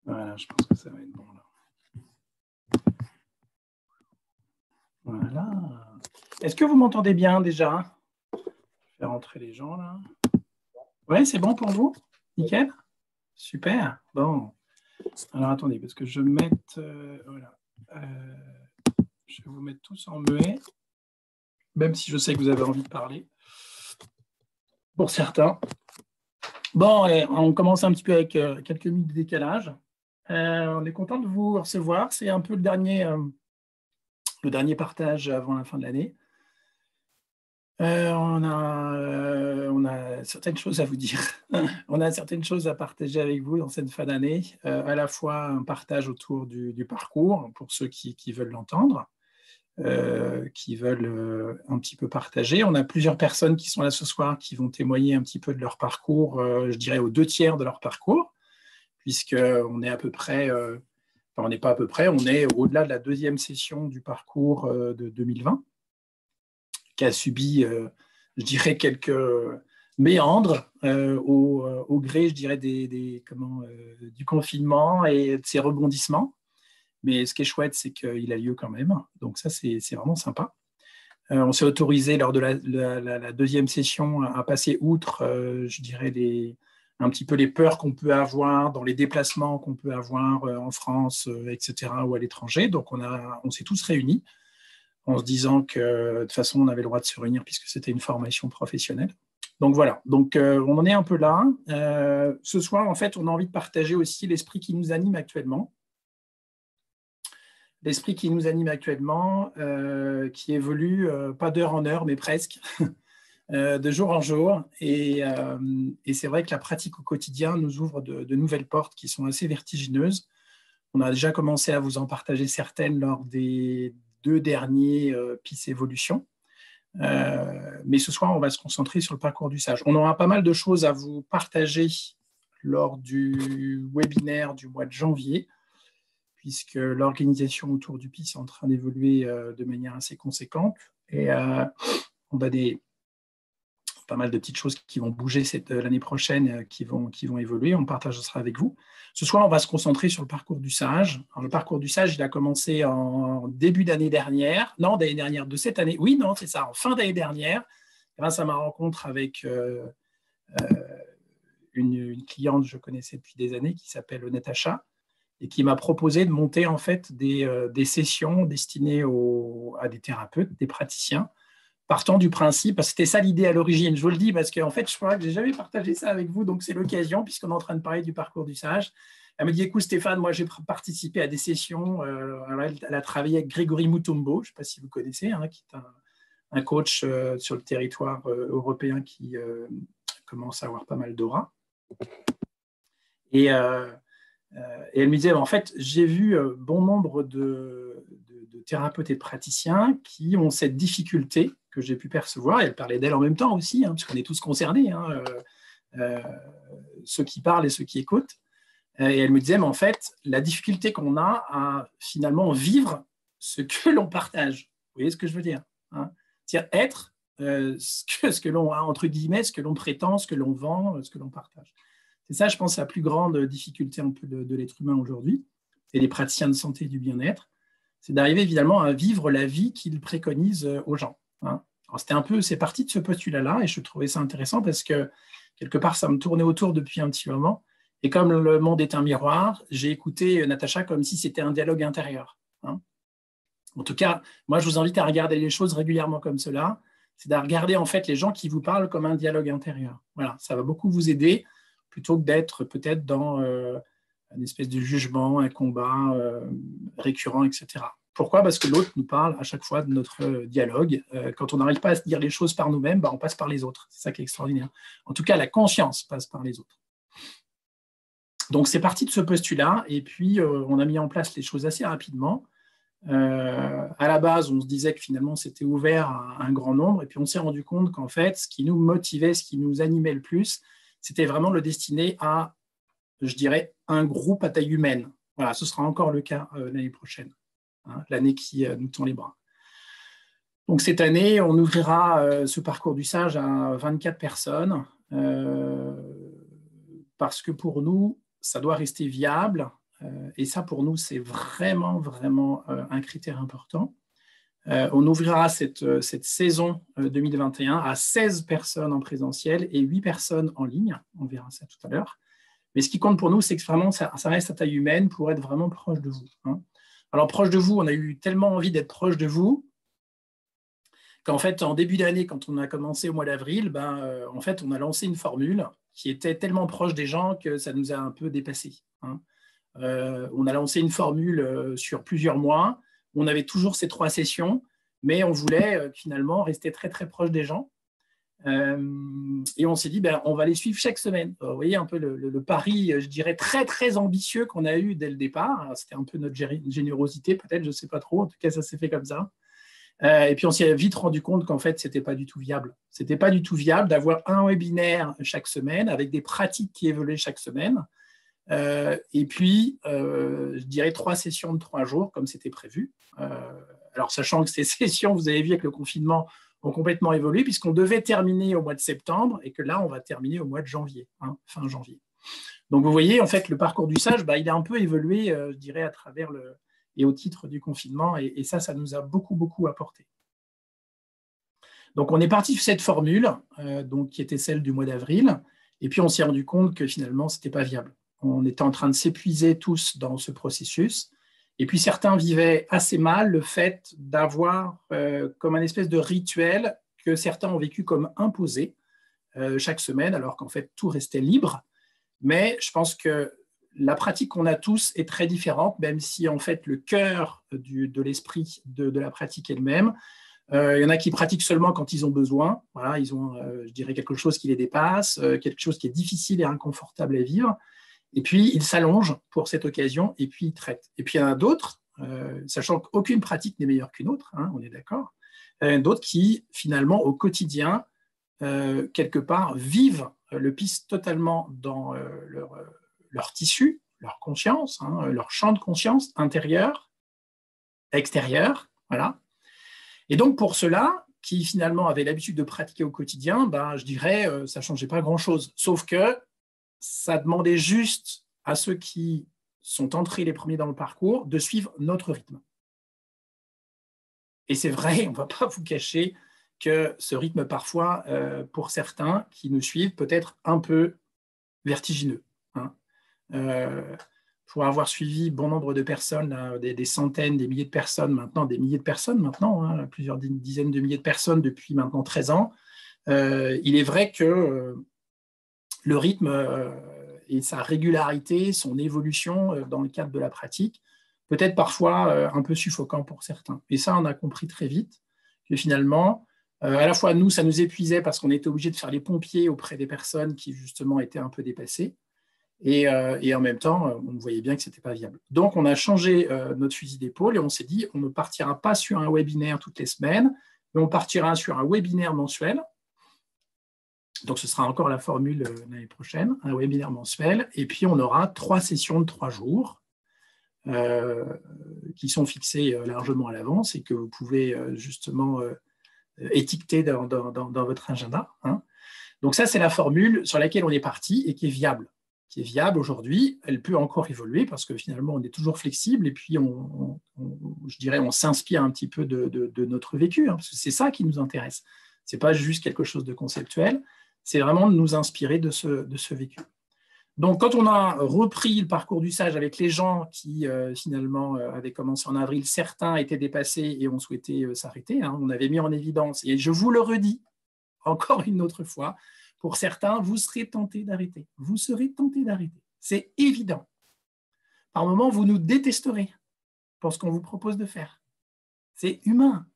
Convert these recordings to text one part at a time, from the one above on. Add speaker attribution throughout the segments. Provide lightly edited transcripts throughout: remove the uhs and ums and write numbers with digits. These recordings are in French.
Speaker 1: Voilà, je pense que ça va être bon là. Voilà. Est-ce que vous m'entendez bien déjà? Je vais rentrer les gens là. Oui, c'est bon pour vous? Nickel? Super. Bon. Alors attendez, parce que je vais mettre. Voilà. Je vais vous mettre tous en muet, même si je sais que vous avez envie de parler. Pour certains. Bon, allez, on commence un petit peu avec quelques minutes de décalage. On est content de vous recevoir. C'est un peu le dernier partage avant la fin de l'année. On a certaines choses à vous dire. On a certaines choses à partager avec vous dans cette fin d'année. À la fois un partage autour du parcours pour ceux qui veulent l'entendre, qui veulent un petit peu partager. On a plusieurs personnes qui sont là ce soir qui vont témoigner un petit peu de leur parcours, je dirais aux 2/3 de leur parcours, puisqu'on est à peu près, enfin on n'est pas à peu près, on est au-delà de la deuxième session du parcours de 2020, qui a subi, je dirais, quelques méandres au gré, je dirais, du confinement et de ses rebondissements. Mais ce qui est chouette, c'est qu'il a lieu quand même. Donc ça, c'est vraiment sympa. On s'est autorisé lors de la deuxième session à passer outre, je dirais, un petit peu les peurs qu'on peut avoir dans les déplacements qu'on peut avoir en France, etc., ou à l'étranger. Donc on s'est tous réunis en se disant que de toute façon, on avait le droit de se réunir puisque c'était une formation professionnelle. Donc voilà, donc on en est un peu là. Ce soir, en fait, on a envie de partager aussi l'esprit qui nous anime actuellement. L'esprit qui nous anime actuellement, qui évolue pas d'heure en heure, mais presque, de jour en jour. Et c'est vrai que la pratique au quotidien nous ouvre de nouvelles portes qui sont assez vertigineuses. On a déjà commencé à vous en partager certaines lors des 2 derniers PIS Évolution. Mais ce soir, on va se concentrer sur le parcours du sage. On aura pas mal de choses à vous partager lors du webinaire du mois de janvier, puisque l'organisation autour du PIS est en train d'évoluer de manière assez conséquente. Et on a pas mal de petites choses qui vont bouger l'année prochaine, qui vont évoluer. On partagera ça avec vous. Ce soir, on va se concentrer sur le parcours du sage. Alors, le parcours du sage, il a commencé en début d'année dernière. Non, d'année dernière, de cette année. Oui, non, c'est ça, en fin d'année dernière, grâce à ma rencontre avec une cliente que je connaissais depuis des années qui s'appelle Natacha, et qui m'a proposé de monter en fait des sessions destinées à des thérapeutes, des praticiens, partant du principe, c'était ça l'idée à l'origine, je vous le dis, parce qu'en fait, je crois que je n'ai jamais partagé ça avec vous, donc c'est l'occasion, puisqu'on est en train de parler du parcours du sage. Elle me dit, écoute Stéphane, moi j'ai participé à des sessions, elle a travaillé avec Grégory Mutombo, je ne sais pas si vous connaissez, hein, qui est un coach sur le territoire européen qui commence à avoir pas mal d'aura. Et elle me disait, en fait, j'ai vu bon nombre de thérapeutes et de praticiens qui ont cette difficulté que j'ai pu percevoir, et elle parlait d'elle en même temps aussi, hein, parce qu'on est tous concernés, hein, ceux qui parlent et ceux qui écoutent. Et elle me disait, mais en fait, la difficulté qu'on a à finalement vivre ce que l'on partage. Vous voyez ce que je veux dire, hein? C'est-à-dire être ce que l'on a, entre guillemets, ce que l'on prétend, ce que l'on vend, ce que l'on partage. C'est ça, je pense, la plus grande difficulté un peu de l'être humain aujourd'hui, et des praticiens de santé et du bien-être, c'est d'arriver évidemment à vivre la vie qu'ils préconisent aux gens, hein. Alors c'est parti de ce postulat-là, et je trouvais ça intéressant parce que quelque part, ça me tournait autour depuis un petit moment. Et comme le monde est un miroir, j'ai écouté Natacha comme si c'était un dialogue intérieur, hein. En tout cas, moi, je vous invite à regarder les choses régulièrement comme cela. C'est de regarder en fait les gens qui vous parlent comme un dialogue intérieur. Voilà, ça va beaucoup vous aider plutôt que d'être peut-être dans une espèce de jugement, un combat récurrent, etc. Pourquoi? Parce que l'autre nous parle à chaque fois de notre dialogue. Quand on n'arrive pas à se dire les choses par nous-mêmes, on passe par les autres. C'est ça qui est extraordinaire. En tout cas, la conscience passe par les autres. Donc, c'est parti de ce postulat. Et puis, on a mis en place les choses assez rapidement. À la base, on se disait que finalement, c'était ouvert à un grand nombre. Et puis, on s'est rendu compte qu'en fait, ce qui nous motivait, ce qui nous animait le plus, c'était vraiment le destiné à, je dirais, un groupe à taille humaine. Voilà, ce sera encore le cas l'année prochaine, hein, l'année qui nous tend les bras. Donc, cette année, on ouvrira ce parcours du sage à 24 personnes parce que pour nous, ça doit rester viable et ça pour nous c'est vraiment, vraiment un critère important. On ouvrira cette saison 2021 à 16 personnes en présentiel et 8 personnes en ligne. On verra ça tout à l'heure. Mais ce qui compte pour nous, c'est que vraiment, ça reste à taille humaine pour être vraiment proche de vous. Hein. Alors, proche de vous, on a eu tellement envie d'être proche de vous qu'en fait, en début d'année, quand on a commencé au mois d'avril, en fait, on a lancé une formule qui était tellement proche des gens que ça nous a un peu dépassé. Hein. On a lancé une formule sur plusieurs mois. On avait toujours ces 3 sessions, mais on voulait finalement rester très, très proche des gens. Et on s'est dit, on va les suivre chaque semaine. Vous voyez un peu le pari, je dirais, très, très ambitieux qu'on a eu dès le départ. C'était un peu notre générosité, peut-être, je ne sais pas trop. En tout cas, ça s'est fait comme ça. Et puis, on s'est vite rendu compte qu'en fait, ce n'était pas du tout viable. Ce n'était pas du tout viable d'avoir un webinaire chaque semaine avec des pratiques qui évoluaient chaque semaine. Et puis, je dirais 3 sessions de 3 jours, comme c'était prévu. Alors, sachant que ces sessions, vous avez vu avec le confinement, ont complètement évolué, puisqu'on devait terminer au mois de septembre, et que là, on va terminer au mois de janvier, hein, fin janvier. Donc, vous voyez, en fait, le parcours du sage, il a un peu évolué, je dirais, à travers et au titre du confinement, et ça nous a beaucoup, beaucoup apporté. Donc, on est parti sur cette formule, qui était celle du mois d'avril, et puis on s'est rendu compte que finalement, ce n'était pas viable. On était en train de s'épuiser tous dans ce processus. Et puis, certains vivaient assez mal le fait d'avoir comme un espèce de rituel que certains ont vécu comme imposé chaque semaine, alors qu'en fait, tout restait libre. Mais je pense que la pratique qu'on a tous est très différente, même si en fait, le cœur de l'esprit de la pratique elle-même, il y en a qui pratiquent seulement quand ils ont besoin. Voilà, ils ont, je dirais, quelque chose qui les dépasse, quelque chose qui est difficile et inconfortable à vivre. Et puis, ils s'allongent pour cette occasion et puis ils traitent. Et puis, il y en a d'autres, sachant qu'aucune pratique n'est meilleure qu'une autre, hein, on est d'accord, d'autres qui, finalement, au quotidien, quelque part, vivent le PIS totalement dans leur tissu, leur conscience, hein, leur champ de conscience intérieur, extérieur, voilà. Et donc, pour ceux-là, qui finalement avaient l'habitude de pratiquer au quotidien, je dirais, ça ne changeait pas grand-chose, sauf que ça demandait juste à ceux qui sont entrés les premiers dans le parcours de suivre notre rythme. Et c'est vrai, on ne va pas vous cacher que ce rythme, parfois, pour certains qui nous suivent, peut être un peu vertigineux. Hein. Pour avoir suivi bon nombre de personnes, là, des centaines, des milliers de personnes maintenant, des milliers de personnes maintenant, hein, plusieurs dizaines de milliers de personnes depuis maintenant 13 ans, il est vrai que le rythme et sa régularité, son évolution dans le cadre de la pratique, peut être parfois un peu suffocant pour certains. Et ça, on a compris très vite que finalement, à la fois nous, ça nous épuisait parce qu'on était obligé de faire les pompiers auprès des personnes qui justement étaient un peu dépassées. Et en même temps, on voyait bien que ce n'était pas viable. Donc, on a changé notre fusil d'épaule et on s'est dit, on ne partira pas sur un webinaire toutes les semaines, mais on partira sur un webinaire mensuel. Donc, ce sera encore la formule l'année prochaine, un webinaire mensuel. Et puis, on aura 3 sessions de 3 jours qui sont fixées largement à l'avance et que vous pouvez justement étiqueter dans votre agenda. Hein. Donc, ça, c'est la formule sur laquelle on est parti et qui est viable. Qui est viable aujourd'hui. Elle peut encore évoluer parce que finalement, on est toujours flexible et puis, je dirais, on s'inspire un petit peu de notre vécu, hein, parce que c'est ça qui nous intéresse. Ce n'est pas juste quelque chose de conceptuel. C'est vraiment de nous inspirer de ce vécu. Donc, quand on a repris le parcours du sage avec les gens qui, finalement, avaient commencé en avril, certains étaient dépassés et ont souhaité s'arrêter. Hein, on avait mis en évidence, et je vous le redis encore une autre fois, pour certains, vous serez tentés d'arrêter. Vous serez tentés d'arrêter. C'est évident. Par moments, vous nous détesterez pour ce qu'on vous propose de faire. C'est humain.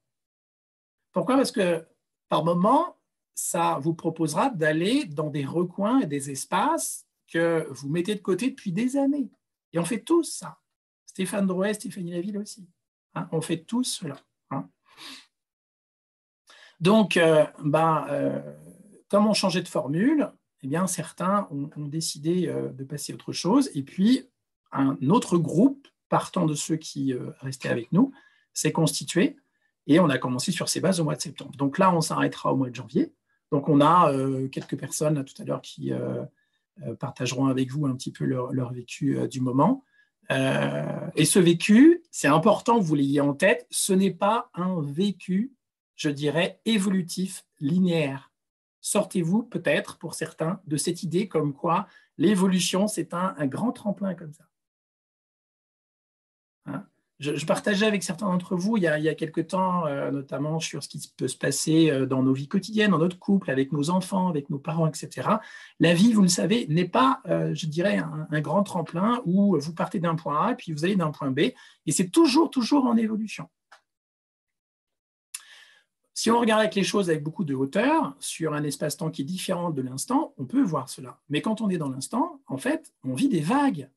Speaker 1: Pourquoi ? Parce que, par moments, ça vous proposera d'aller dans des recoins et des espaces que vous mettez de côté depuis des années. Et on fait tous ça. Stéphane Drouet, Stéphanie Laville aussi. Hein, on fait tous cela. Hein. Donc, comme on changeait de formule, eh bien, certains ont décidé de passer à autre chose. Et puis, un autre groupe, partant de ceux qui restaient avec nous, s'est constitué. Et on a commencé sur ces bases au mois de septembre. Donc là, on s'arrêtera au mois de janvier. Donc, on a quelques personnes tout à l'heure qui partageront avec vous un petit peu leur vécu du moment. Et ce vécu, c'est important que vous l'ayez en tête, ce n'est pas un vécu, je dirais, évolutif, linéaire. Sortez-vous peut-être, pour certains, de cette idée comme quoi l'évolution, c'est un grand tremplin comme ça. Hein? Je partageais avec certains d'entre vous il y a quelque temps, notamment sur ce qui peut se passer dans nos vies quotidiennes, dans notre couple, avec nos enfants, avec nos parents, etc. La vie, vous le savez, n'est pas, je dirais, un grand tremplin où vous partez d'un point A et puis vous allez d'un point B, et c'est toujours en évolution. Si on regarde avec les choses avec beaucoup de hauteur, sur un espace-temps qui est différent de l'instant, on peut voir cela. Mais quand on est dans l'instant, en fait, on vit des vagues.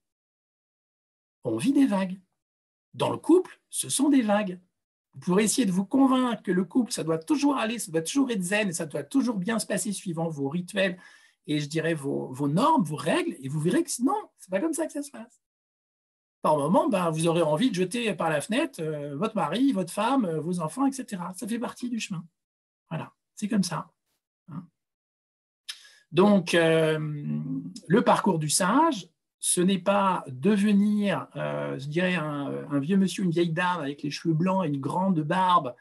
Speaker 1: On vit des vagues. Dans le couple, ce sont des vagues. Vous pourrez essayer de vous convaincre que le couple, ça doit toujours aller, ça doit toujours être zen, et ça doit toujours bien se passer suivant vos rituels et je dirais vos normes, vos règles, et vous verrez que non, c'est pas comme ça que ça se passe. Par moment, vous aurez envie de jeter par la fenêtre votre mari, votre femme, vos enfants, etc. Ça fait partie du chemin. Voilà, c'est comme ça. Hein. Donc, le parcours du sage, ce n'est pas devenir, je dirais, un vieux monsieur, une vieille dame avec les cheveux blancs et une grande barbe,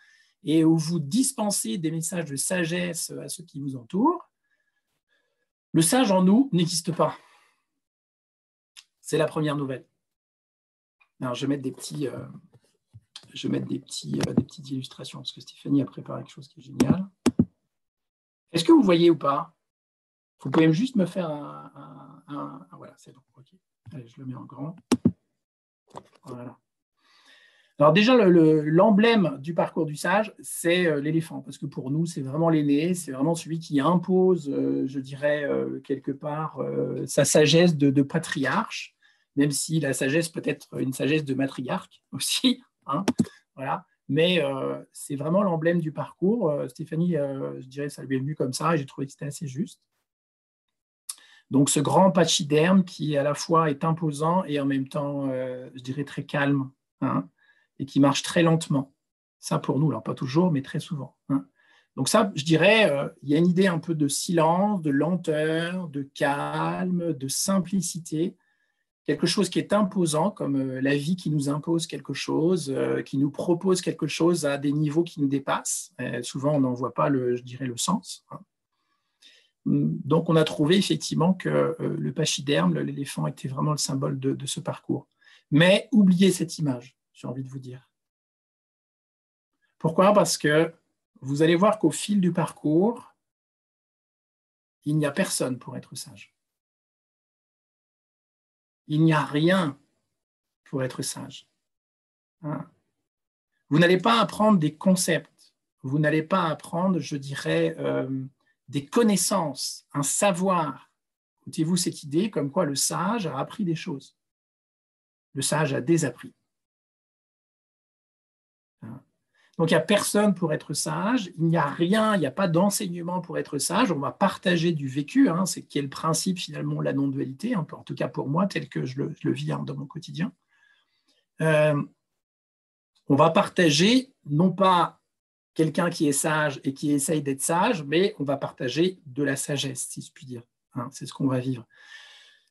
Speaker 1: et où vous dispensez des messages de sagesse à ceux qui vous entourent. Le sage en nous n'existe pas. C'est la première nouvelle. Alors, je vais mettre des petites illustrations, parce que Stéphanie a préparé quelque chose qui est génial. Est-ce que vous voyez ou pas? Vous pouvez juste me faire voilà, c'est bon. Okay. Allez, je le mets en grand. Voilà. Alors déjà, l'emblème du parcours du sage, c'est l'éléphant, parce que pour nous, c'est vraiment l'aîné, c'est vraiment celui qui impose, je dirais, quelque part, sa sagesse de patriarche, même si la sagesse peut être une sagesse de matriarque aussi. Hein, voilà. Mais c'est vraiment l'emblème du parcours. Stéphanie, je dirais, ça lui est venu comme ça, et j'ai trouvé que c'était assez juste. Donc, ce grand pachyderme qui, à la fois, est imposant et en même temps, je dirais, très calme, hein, et qui marche très lentement. Ça, pour nous, alors pas toujours, mais très souvent. Hein. Donc ça, je dirais, il y a une idée un peu de silence, de lenteur, de calme, de simplicité, quelque chose qui est imposant, comme la vie qui nous impose quelque chose, qui nous propose quelque chose à des niveaux qui nous dépassent. Souvent, on n'en voit pas, je dirais, le sens. Hein. Donc, on a trouvé effectivement que le pachyderme, l'éléphant, était vraiment le symbole de ce parcours. Mais oubliez cette image, j'ai envie de vous dire. Pourquoi? Parce que vous allez voir qu'au fil du parcours, il n'y a personne pour être sage. Il n'y a rien pour être sage. Hein? Vous n'allez pas apprendre des concepts, vous n'allez pas apprendre, je dirais, des connaissances, un savoir. Écoutez-vous cette idée comme quoi le sage a appris des choses. Le sage a désappris. Donc, il n'y a personne pour être sage, il n'y a rien, il n'y a pas d'enseignement pour être sage, on va partager du vécu, hein, c'est qui est le principe finalement de la non-dualité, hein, en tout cas pour moi, tel que je le vis hein, dans mon quotidien. On va partager non pas quelqu'un qui est sage et qui essaye d'être sage, mais on va partager de la sagesse, si je puis dire. Hein, c'est ce qu'on va vivre.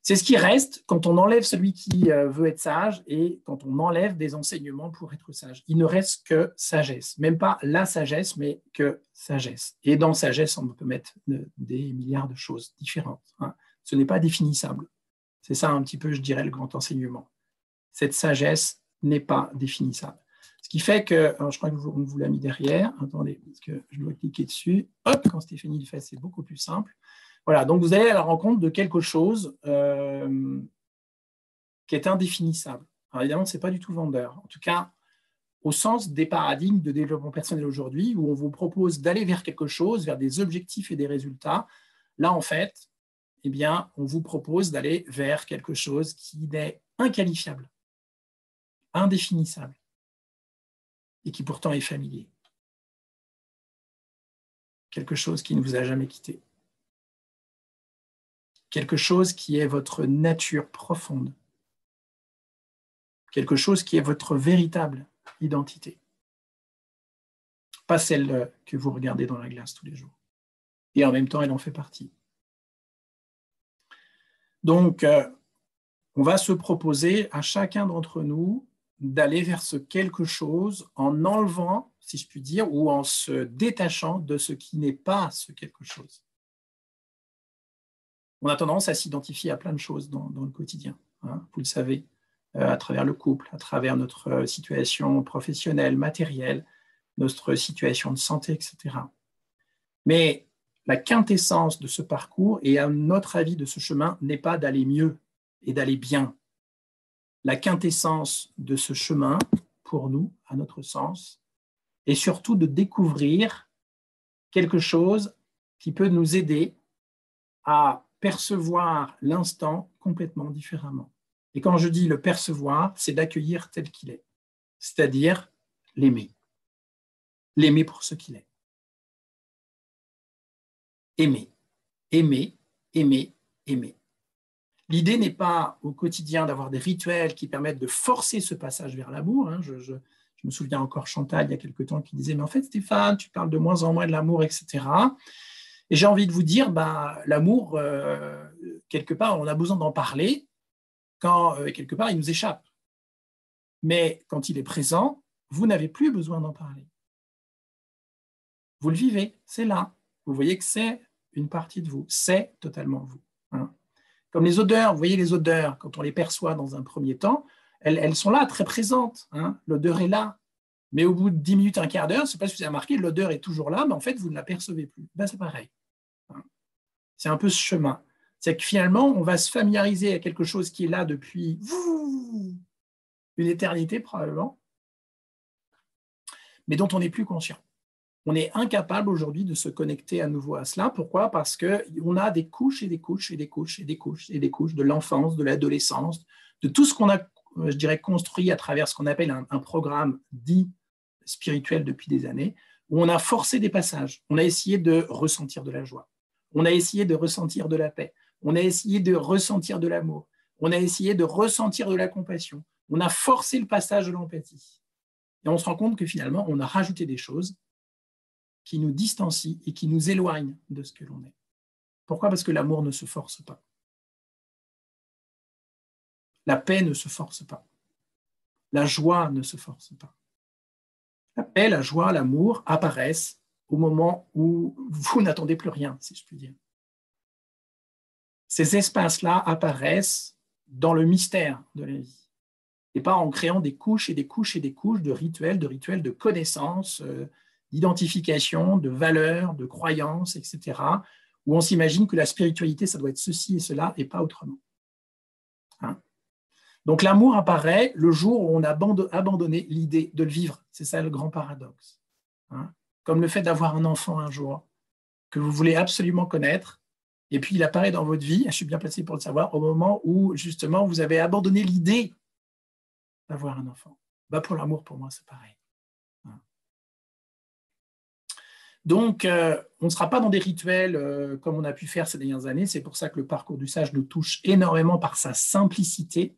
Speaker 1: C'est ce qui reste quand on enlève celui qui veut être sage et quand on enlève des enseignements pour être sage. Il ne reste que sagesse. Même pas la sagesse, mais que sagesse. Et dans sagesse, on peut mettre des milliards de choses différentes. Hein. Ce n'est pas définissable. C'est ça un petit peu, je dirais, le grand enseignement. Cette sagesse n'est pas définissable. Ce qui fait que, alors je crois qu'on vous l'a mis derrière. Attendez, parce que je dois cliquer dessus. Hop, quand Stéphanie le fait, c'est beaucoup plus simple. Voilà, donc vous allez à la rencontre de quelque chose qui est indéfinissable. Alors évidemment, ce n'est pas du tout vendeur. En tout cas, au sens des paradigmes de développement personnel aujourd'hui, où on vous propose d'aller vers quelque chose, vers des objectifs et des résultats. Là, en fait, eh bien, on vous propose d'aller vers quelque chose qui est inqualifiable, indéfinissable, et qui pourtant est familier. Quelque chose qui ne vous a jamais quitté. Quelque chose qui est votre nature profonde. Quelque chose qui est votre véritable identité. Pas celle que vous regardez dans la glace tous les jours. Et en même temps, elle en fait partie. Donc, on va se proposer à chacun d'entre nous d'aller vers ce quelque chose en enlevant, si je puis dire, ou en se détachant de ce qui n'est pas ce quelque chose. On a tendance à s'identifier à plein de choses dans le quotidien, hein, vous le savez, à travers le couple, à travers notre situation professionnelle, matérielle, notre situation de santé, etc. Mais la quintessence de ce parcours, et à notre avis de ce chemin, n'est pas d'aller mieux et d'aller bien. La quintessence de ce chemin, pour nous, à notre sens, est surtout de découvrir quelque chose qui peut nous aider à percevoir l'instant complètement différemment. Et quand je dis le percevoir, c'est d'accueillir tel qu'il est, c'est-à-dire l'aimer. L'aimer pour ce qu'il est. Aimer, aimer, aimer, aimer. L'idée n'est pas au quotidien d'avoir des rituels qui permettent de forcer ce passage vers l'amour. Hein. Je me souviens encore Chantal, il y a quelque temps, qui disait « Mais en fait, Stéphane, tu parles de moins en moins de l'amour, etc. » Et j'ai envie de vous dire, l'amour, quelque part, on a besoin d'en parler quand, quelque part, il nous échappe. Mais quand il est présent, vous n'avez plus besoin d'en parler. Vous le vivez, c'est là. Vous voyez que c'est une partie de vous, c'est totalement vous. Hein. Comme les odeurs, vous voyez les odeurs, quand on les perçoit dans un premier temps, elles sont là, très présentes. Hein. L'odeur est là. Mais au bout de 10 minutes, un quart d'heure, je ne sais pas si vous avez remarqué, l'odeur est toujours là, mais en fait, vous ne la percevez plus. C'est pareil. Hein. C'est un peu ce chemin. C'est que finalement, on va se familiariser à quelque chose qui est là depuis une éternité probablement, mais dont on n'est plus conscient. On est incapable aujourd'hui de se connecter à nouveau à cela. Pourquoi ? Parce qu'on a des couches et des couches et des couches et des couches et des couches de l'enfance, de l'adolescence, de tout ce qu'on a, je dirais, construit à travers ce qu'on appelle un programme dit spirituel depuis des années, où on a forcé des passages. On a essayé de ressentir de la joie. On a essayé de ressentir de la paix. On a essayé de ressentir de l'amour. On a essayé de ressentir de la compassion. On a forcé le passage de l'empathie. Et on se rend compte que finalement, on a rajouté des choses qui nous distancient et qui nous éloignent de ce que l'on est. Pourquoi ? Parce que l'amour ne se force pas. La paix ne se force pas. La joie ne se force pas. La paix, la joie, l'amour apparaissent au moment où vous n'attendez plus rien, si je puis dire. Ces espaces-là apparaissent dans le mystère de la vie, et pas en créant des couches et des couches et des couches de rituels de connaissances, d'identification, de valeurs, de croyances, etc., où on s'imagine que la spiritualité, ça doit être ceci et cela, et pas autrement. Hein ? Donc l'amour apparaît le jour où on a abandonné l'idée de le vivre. C'est ça le grand paradoxe. Hein ? Comme le fait d'avoir un enfant un jour, que vous voulez absolument connaître, et puis il apparaît dans votre vie, je suis bien placé pour le savoir, au moment où justement vous avez abandonné l'idée d'avoir un enfant. Pour l'amour, pour moi, c'est pareil. Donc, on ne sera pas dans des rituels comme on a pu faire ces dernières années. C'est pour ça que le parcours du sage nous touche énormément par sa simplicité.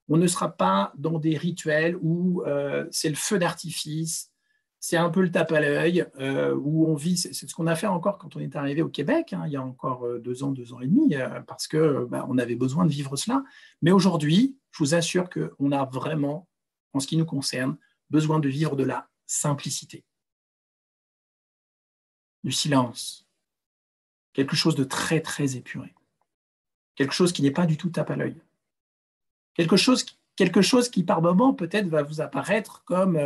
Speaker 1: On ne sera pas dans des rituels où c'est le feu d'artifice, c'est un peu le tape à l'œil, où on vit. C'est ce qu'on a fait encore quand on est arrivé au Québec, hein, il y a encore 2 ans et demi, parce qu'on avait besoin de vivre cela. Mais aujourd'hui, je vous assure qu'on a vraiment, en ce qui nous concerne, besoin de vivre de la simplicité, du silence, quelque chose de très, très épuré, quelque chose qui n'est pas du tout tape à l'œil, quelque chose qui, par moment, peut-être va vous apparaître comme,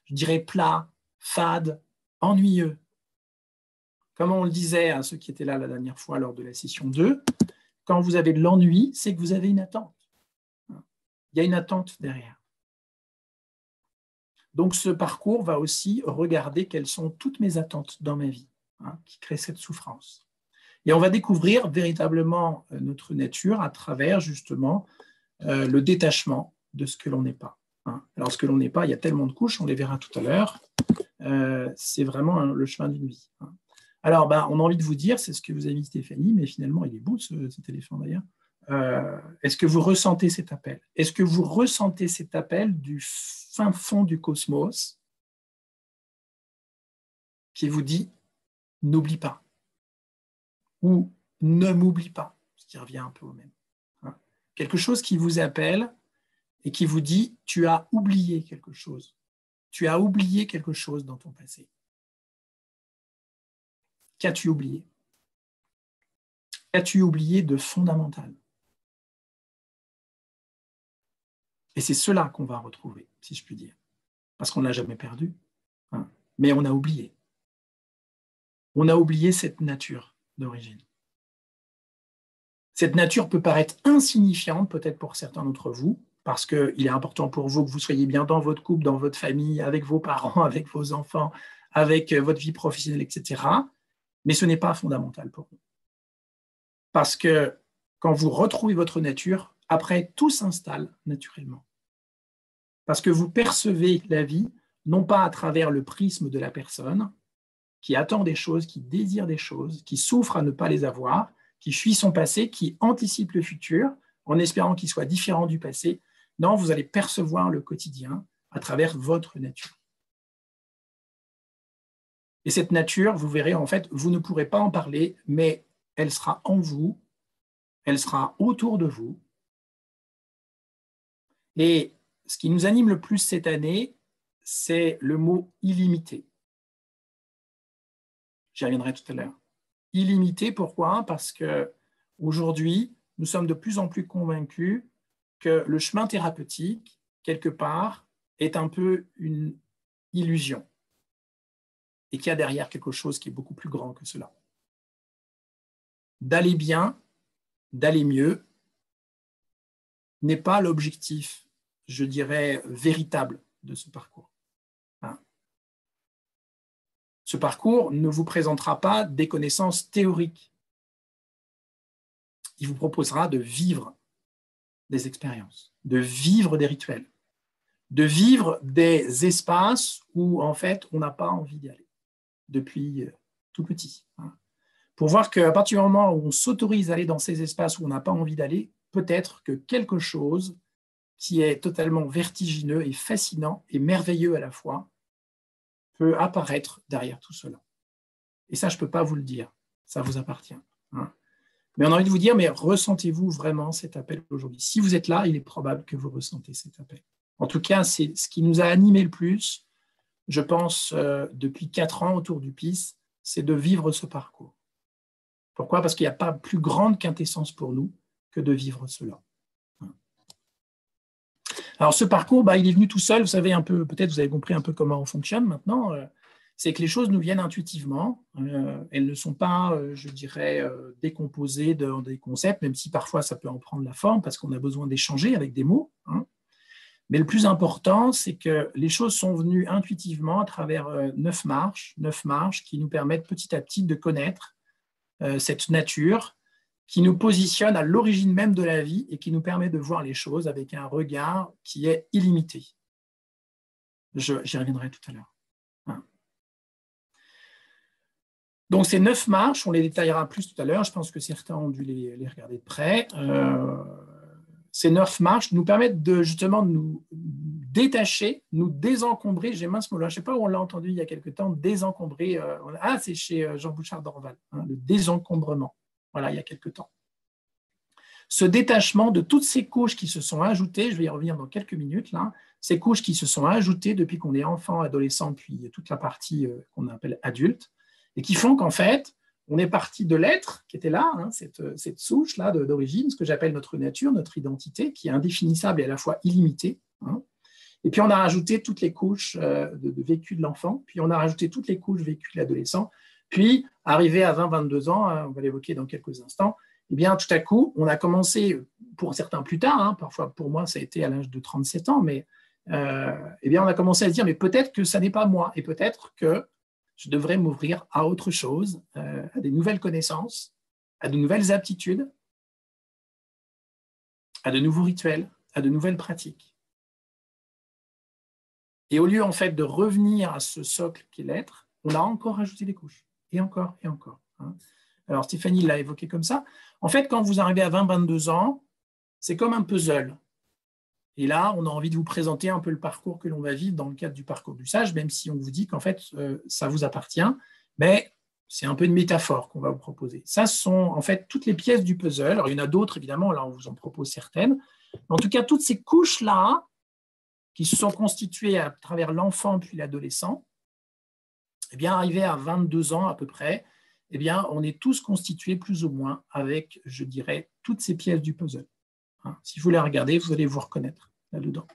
Speaker 1: je dirais, plat, fade, ennuyeux. Comme on le disait à ceux qui étaient là la dernière fois lors de la session 2, quand vous avez de l'ennui, c'est que vous avez une attente. Il y a une attente derrière. Donc ce parcours va aussi regarder quelles sont toutes mes attentes dans ma vie, hein, qui créent cette souffrance. Et on va découvrir véritablement notre nature à travers justement le détachement de ce que l'on n'est pas. Hein. Alors ce que l'on n'est pas, il y a tellement de couches, on les verra tout à l'heure. C'est vraiment le chemin d'une vie. Hein. Alors, on a envie de vous dire, c'est ce que vous avez dit Stéphanie, mais finalement, il est beau cet éléphant d'ailleurs. Est-ce que vous ressentez cet appel ? Est-ce que vous ressentez cet appel du fin fond du cosmos qui vous dit « n'oublie pas » ou « ne m'oublie pas », ce qui revient un peu au même. Hein. quelque chose qui vous appelle et qui vous dit « tu as oublié quelque chose ». Tu as oublié quelque chose dans ton passé. Qu'as-tu oublié? Qu'as-tu oublié de fondamental? Et c'est cela qu'on va retrouver, si je puis dire. Parce qu'on ne l'a jamais perdu, hein, mais on a oublié. On a oublié cette nature d'origine. Cette nature peut paraître insignifiante, peut-être pour certains d'entre vous, parce qu'il est important pour vous que vous soyez bien dans votre couple, dans votre famille, avec vos parents, avec vos enfants, avec votre vie professionnelle, etc. Mais ce n'est pas fondamental pour vous. Parce que quand vous retrouvez votre nature, après, tout s'installe naturellement. Parce que vous percevez la vie, non pas à travers le prisme de la personne, qui attend des choses, qui désire des choses, qui souffre à ne pas les avoir, qui fuit son passé, qui anticipe le futur, en espérant qu'il soit différent du passé. Non, vous allez percevoir le quotidien à travers votre nature. Et cette nature, vous verrez, en fait, vous ne pourrez pas en parler, mais elle sera en vous, elle sera autour de vous. Et ce qui nous anime le plus cette année, c'est le mot illimité. J'y reviendrai tout à l'heure. Illimité, pourquoi? Parce qu'aujourd'hui, nous sommes de plus en plus convaincus que le chemin thérapeutique, quelque part, est un peu une illusion et qu'il y a derrière quelque chose qui est beaucoup plus grand que cela. D'aller bien, d'aller mieux, n'est pas l'objectif, je dirais, véritable de ce parcours. Ce parcours ne vous présentera pas des connaissances théoriques. Il vous proposera de vivre des expériences, de vivre des rituels, de vivre des espaces où, en fait, on n'a pas envie d'y aller depuis tout petit. Pour voir qu'à partir du moment où on s'autorise à aller dans ces espaces où on n'a pas envie d'aller, peut-être que quelque chose qui est totalement vertigineux et fascinant et merveilleux à la fois peut apparaître derrière tout cela. Et ça, je ne peux pas vous le dire, ça vous appartient. Mais on a envie de vous dire, mais ressentez-vous vraiment cet appel aujourd'hui? Si vous êtes là, il est probable que vous ressentez cet appel. En tout cas, c'est ce qui nous a animé le plus, je pense, depuis 4 ans autour du PIS, c'est de vivre ce parcours. Pourquoi? Parce qu'il n'y a pas plus grande quintessence pour nous que de vivre cela. Alors, ce parcours, il est venu tout seul. Vous savez un peu, peut-être vous avez compris un peu comment on fonctionne maintenant. C'est que les choses nous viennent intuitivement. Elles ne sont pas, je dirais, décomposées dans des concepts, même si parfois ça peut en prendre la forme parce qu'on a besoin d'échanger avec des mots. Mais le plus important, c'est que les choses sont venues intuitivement à travers 9 marches qui nous permettent petit à petit de connaître cette nature qui nous positionne à l'origine même de la vie et qui nous permet de voir les choses avec un regard qui est illimité. J'y reviendrai tout à l'heure. Donc, ces 9 marches, on les détaillera plus tout à l'heure. Je pense que certains ont dû les regarder de près. Ces 9 marches nous permettent justement de nous détacher, nous désencombrer. J'ai mince mot là, je ne sais pas où on l'a entendu il y a quelque temps, désencombrer. C'est chez Jean Bouchard d'Orval, le désencombrement. Voilà, il y a quelque temps. Ce détachement de toutes ces couches qui se sont ajoutées, je vais y revenir dans quelques minutes, là, ces couches qui se sont ajoutées depuis qu'on est enfant, adolescent, puis toute la partie qu'on appelle adulte, et qui font qu'en fait, on est parti de l'être qui était là, cette souche-là d'origine, ce que j'appelle notre nature, notre identité, qui est indéfinissable et à la fois illimitée. Et puis on a rajouté toutes les couches de vécu de l'enfant, puis on a rajouté toutes les couches vécues de l'adolescent, puis arrivé à 20-22 ans, on va l'évoquer dans quelques instants, eh bien tout à coup, on a commencé, pour certains plus tard, parfois pour moi ça a été à l'âge de 37 ans, mais eh bien on a commencé à se dire, mais peut-être que ça n'est pas moi, et peut-être que je devrais m'ouvrir à autre chose, à des nouvelles connaissances, à de nouvelles aptitudes, à de nouveaux rituels, à de nouvelles pratiques. Et au lieu, en fait, de revenir à ce socle qu'est l'être, on a encore ajouté des couches, et encore, et encore. Alors, Stéphanie l'a évoqué comme ça. En fait, quand vous arrivez à 20-22 ans, c'est comme un puzzle. Et là, on a envie de vous présenter un peu le parcours que l'on va vivre dans le cadre du parcours du sage, même si on vous dit qu'en fait, ça vous appartient. Mais C'est un peu une métaphore qu'on va vous proposer. Ça, ce sont en fait toutes les pièces du puzzle. Alors, il y en a d'autres, évidemment, là, on vous en propose certaines. Mais en tout cas, toutes ces couches-là, qui se sont constituées à travers l'enfant puis l'adolescent, eh bien, arrivé à 22 ans à peu près, eh bien, on est tous constitués plus ou moins avec, je dirais, toutes ces pièces du puzzle. Si vous les regardez, vous allez vous reconnaître là-dedans.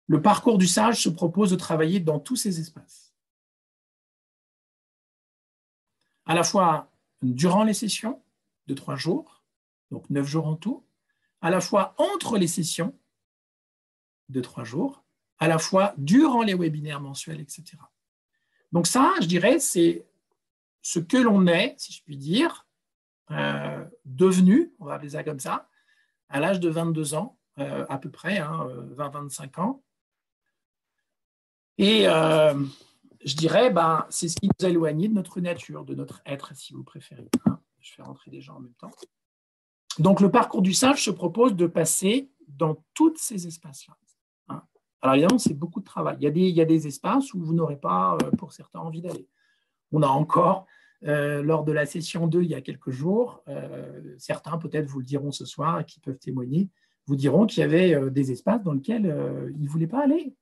Speaker 1: Le parcours du sage se propose de travailler dans tous ces espaces. À la fois durant les sessions de 3 jours, donc 9 jours en tout, à la fois entre les sessions de 3 jours, à la fois durant les webinaires mensuels, etc. Donc ça, je dirais, c'est ce que l'on est, si je puis dire, devenu, on va appeler ça comme ça, à l'âge de 22 ans, à peu près, 20-25 ans. Et je dirais, c'est ce qui nous a éloignés de notre nature, de notre être, si vous préférez. Je fais rentrer des gens en même temps. Donc, le parcours du sage se propose de passer dans tous ces espaces-là. Alors, évidemment, c'est beaucoup de travail. Il y a des espaces où vous n'aurez pas, pour certains, envie d'aller. On a encore, lors de la session 2, il y a quelques jours, certains peut-être vous le diront ce soir, qui peuvent témoigner, vous diront qu'il y avait des espaces dans lesquels ils ne voulaient pas aller.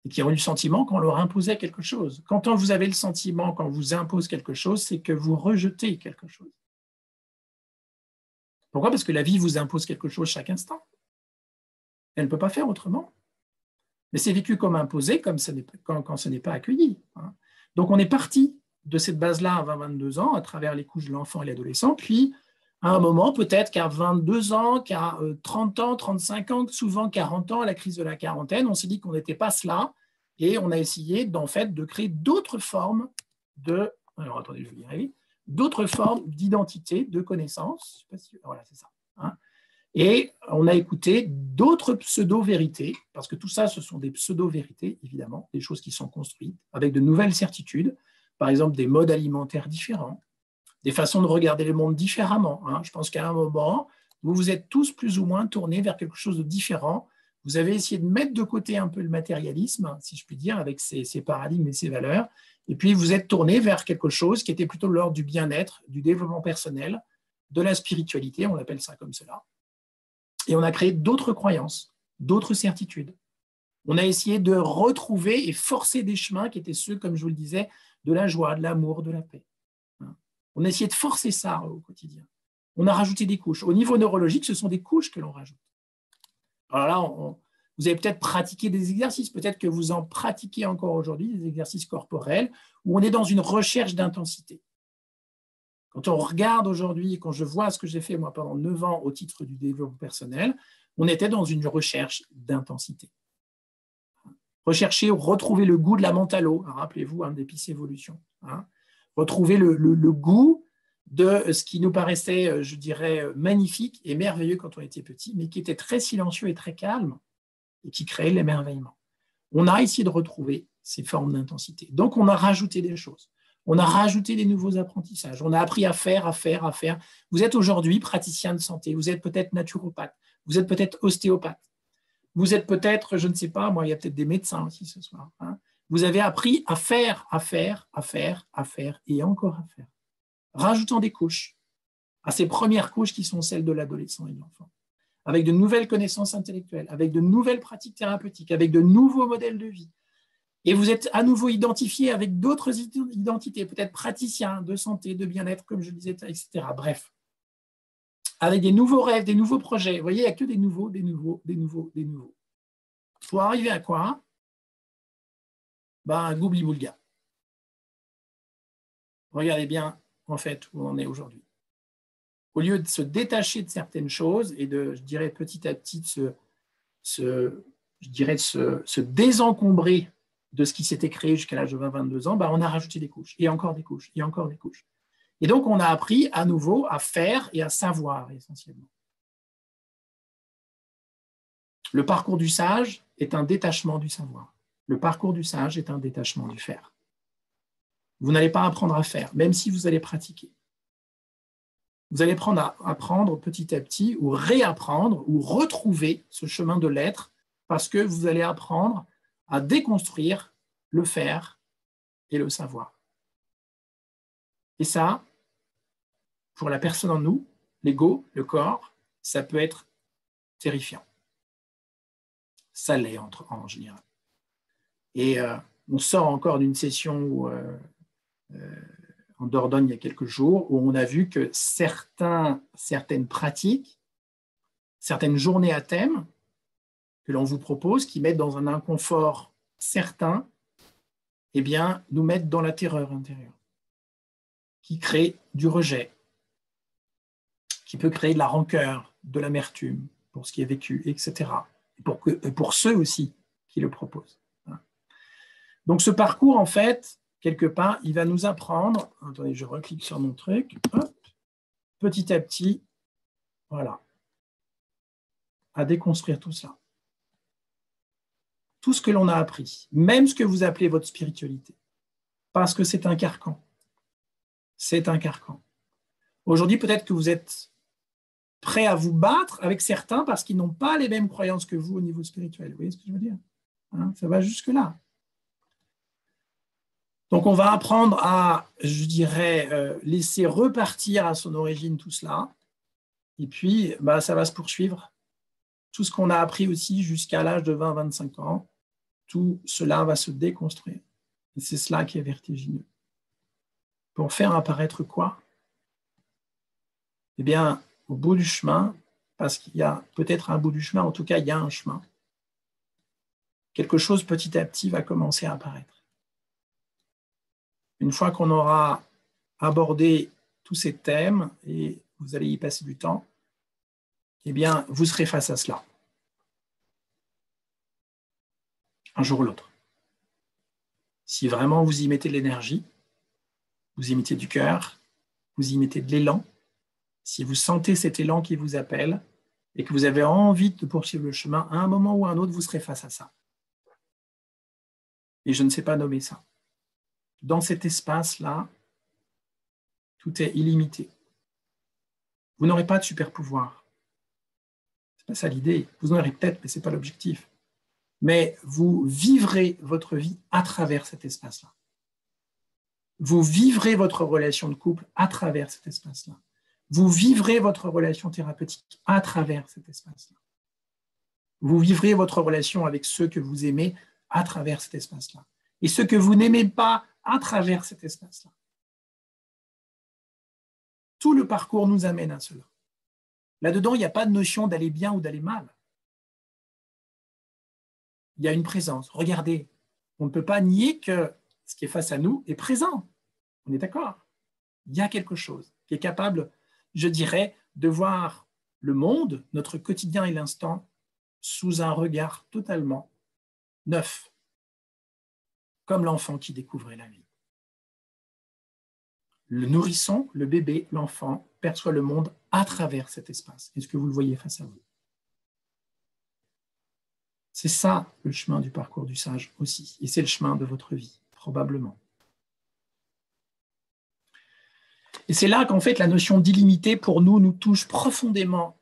Speaker 1: Et qui ont eu le sentiment qu'on leur imposait quelque chose. Quand vous avez le sentiment qu'on vous impose quelque chose, c'est que vous rejetez quelque chose. Pourquoi? Parce que la vie vous impose quelque chose chaque instant. Elle ne peut pas faire autrement. Mais c'est vécu comme imposé quand ce n'est pas accueilli. Donc on est parti de cette base-là à 22 ans, à travers les couches de l'enfant et l'adolescent, puis à un moment, peut-être qu'à 22 ans, qu'à 30 ans, 35 ans, souvent 40 ans, à la crise de la quarantaine, on s'est dit qu'on n'était pas cela et on a essayé de créer d'autres formes d'autres formes d'identité, de connaissance. Voilà, c'est ça. Et on a écouté d'autres pseudo-vérités, parce que tout ça, ce sont des pseudo-vérités, évidemment, des choses qui sont construites avec de nouvelles certitudes, par exemple des modes alimentaires différents, des façons de regarder le monde différemment. Je pense qu'à un moment, vous vous êtes tous plus ou moins tournés vers quelque chose de différent. Vous avez essayé de mettre de côté un peu le matérialisme, si je puis dire, avec ses paradigmes et ses valeurs, et puis vous êtes tournés vers quelque chose qui était plutôt de l'ordre du bien-être, du développement personnel, de la spiritualité, on l'appelle ça comme cela. Et on a créé d'autres croyances, d'autres certitudes. On a essayé de retrouver et forcer des chemins qui étaient ceux, comme je vous le disais, de la joie, de l'amour, de la paix. On a essayé de forcer ça au quotidien. On a rajouté des couches. Au niveau neurologique, ce sont des couches que l'on rajoute. Alors là, vous avez peut-être pratiqué des exercices, peut-être que vous en pratiquez encore aujourd'hui, des exercices corporels, où on est dans une recherche d'intensité. Quand on regarde aujourd'hui, quand je vois ce que j'ai fait moi pendant 9 ans au titre du développement personnel, on était dans une recherche d'intensité. Rechercher, retrouver le goût de la menthe à l'eau, rappelez-vous, d'épices évolution. Retrouver le goût de ce qui nous paraissait, je dirais, magnifique et merveilleux quand on était petit, mais qui était très silencieux et très calme et qui créait l'émerveillement. On a essayé de retrouver ces formes d'intensité. Donc, on a rajouté des choses. On a rajouté des nouveaux apprentissages. On a appris à faire. Vous êtes aujourd'hui praticien de santé. Vous êtes peut-être naturopathe. Vous êtes peut-être ostéopathe. Vous êtes peut-être, je ne sais pas, moi, il y a peut-être des médecins aussi ce soir. Vous avez appris à faire et encore à faire. Rajoutant des couches à ces premières couches qui sont celles de l'adolescent et de l'enfant, avec de nouvelles connaissances intellectuelles, avec de nouvelles pratiques thérapeutiques, avec de nouveaux modèles de vie. Et vous êtes à nouveau identifié avec d'autres identités, peut-être praticiens de santé, de bien-être, comme je le disais, etc. Bref, avec des nouveaux rêves, des nouveaux projets. Vous voyez, il n'y a que des nouveaux. Pour arriver à quoi? Un goubli-boulga. Regardez bien, en fait, où on est aujourd'hui. Au lieu de se détacher de certaines choses et de, je dirais, petit à petit, se désencombrer de ce qui s'était créé jusqu'à l'âge de 20-22 ans, on a rajouté des couches, et encore des couches, et encore des couches. Et donc, on a appris à nouveau à faire et à savoir, essentiellement. Le parcours du sage est un détachement du savoir. Le parcours du sage est un détachement du faire. Vous n'allez pas apprendre à faire, même si vous allez pratiquer. Vous allez apprendre petit à petit, ou réapprendre, ou retrouver ce chemin de l'être, parce que vous allez apprendre à déconstruire le faire et le savoir. Et ça, pour la personne en nous, l'ego, le corps, ça peut être terrifiant. Ça l'est en général. Et on sort encore d'une session en Dordogne il y a quelques jours où on a vu que certaines pratiques, certaines journées à thème que l'on vous propose, qui mettent dans un inconfort certain, eh bien, nous mettent dans la terreur intérieure, qui crée du rejet, qui peut créer de la rancœur, de l'amertume pour ce qui est vécu, etc. Et pour ceux aussi qui le proposent. Donc ce parcours, en fait, quelque part, il va nous apprendre, attendez, je reclique sur mon truc, hop, petit à petit, voilà, à déconstruire tout ça. Tout ce que l'on a appris, même ce que vous appelez votre spiritualité, parce que c'est un carcan. C'est un carcan. Aujourd'hui, peut-être que vous êtes prêt à vous battre avec certains parce qu'ils n'ont pas les mêmes croyances que vous au niveau spirituel. Vous voyez ce que je veux dire? Ça va jusque-là. Donc, on va apprendre à, je dirais, laisser repartir à son origine tout cela. Et puis, ça va se poursuivre. Tout ce qu'on a appris aussi jusqu'à l'âge de 20-25 ans, tout cela va se déconstruire. Et c'est cela qui est vertigineux. Pour faire apparaître quoi? Eh bien, au bout du chemin, parce qu'il y a peut-être un bout du chemin, en tout cas, il y a un chemin. Quelque chose petit à petit va commencer à apparaître. Une fois qu'on aura abordé tous ces thèmes, et vous allez y passer du temps, eh bien, vous serez face à cela. Un jour ou l'autre. Si vraiment vous y mettez de l'énergie, vous y mettez du cœur, vous y mettez de l'élan, si vous sentez cet élan qui vous appelle et que vous avez envie de poursuivre le chemin, à un moment ou à un autre, vous serez face à ça. Et je ne sais pas nommer ça. Dans cet espace-là, tout est illimité. Vous n'aurez pas de super pouvoir. Ce n'est pas ça l'idée. Vous en aurez peut-être, mais ce n'est pas l'objectif. Mais vous vivrez votre vie à travers cet espace-là. Vous vivrez votre relation de couple à travers cet espace-là. Vous vivrez votre relation thérapeutique à travers cet espace-là. Vous vivrez votre relation avec ceux que vous aimez à travers cet espace-là. Et ceux que vous n'aimez pas à travers cet espace-là. Tout le parcours nous amène à cela. Là-dedans, il n'y a pas de notion d'aller bien ou d'aller mal. Il y a une présence. Regardez, on ne peut pas nier que ce qui est face à nous est présent. On est d'accord? Il y a quelque chose qui est capable, je dirais, de voir le monde, notre quotidien et l'instant, sous un regard totalement neuf, comme l'enfant qui découvrait la vie. Le nourrisson, le bébé, l'enfant, perçoit le monde à travers cet espace. Est-ce que vous le voyez face à vous? C'est ça le chemin du parcours du sage aussi. Et c'est le chemin de votre vie, probablement. Et c'est là qu'en fait la notion d'illimité pour nous touche profondément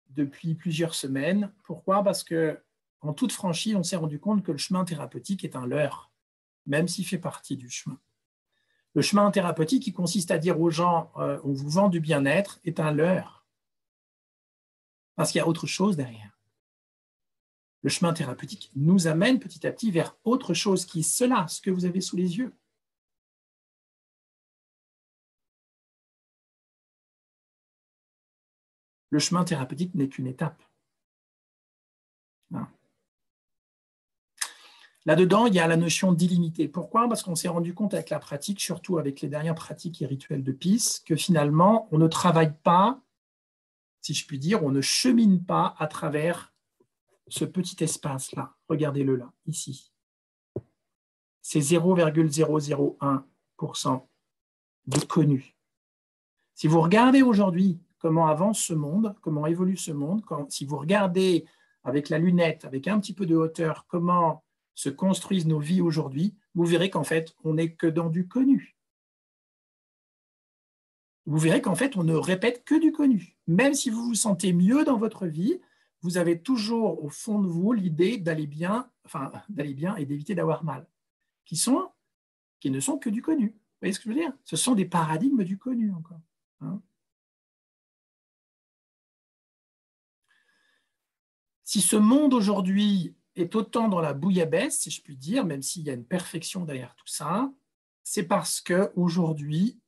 Speaker 1: depuis plusieurs semaines. Pourquoi? Parce que en toute franchise, on s'est rendu compte que le chemin thérapeutique est un leurre, même s'il fait partie du chemin. Le chemin thérapeutique qui consiste à dire aux gens on vous vend du bien-être est un leurre. Parce qu'il y a autre chose derrière. Le chemin thérapeutique nous amène petit à petit vers autre chose qui est cela, ce que vous avez sous les yeux. Le chemin thérapeutique n'est qu'une étape. Là-dedans, il y a la notion d'illimité. Pourquoi? Parce qu'on s'est rendu compte avec la pratique, surtout avec les dernières pratiques et rituels de PIS, que finalement, on ne travaille pas, si je puis dire, on ne chemine pas à travers ce petit espace-là. Regardez-le là, ici. C'est 0,001% de connu. Si vous regardez aujourd'hui comment avance ce monde, comment évolue ce monde, si vous regardez avec la lunette, avec un petit peu de hauteur, comment se construisent nos vies aujourd'hui, vous verrez qu'en fait, on n'est que dans du connu. Vous verrez qu'en fait, on ne répète que du connu. Même si vous vous sentez mieux dans votre vie, vous avez toujours au fond de vous l'idée d'aller bien et d'éviter d'avoir mal, qui sont qui ne sont que du connu. Vous voyez ce que je veux dire? Ce sont des paradigmes du connu encore. Hein. Si ce monde aujourd'hui est autant dans la bouillabaisse, si je puis dire, même s'il y a une perfection derrière tout ça, c'est parce qu'aujourd'hui,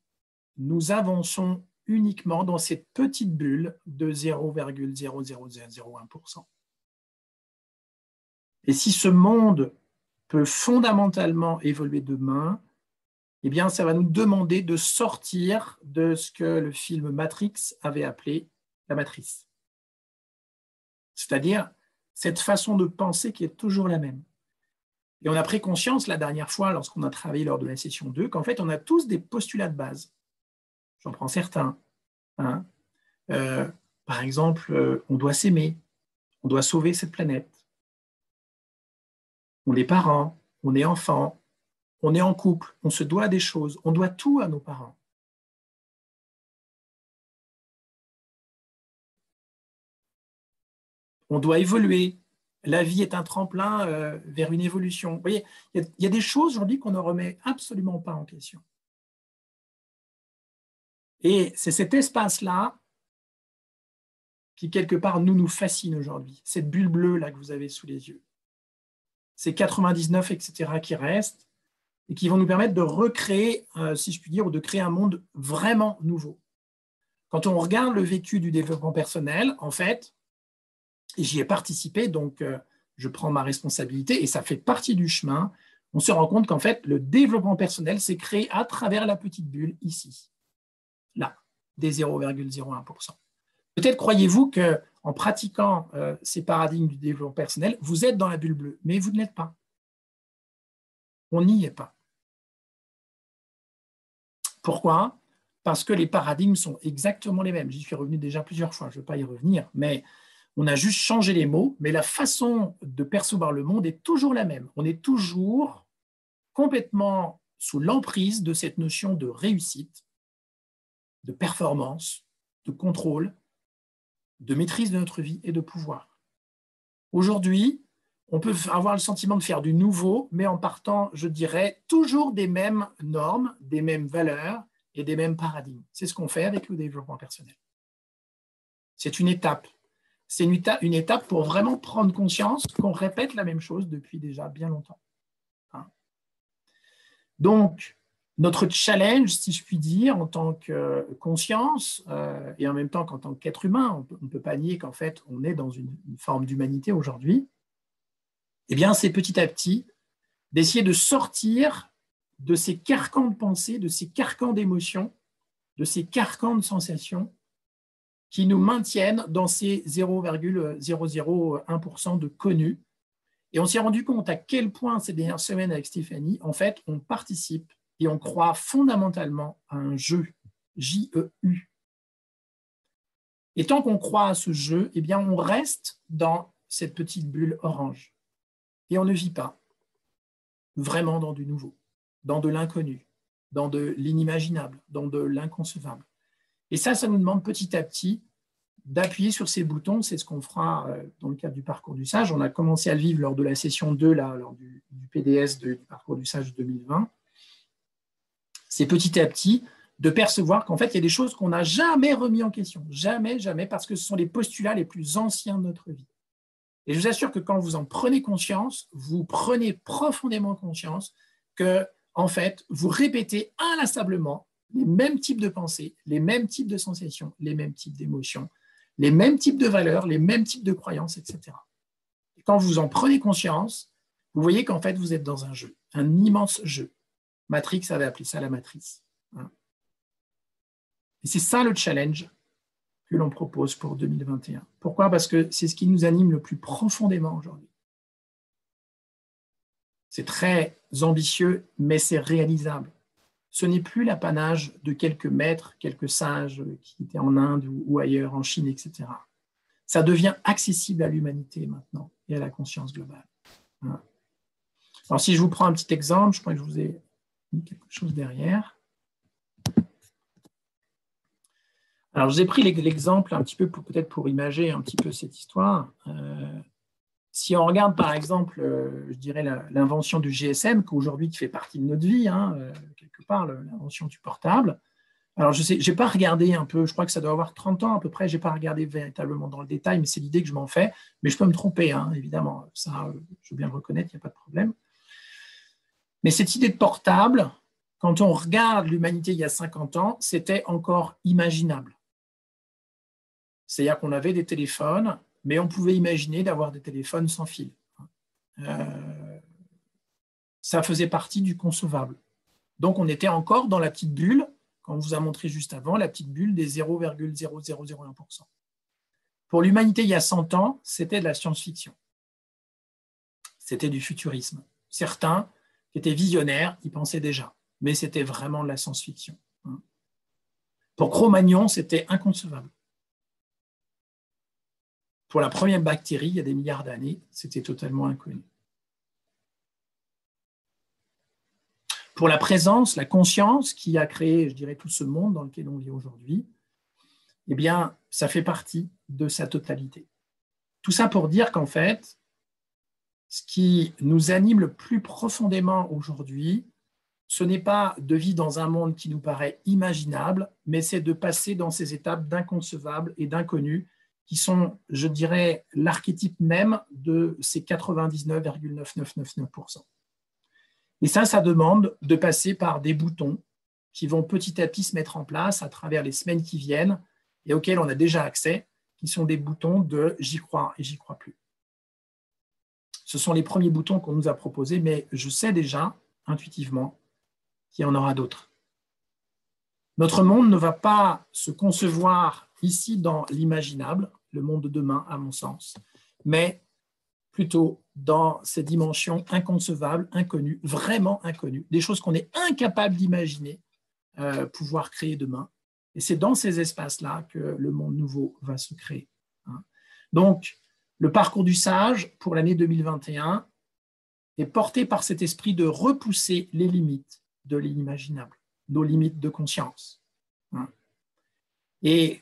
Speaker 1: nous avançons uniquement dans cette petite bulle de 0,00001%. Et si ce monde peut fondamentalement évoluer demain, eh bien, ça va nous demander de sortir de ce que le film Matrix avait appelé la matrice. C'est-à-dire cette façon de penser qui est toujours la même. Et on a pris conscience la dernière fois, lorsqu'on a travaillé lors de la session 2, qu'en fait, on a tous des postulats de base. J'en prends certains. Hein. Par exemple, on doit s'aimer, on doit sauver cette planète. On est parents, on est enfants, on est en couple, on se doit des choses, on doit tout à nos parents. On doit évoluer. La vie est un tremplin vers une évolution. Vous voyez, il y a des choses aujourd'hui qu'on ne remet absolument pas en question. Et c'est cet espace-là qui, quelque part, nous fascine aujourd'hui. Cette bulle bleue là que vous avez sous les yeux. Ces 99, etc., qui restent et qui vont nous permettre de recréer, si je puis dire, ou de créer un monde vraiment nouveau. Quand on regarde le vécu du développement personnel, en fait, et j'y ai participé, donc je prends ma responsabilité et ça fait partie du chemin, on se rend compte qu'en fait, le développement personnel s'est créé à travers la petite bulle ici, là, des 0,01%. Peut-être croyez-vous qu'en pratiquant ces paradigmes du développement personnel, vous êtes dans la bulle bleue, mais vous ne l'êtes pas. On n'y est pas. Pourquoi? Parce que les paradigmes sont exactement les mêmes. J'y suis revenu déjà plusieurs fois, je ne veux pas y revenir, mais on a juste changé les mots, mais la façon de percevoir le monde est toujours la même. On est toujours complètement sous l'emprise de cette notion de réussite, de performance, de contrôle, de maîtrise de notre vie et de pouvoir. Aujourd'hui, on peut avoir le sentiment de faire du nouveau, mais en partant, je dirais, toujours des mêmes normes, des mêmes valeurs et des mêmes paradigmes. C'est ce qu'on fait avec le développement personnel. C'est une étape. C'est une étape pour vraiment prendre conscience qu'on répète la même chose depuis déjà bien longtemps. Hein. Donc, notre challenge, si je puis dire, en tant que conscience et en même temps qu'en tant qu'être humain, on ne peut pas nier qu'en fait, on est dans une forme d'humanité aujourd'hui, eh bien, c'est petit à petit d'essayer de sortir de ces carcans de pensée, de ces carcans d'émotions, de ces carcans de sensations qui nous maintiennent dans ces 0,001% de connus. Et on s'est rendu compte à quel point ces dernières semaines avec Stéphanie, en fait, on participe et on croit fondamentalement à un jeu, J-E-U. Et tant qu'on croit à ce jeu, eh bien, on reste dans cette petite bulle orange. Et on ne vit pas vraiment dans du nouveau, dans de l'inconnu, dans de l'inimaginable, dans de l'inconcevable. Et ça nous demande petit à petit d'appuyer sur ces boutons. C'est ce qu'on fera dans le cadre du parcours du sage. On a commencé à le vivre lors de la session 2, là, lors du PDS du parcours du sage 2020. C'est petit à petit de percevoir qu'en fait, il y a des choses qu'on n'a jamais remis en question. Jamais, jamais, parce que ce sont les postulats les plus anciens de notre vie. Et je vous assure que quand vous en prenez conscience, vous prenez profondément conscience que, en fait, vous répétez inlassablement les mêmes types de pensées, les mêmes types de sensations, les mêmes types d'émotions, les mêmes types de valeurs, les mêmes types de croyances, etc. Et quand vous en prenez conscience, vous voyez qu'en fait, vous êtes dans un jeu, un immense jeu. Matrix avait appelé ça la matrice. Et c'est ça le challenge que l'on propose pour 2021. Pourquoi? Parce que c'est ce qui nous anime le plus profondément aujourd'hui. C'est très ambitieux, mais c'est réalisable. Ce n'est plus l'apanage de quelques maîtres, quelques sages qui étaient en Inde ou ailleurs, en Chine, etc. Ça devient accessible à l'humanité maintenant et à la conscience globale. Alors, si je vous prends un petit exemple, je crois que je vous ai mis quelque chose derrière. Alors, je vous ai pris l'exemple un petit peu peut-être pour imager un petit peu cette histoire. si on regarde par exemple, je dirais l'invention du GSM, qu'aujourd'hui qui fait partie de notre vie, hein, quelque part, l'invention du portable. Alors, je sais, je n'ai pas regardé un peu, je crois que ça doit avoir 30 ans à peu près, je n'ai pas regardé véritablement dans le détail, mais c'est l'idée que je m'en fais. Mais je peux me tromper, hein, évidemment, ça, je veux bien le reconnaître, il n'y a pas de problème. Mais cette idée de portable, quand on regarde l'humanité il y a 50 ans, c'était encore imaginable. C'est-à-dire qu'on avait des téléphones, mais on pouvait imaginer d'avoir des téléphones sans fil. Ça faisait partie du concevable. Donc, on était encore dans la petite bulle, qu'on vous a montré juste avant, la petite bulle des 0,0001%. Pour l'humanité, il y a 100 ans, c'était de la science-fiction. C'était du futurisme. Certains qui étaient visionnaires, y pensaient déjà, mais c'était vraiment de la science-fiction. Pour Cro-Magnon, c'était inconcevable. Pour la première bactérie, il y a des milliards d'années, c'était totalement inconnu. Pour la présence, la conscience qui a créé, je dirais, tout ce monde dans lequel on vit aujourd'hui, eh bien, ça fait partie de sa totalité. Tout ça pour dire qu'en fait, ce qui nous anime le plus profondément aujourd'hui, ce n'est pas de vivre dans un monde qui nous paraît imaginable, mais c'est de passer dans ces étapes d'inconcevable et d'inconnu qui sont, je dirais, l'archétype même de ces 99,9999%. Et ça demande de passer par des boutons qui vont petit à petit se mettre en place à travers les semaines qui viennent et auxquels on a déjà accès, qui sont des boutons de « j'y crois et j'y crois plus ». Ce sont les premiers boutons qu'on nous a proposés, mais je sais déjà, intuitivement, qu'il y en aura d'autres. Notre monde ne va pas se concevoir ici dans l'imaginable, le monde de demain, à mon sens, mais plutôt dans ces dimensions inconcevables, inconnues, vraiment inconnues, des choses qu'on est incapable d'imaginer pouvoir créer demain. Et c'est dans ces espaces-là que le monde nouveau va se créer. Donc, le parcours du sage pour l'année 2021 est porté par cet esprit de repousser les limites de l'inimaginable, nos limites de conscience. Et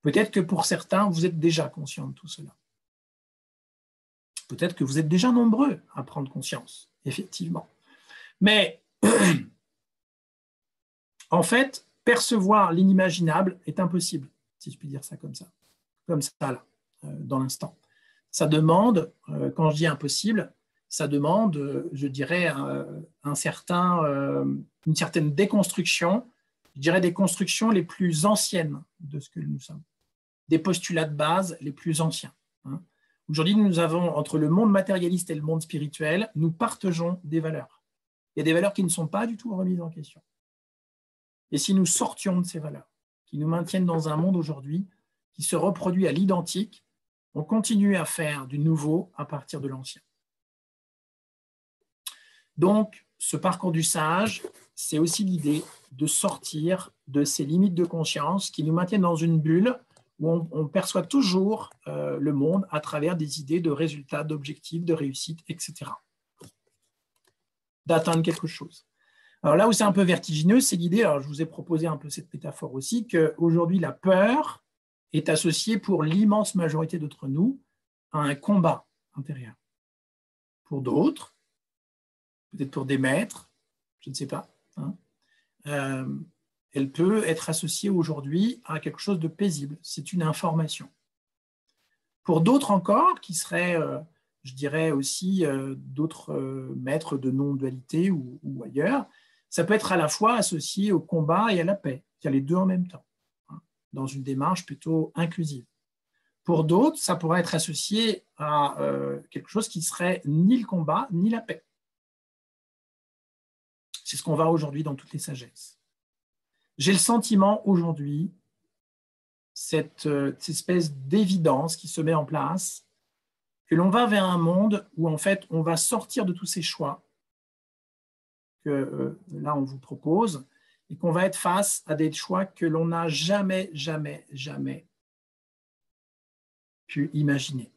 Speaker 1: peut-être que pour certains, vous êtes déjà conscients de tout cela. Peut-être que vous êtes déjà nombreux à prendre conscience, effectivement. Mais en fait, percevoir l'inimaginable est impossible, si je puis dire ça comme ça là, dans l'instant. Ça demande, quand je dis impossible, ça demande, je dirais, une certaine déconstruction, je dirais des constructions les plus anciennes de ce que nous sommes, des postulats de base les plus anciens. Aujourd'hui, nous avons, entre le monde matérialiste et le monde spirituel, nous partageons des valeurs. Il y a des valeurs qui ne sont pas du tout remises en question. Et si nous sortions de ces valeurs, qui nous maintiennent dans un monde aujourd'hui qui se reproduit à l'identique, on continue à faire du nouveau à partir de l'ancien. Donc, ce parcours du sage, c'est aussi l'idée de sortir de ces limites de conscience qui nous maintiennent dans une bulle où on perçoit toujours le monde à travers des idées de résultats, d'objectifs, de réussite, etc. D'atteindre quelque chose. Alors là où c'est un peu vertigineux, c'est l'idée, alors je vous ai proposé un peu cette métaphore aussi, qu'aujourd'hui la peur est associée pour l'immense majorité d'entre nous à un combat intérieur. Pour d'autres, peut-être pour des maîtres, je ne sais pas, elle peut être associée aujourd'hui à quelque chose de paisible. C'est une information. Pour d'autres encore, qui seraient, je dirais aussi, d'autres maîtres de non-dualité ou ailleurs, ça peut être à la fois associé au combat et à la paix. Il y a les deux en même temps, dans une démarche plutôt inclusive. Pour d'autres, ça pourrait être associé à quelque chose qui serait ni le combat, ni la paix. C'est ce qu'on voit aujourd'hui dans toutes les sagesses. J'ai le sentiment aujourd'hui, cette espèce d'évidence qui se met en place, que l'on va vers un monde où en fait on va sortir de tous ces choix que là on vous propose et qu'on va être face à des choix que l'on n'a jamais pu imaginer.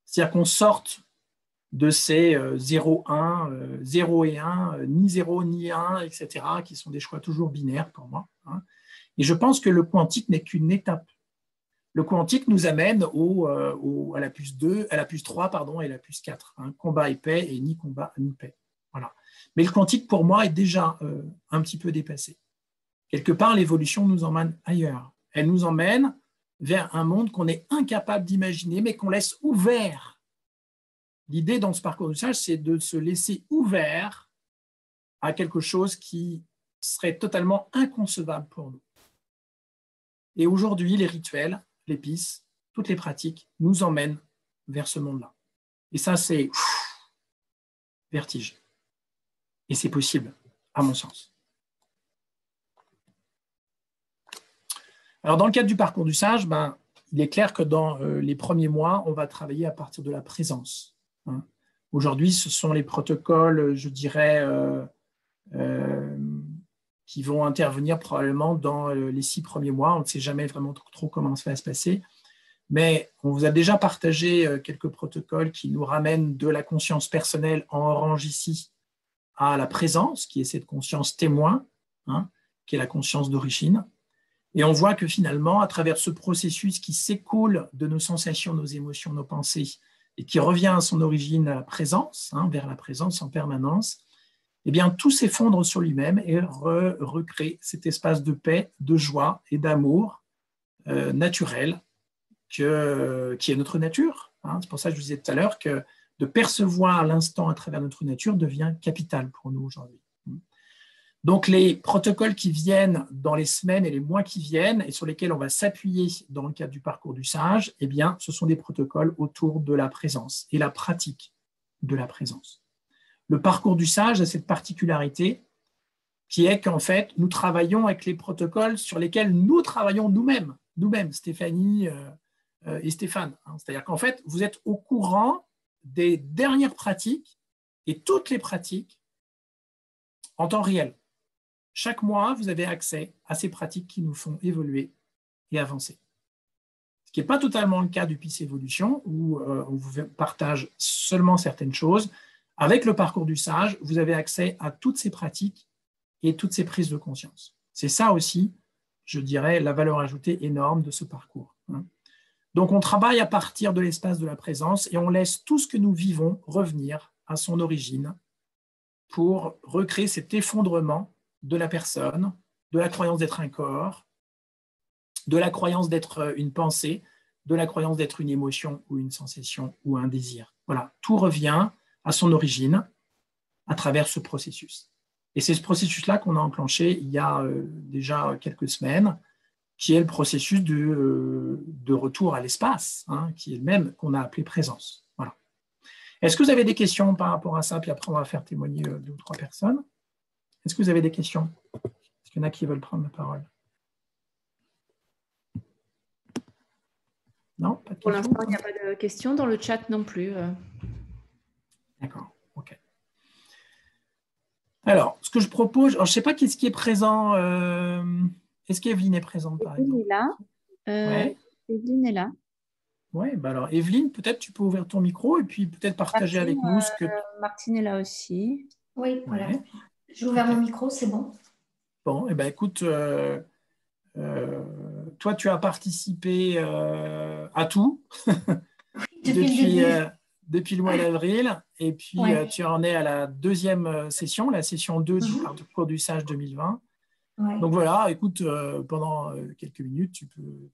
Speaker 1: C'est-à-dire qu'on sorte de ces 0, 1, 0 et 1, ni 0 ni 1, etc., qui sont des choix toujours binaires pour moi. Et je pense que le quantique n'est qu'une étape. Le quantique nous amène à la plus 2, à la plus 3 pardon, et la plus 4. Hein, combat et paix et ni combat ni paix. Voilà. Mais le quantique, pour moi, est déjà un petit peu dépassé. Quelque part, l'évolution nous emmène ailleurs. Elle nous emmène vers un monde qu'on est incapable d'imaginer, mais qu'on laisse ouvert. L'idée dans ce parcours du sage, c'est de se laisser ouvert à quelque chose qui serait totalement inconcevable pour nous. Et aujourd'hui, les rituels, l'épice, toutes les pratiques nous emmènent vers ce monde-là. Et ça, c'est vertige. Et c'est possible, à mon sens. Alors, dans le cadre du parcours du sage, il est clair que dans les premiers mois, on va travailler à partir de la présence. Hein. Aujourd'hui, ce sont les protocoles, je dirais, qui vont intervenir probablement dans les 6 premiers mois. On ne sait jamais vraiment trop comment ça va se passer. Mais on vous a déjà partagé quelques protocoles qui nous ramènent de la conscience personnelle en orange ici à la présence, qui est cette conscience témoin, hein, qui est la conscience d'origine. Et on voit que finalement, à travers ce processus qui s'écoule de nos sensations, nos émotions, nos pensées, et qui revient à son origine, à la présence, hein, vers la présence en permanence, eh bien, tout s'effondre sur lui-même et recrée cet espace de paix, de joie et d'amour naturel qui est notre nature. Hein. C'est pour ça que je vous disais tout à l'heure que de percevoir l'instant à travers notre nature devient capital pour nous aujourd'hui. Donc, les protocoles qui viennent dans les semaines et les mois qui viennent et sur lesquels on va s'appuyer dans le cadre du parcours du sage, eh bien, ce sont des protocoles autour de la présence et la pratique de la présence. Le parcours du sage a cette particularité qui est qu'en fait, nous travaillons avec les protocoles sur lesquels nous travaillons nous-mêmes, Stéphanie et Stéphane. C'est-à-dire qu'en fait, vous êtes au courant des dernières pratiques et toutes les pratiques en temps réel. Chaque mois, vous avez accès à ces pratiques qui nous font évoluer et avancer. Ce qui n'est pas totalement le cas du Peace Evolution, où on vous partage seulement certaines choses. Avec le parcours du sage, vous avez accès à toutes ces pratiques et toutes ces prises de conscience. C'est ça aussi, je dirais, la valeur ajoutée énorme de ce parcours. Donc, on travaille à partir de l'espace de la présence et on laisse tout ce que nous vivons revenir à son origine pour recréer cet effondrement de la personne, de la croyance d'être un corps, de la croyance d'être une pensée, de la croyance d'être une émotion ou une sensation ou un désir. Voilà, tout revient à son origine à travers ce processus. Et c'est ce processus-là qu'on a enclenché il y a déjà quelques semaines, qui est le processus de retour à l'espace, hein, qui est le même qu'on a appelé présence. Voilà. Est-ce que vous avez des questions par rapport à ça? Puis après, on va faire témoigner 2 ou 3 personnes. Est-ce que vous avez des questions? Est-ce qu'il y en a qui veulent prendre la parole? Non, pas de questions.
Speaker 2: Pour l'instant, il n'y a pas de questions. Dans le chat non plus.
Speaker 1: D'accord, ok. Alors, ce que je propose, je ne sais pas qui est présent. Est-ce qu'Evelyne est présente, par exemple?
Speaker 3: Evelyne est là.
Speaker 1: Ouais.
Speaker 3: Evelyne est là.
Speaker 1: Oui, alors Evelyne, peut-être tu peux ouvrir ton micro et puis peut-être partager avec nous ce que…
Speaker 3: Martine est là aussi.
Speaker 4: Oui, voilà.
Speaker 1: Ouais.
Speaker 4: J'ai ouvert mon micro, c'est bon.
Speaker 1: Bon, eh bien écoute, toi tu as participé à tout depuis le mois d'avril et puis tu en es à la 2e session, la session 2 du parcours du sage 2020. Ouais. Donc voilà, écoute, pendant quelques minutes,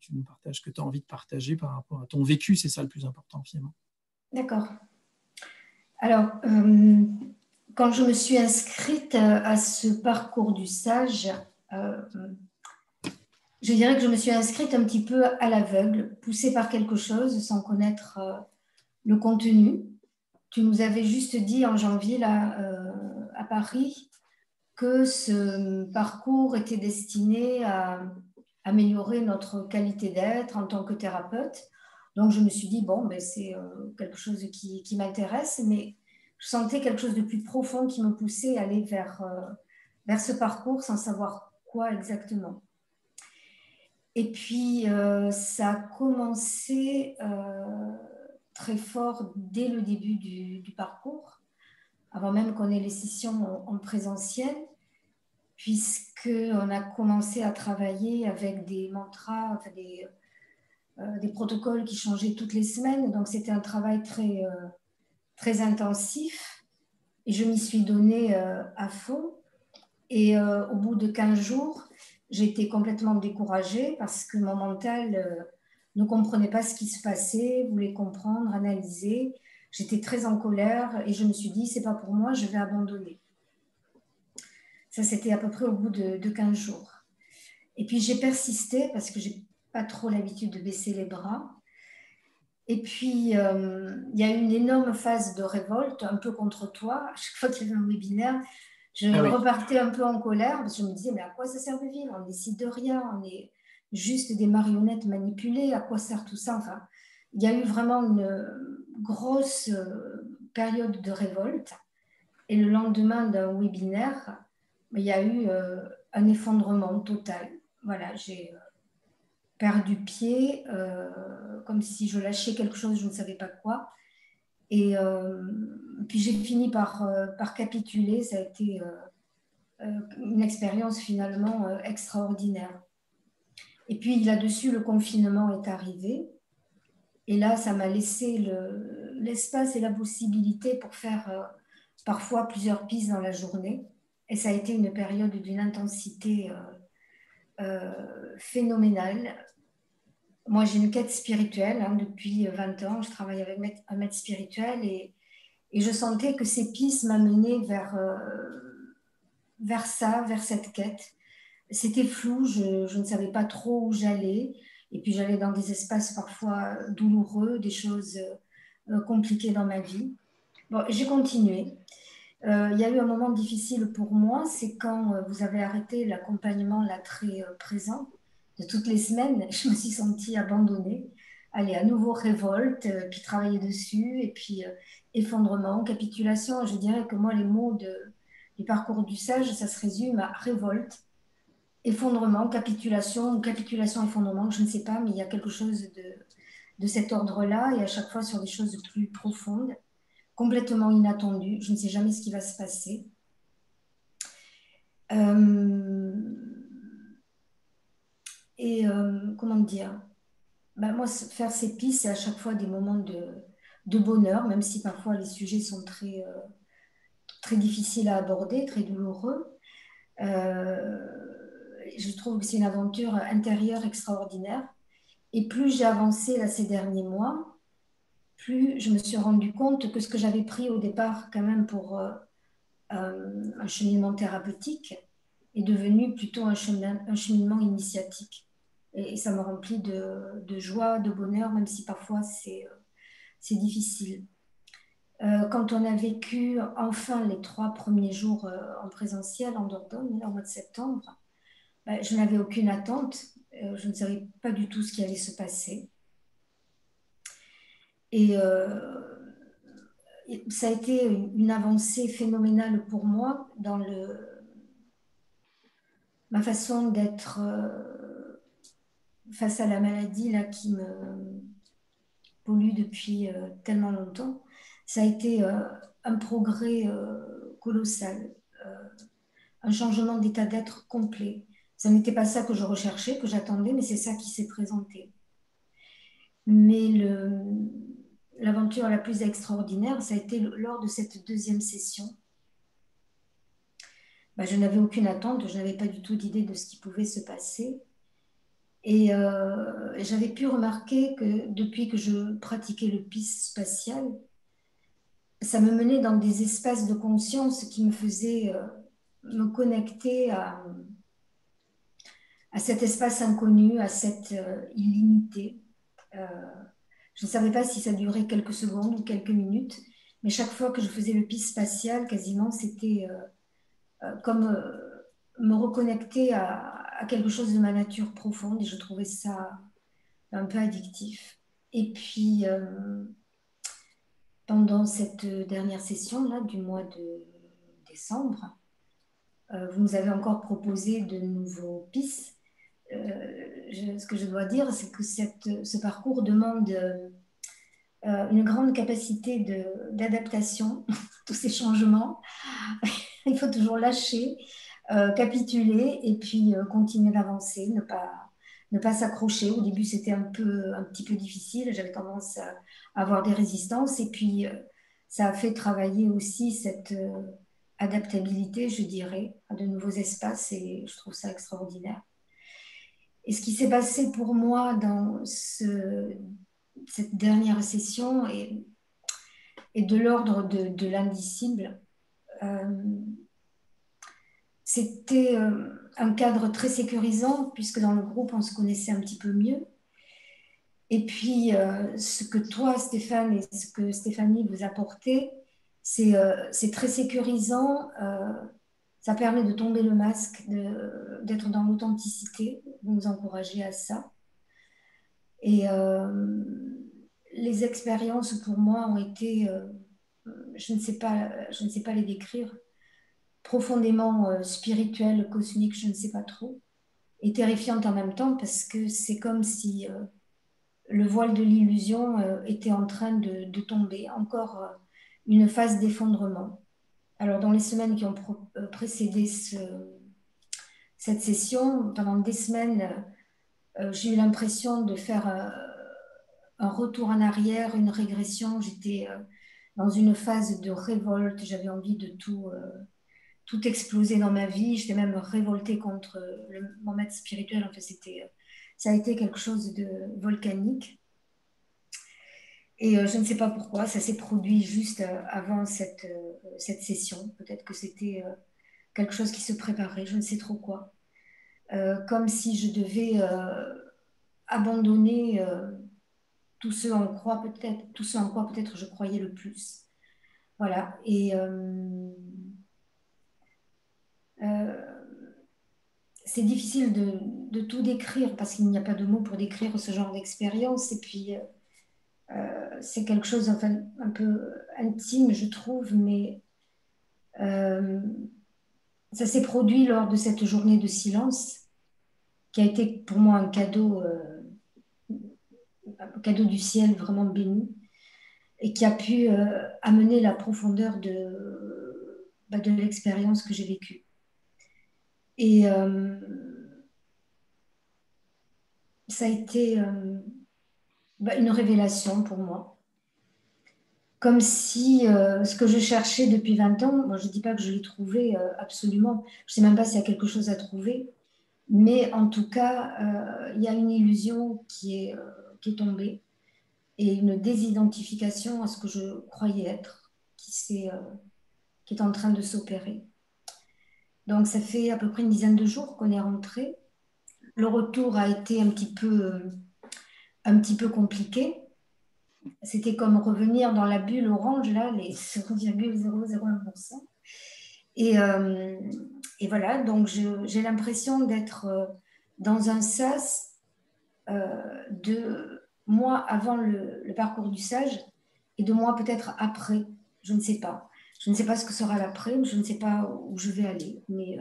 Speaker 1: tu nous partages ce que tu as envie de partager par rapport à ton vécu, c'est ça le plus important finalement.
Speaker 4: D'accord. Alors, quand je me suis inscrite à ce parcours du sage, je dirais que je me suis inscrite un petit peu à l'aveugle, poussée par quelque chose sans connaître le contenu. Tu nous avais juste dit en janvier là, à Paris que ce parcours était destiné à améliorer notre qualité d'être en tant que thérapeute. Donc, je me suis dit, bon, ben, c'est quelque chose qui m'intéresse, mais je sentais quelque chose de plus profond qui me poussait à aller vers ce parcours sans savoir quoi exactement. Et puis, ça a commencé très fort dès le début du parcours, avant même qu'on ait les sessions en présentiel, puisqu'on a commencé à travailler avec des mantras, enfin des protocoles qui changeaient toutes les semaines. Donc, c'était un travail très intensif. Et je m'y suis donnée à fond. Et au bout de 15 jours, j'ai été complètement découragée parce que mon mental ne comprenait pas ce qui se passait, voulait comprendre, analyser. J'étais très en colère et je me suis dit, c'est pas pour moi, je vais abandonner. Ça, c'était à peu près au bout de 15 jours. Et puis, j'ai persisté parce que j'ai pas trop l'habitude de baisser les bras. Et puis, il y a eu une énorme phase de révolte, un peu contre toi. À chaque fois qu'il y avait un webinaire, je repartais un peu en colère parce que je me disais, mais à quoi ça sert de vivre? On ne décide de rien, on est juste des marionnettes manipulées. À quoi sert tout ça? Enfin, il y a eu vraiment une grosse période de révolte. Et le lendemain d'un webinaire, il y a eu un effondrement total. Voilà, j'ai perdu pied, comme si je lâchais quelque chose, je ne savais pas quoi. Et puis j'ai fini par capituler. Ça a été une expérience finalement extraordinaire. Et puis là-dessus, le confinement est arrivé. Et là, ça m'a laissé l'espace et la possibilité pour faire parfois plusieurs pistes dans la journée. Et ça a été une période d'une intensité phénoménale. Moi, j'ai une quête spirituelle depuis 20 ans. Je travaille avec un maître spirituel et je sentais que ces pistes m'amenaient vers ça, vers cette quête. C'était flou, je ne savais pas trop où j'allais. Et puis, j'allais dans des espaces parfois douloureux, des choses compliquées dans ma vie. Bon, j'ai continué. Il y a eu un moment difficile pour moi, c'est quand vous avez arrêté l'accompagnement là très présent de toutes les semaines. Je me suis sentie abandonnée. Allez, à nouveau révolte, puis travailler dessus, et puis effondrement, capitulation. Je dirais que moi, les mots du parcours du sage, ça se résume à révolte, effondrement, capitulation, ou capitulation, effondrement, je ne sais pas, mais il y a quelque chose de cet ordre-là, et à chaque fois sur des choses plus profondes, complètement inattendues. Je ne sais jamais ce qui va se passer. Comment dire, moi, faire ces pistes, c'est à chaque fois des moments de bonheur, même si parfois les sujets sont très, très difficiles à aborder, très douloureux. Je trouve que c'est une aventure intérieure extraordinaire. Et plus j'ai avancé là, ces derniers mois, plus je me suis rendu compte que ce que j'avais pris au départ quand même pour un cheminement thérapeutique est devenu plutôt un cheminement initiatique. Et ça me remplit de joie, de bonheur, même si parfois c'est difficile. Quand on a vécu enfin les 3 premiers jours en présentiel en Dordogne, au mois de septembre, je n'avais aucune attente. Je ne savais pas du tout ce qui allait se passer. Et ça a été une avancée phénoménale pour moi dans ma façon d'être face à la maladie là, qui me pollue depuis tellement longtemps. Ça a été un progrès colossal, un changement d'état d'être complet. Ça n'était pas ça que je recherchais, que j'attendais, mais c'est ça qui s'est présenté. Mais l'aventure la plus extraordinaire, ça a été lors de cette deuxième session. Je n'avais aucune attente, je n'avais pas du tout d'idée de ce qui pouvait se passer. Et j'avais pu remarquer que depuis que je pratiquais le PIS spatial, ça me menait dans des espaces de conscience qui me faisaient me connecter à cet espace inconnu, à cette illimité. Je ne savais pas si ça durait quelques secondes ou quelques minutes, mais chaque fois que je faisais le PIS spatial, quasiment, c'était comme me reconnecter à quelque chose de ma nature profonde, et je trouvais ça un peu addictif. Et puis, pendant cette dernière session-là du mois de décembre, vous nous avez encore proposé de nouveaux PIS. Ce que je dois dire, c'est que ce parcours demande une grande capacité d'adaptation, tous ces changements. Il faut toujours lâcher, capituler et puis continuer d'avancer, ne ne pas s'accrocher. Au début, c'était un petit peu difficile. J'avais tendance à avoir des résistances. Et puis, ça a fait travailler aussi cette adaptabilité, je dirais, à de nouveaux espaces. Et je trouve ça extraordinaire. Et ce qui s'est passé pour moi dans cette dernière session est de l'ordre de l'indicible. C'était un cadre très sécurisant, puisque dans le groupe, on se connaissait un petit peu mieux. Et puis, ce que toi, Stéphane, et ce que Stéphanie vous apportez, c'est très sécurisant. Ça permet de tomber le masque, d'être dans l'authenticité. Vous nous encouragez à ça. Et les expériences, pour moi, ont été, je ne sais pas les décrire, profondément spirituelles, cosmiques, je ne sais pas trop, et terrifiantes en même temps, parce que c'est comme si le voile de l'illusion était en train de tomber, encore une phase d'effondrement. Alors, dans les semaines qui ont précédé cette session, pendant des semaines, j'ai eu l'impression de faire un retour en arrière, une régression. J'étais dans une phase de révolte, j'avais envie de tout exploser dans ma vie. J'étais même révoltée contre mon maître spirituel. En fait, ça a été quelque chose de volcanique. Et je ne sais pas pourquoi, ça s'est produit juste avant cette session. Peut-être que c'était quelque chose qui se préparait, je ne sais trop quoi. Comme si je devais abandonner tout ce en quoi peut-être je croyais le plus. Voilà. Et c'est difficile de tout décrire parce qu'il n'y a pas de mots pour décrire ce genre d'expérience. Et puis, c'est quelque chose enfin, un peu intime, je trouve, mais ça s'est produit lors de cette journée de silence qui a été pour moi un cadeau du ciel vraiment béni et qui a pu amener la profondeur de l'expérience que j'ai vécue. Et ça a été une révélation pour moi. Comme si ce que je cherchais depuis 20 ans, moi je ne dis pas que je l'ai trouvé absolument, je ne sais même pas s'il y a quelque chose à trouver, mais en tout cas, il y a une illusion qui est tombée et une désidentification à ce que je croyais être, qui est en train de s'opérer. Donc ça fait à peu près une dizaine de jours qu'on est rentré. Le retour a été un petit peu compliqué. C'était comme revenir dans la bulle orange, là, les 0,001%. Et voilà, donc j'ai l'impression d'être dans un sas de moi avant le parcours du sage et de moi peut-être après. Je ne sais pas. Je ne sais pas ce que sera l'après, je ne sais pas où je vais aller, mais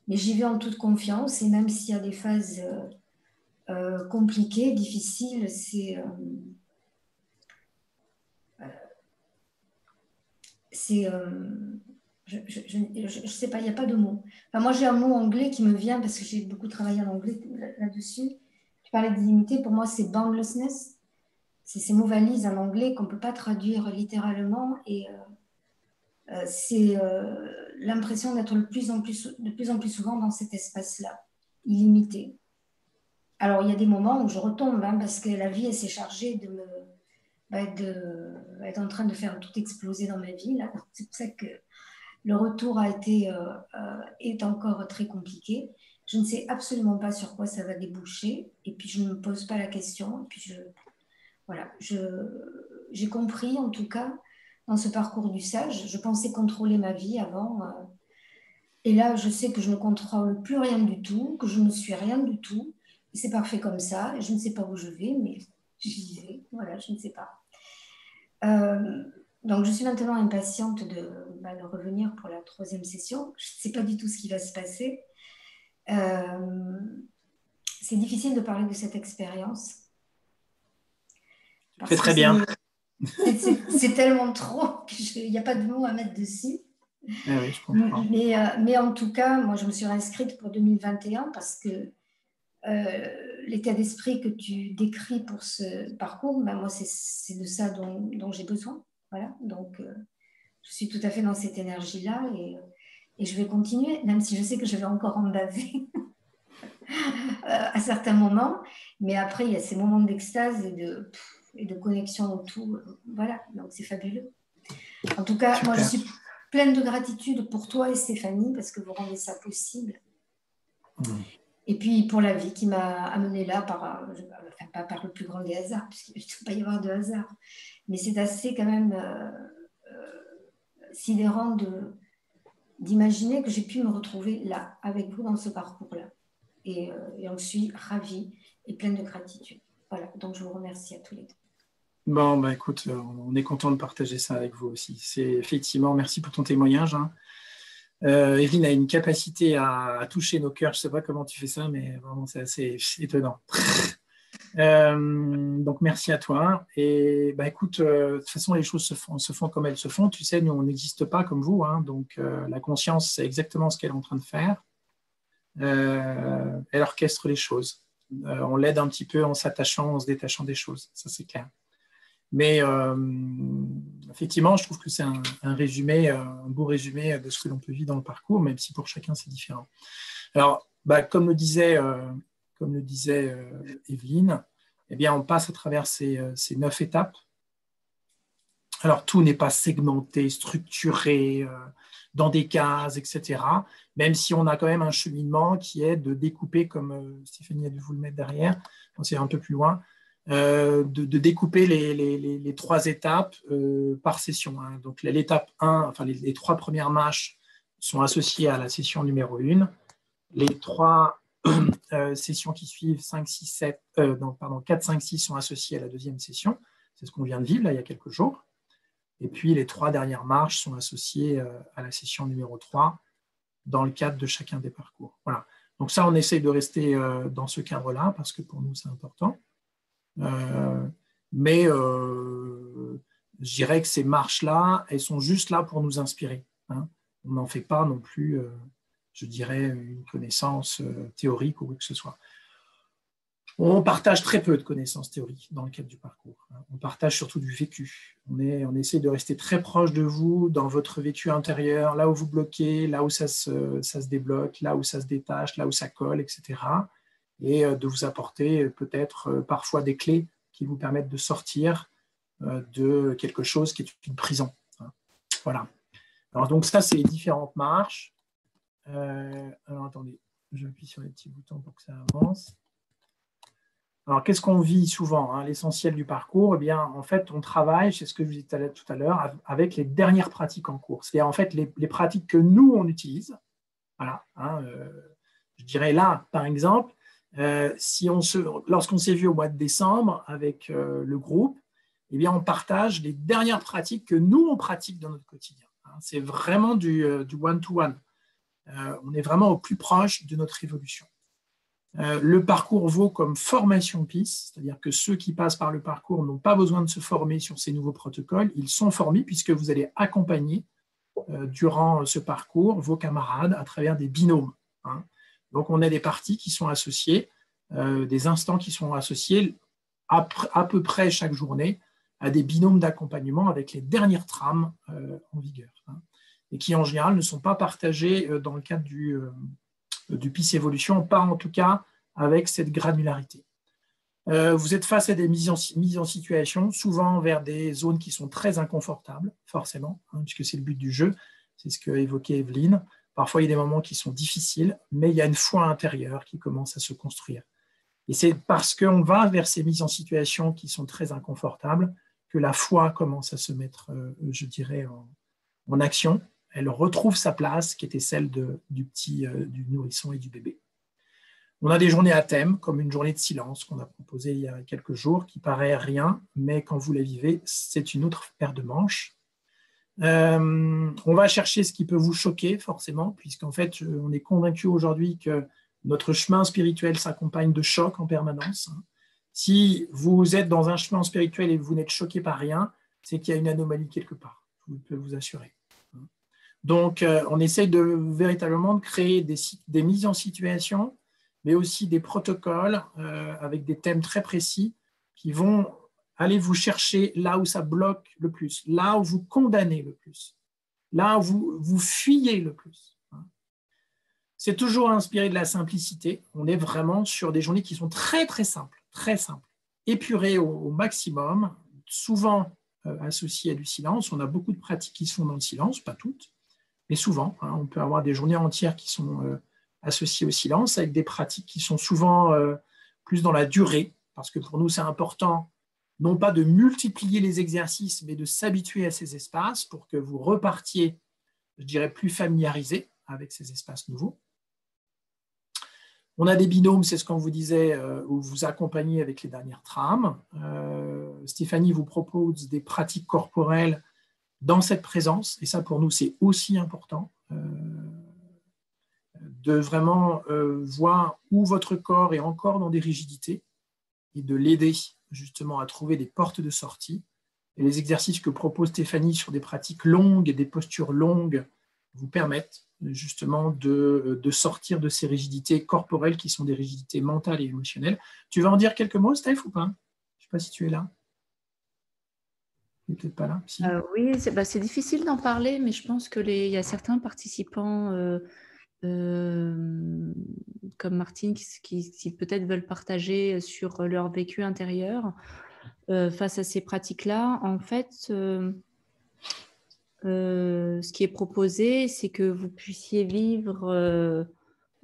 Speaker 4: j'y vais en toute confiance. Et même s'il y a des phases compliquées, difficiles, je sais pas, il n'y a pas de mot. Enfin, moi, j'ai un mot anglais qui me vient parce que j'ai beaucoup travaillé en anglais là-dessus. Tu parlais d'illimité, pour moi, c'est boundlessness. C'est ces mots valises en anglais qu'on ne peut pas traduire littéralement. Et c'est l'impression d'être de plus en plus souvent dans cet espace-là, illimité. Alors, il y a des moments où je retombe, parce que la vie, elle s'est chargée d'être en train de faire tout exploser dans ma vie. Là. C'est pour ça que le retour est encore très compliqué. Je ne sais absolument pas sur quoi ça va déboucher. Et puis, je ne me pose pas la question. Et puis, j'ai compris, en tout cas, dans ce parcours du sage. Je pensais contrôler ma vie avant. Et là, je sais que je ne contrôle plus rien du tout, que je ne suis rien du tout. Et c'est parfait comme ça. Et je ne sais pas où je vais, mais j'y vais. Voilà, je ne sais pas. Donc, je suis maintenant impatiente de revenir pour la 3e session. Je ne sais pas du tout ce qui va se passer. C'est difficile de parler de cette expérience.
Speaker 1: C'est très bien.
Speaker 4: C'est tellement trop qu'il n'y a pas de mots à mettre dessus.
Speaker 1: Oui, je comprends.
Speaker 4: Mais en tout cas, moi, je me suis inscrite pour 2021 parce que l'état d'esprit que tu décris pour ce parcours, ben moi, c'est de ça dont j'ai besoin. Voilà, donc je suis tout à fait dans cette énergie-là et je vais continuer, même si je sais que je vais encore en baver à certains moments. Mais après, il y a ces moments d'extase et de connexion au tout. Voilà, donc c'est fabuleux. En tout cas,
Speaker 1: Super.
Speaker 4: moi, je suis pleine de gratitude pour toi et Stéphanie parce que vous rendez ça possible. Et puis pour la vie qui m'a amenée là, enfin, pas par le plus grand des hasards, puisqu'il ne peut pas y avoir de hasard. Mais c'est assez quand même sidérant d'imaginer que j'ai pu me retrouver là, avec vous dans ce parcours-là. Et j'en suis ravie et pleine de gratitude. Voilà, donc je vous remercie à tous les deux.
Speaker 1: Bon, bah, écoute, on est content de partager ça avec vous aussi. C'est effectivement, merci pour ton témoignage. Hein. Evelyne a une capacité à toucher nos cœurs. Je ne sais pas comment tu fais ça, mais vraiment, c'est assez étonnant. Donc, merci à toi. Et bah, écoute, de toute façon, les choses se font comme elles se font. Tu sais, nous, on n'existe pas comme vous. Hein, donc, la conscience, c'est exactement ce qu'elle est en train de faire. Elle orchestre les choses. On l'aide un petit peu en s'attachant, en se détachant des choses. Ça, c'est clair. Mais effectivement, je trouve que c'est un résumé, un beau résumé de ce que l'on peut vivre dans le parcours, même si pour chacun, c'est différent. Alors, bah, comme le disait Evelyne, eh bien, on passe à travers ces 9 étapes. Alors, tout n'est pas segmenté, structuré, dans des cases, etc. Même si on a quand même un cheminement qui est de découper, comme Stéphanie a dû vous le mettre derrière, c'est un peu plus loin, de découper les 3 étapes par session. Hein. Donc, l'étape 1, enfin, les 3 premières marches sont associées à la session numéro 1. Les 3 sessions qui suivent, 4, 5, 6 sont associées à la 2e session. C'est ce qu'on vient de vivre là, il y a quelques jours. Et puis, les 3 dernières marches sont associées à la session numéro 3 dans le cadre de chacun des parcours. Voilà. Donc ça, on essaye de rester dans ce cadre-là parce que pour nous, c'est important. Mais je dirais que ces marches-là, elles sont juste là pour nous inspirer. Hein. On n'en fait pas non plus, je dirais, une connaissance théorique ou quoi que ce soit. On partage très peu de connaissances théoriques dans le cadre du parcours. On partage surtout du vécu. On essaie de rester très proche de vous, dans votre vécu intérieur, là où vous bloquez, là où ça se débloque, là où ça se détache, là où ça colle, etc. Et de vous apporter peut-être parfois des clés qui vous permettent de sortir de quelque chose qui est une prison. Voilà. Alors donc ça, c'est les différentes marches. Alors attendez, j'appuie sur les petits boutons pour que ça avance. Alors, qu'est-ce qu'on vit souvent, hein, l'essentiel du parcours? Eh bien, en fait, on travaille, c'est ce que je vous disais tout à l'heure, avec les dernières pratiques en cours. C'est-à-dire, en fait, les pratiques que nous, on utilise. Voilà. Hein, je dirais là, par exemple, lorsqu'on s'est vu au mois de décembre avec le groupe, eh bien, on partage les dernières pratiques que nous, on pratique dans notre quotidien. Hein, c'est vraiment du one-to-one. On est vraiment au plus proche de notre évolution. Le parcours vaut comme formation PIS, c'est-à-dire que ceux qui passent par le parcours n'ont pas besoin de se former sur ces nouveaux protocoles. Ils sont formés puisque vous allez accompagner durant ce parcours vos camarades à travers des binômes. Hein. Donc, on a des parties qui sont associées, des instants qui sont associés à peu près chaque journée à des binômes d'accompagnement avec les dernières trames en vigueur. Hein, et qui, en général, ne sont pas partagés dans le cadre du PIS Évolution, pas en tout cas avec cette granularité. Vous êtes face à des mises en situation, souvent vers des zones qui sont très inconfortables, forcément, hein, puisque c'est le but du jeu, c'est ce qu'a évoqué Evelyne. Parfois, il y a des moments qui sont difficiles, mais il y a une foi intérieure qui commence à se construire. Et c'est parce qu'on va vers ces mises en situation qui sont très inconfortables que la foi commence à se mettre, je dirais, en action. Elle retrouve sa place, qui était celle du nourrisson et du bébé. On a des journées à thème, comme une journée de silence qu'on a proposée il y a quelques jours, qui paraît rien, mais quand vous la vivez, c'est une autre paire de manches. On va chercher ce qui peut vous choquer, forcément, puisqu'en fait, on est convaincu aujourd'hui que notre chemin spirituel s'accompagne de chocs en permanence. Si vous êtes dans un chemin spirituel et que vous n'êtes choqué par rien, c'est qu'il y a une anomalie quelque part, je peux vous assurer. Donc, on essaye véritablement de créer des mises en situation, mais aussi des protocoles avec des thèmes très précis qui vont aller vous chercher là où ça bloque le plus, là où vous condamnez le plus, là où vous fuyez le plus. C'est toujours inspiré de la simplicité. On est vraiment sur des journées qui sont très, très simples, épurées au maximum, souvent associées à du silence. On a beaucoup de pratiques qui se font dans le silence, pas toutes, mais souvent. On peut avoir des journées entières qui sont associées au silence, avec des pratiques qui sont souvent plus dans la durée, parce que pour nous, c'est important non pas de multiplier les exercices, mais de s'habituer à ces espaces pour que vous repartiez, je dirais, plus familiarisé avec ces espaces nouveaux. On a des binômes, c'est ce qu'on vous disait, où vous accompagnez avec les dernières trames. Stéphanie vous propose des pratiques corporelles dans cette présence, et ça pour nous c'est aussi important, de vraiment voir où votre corps est encore dans des rigidités et de l'aider justement à trouver des portes de sortie. Et les exercices que propose Stéphanie sur des pratiques longues et des postures longues vous permettent justement de sortir de ces rigidités corporelles qui sont des rigidités mentales et émotionnelles. Tu vas en dire quelques mots, Steph, ou pas? Je ne sais pas si tu es là. Tu n'es peut-être pas là. Si.
Speaker 2: Oui, c'est difficile d'en parler, mais je pense qu'il y a certains participants comme Martine qui peut-être veulent partager sur leur vécu intérieur face à ces pratiques-là. En fait, ce qui est proposé, c'est que vous puissiez vivre,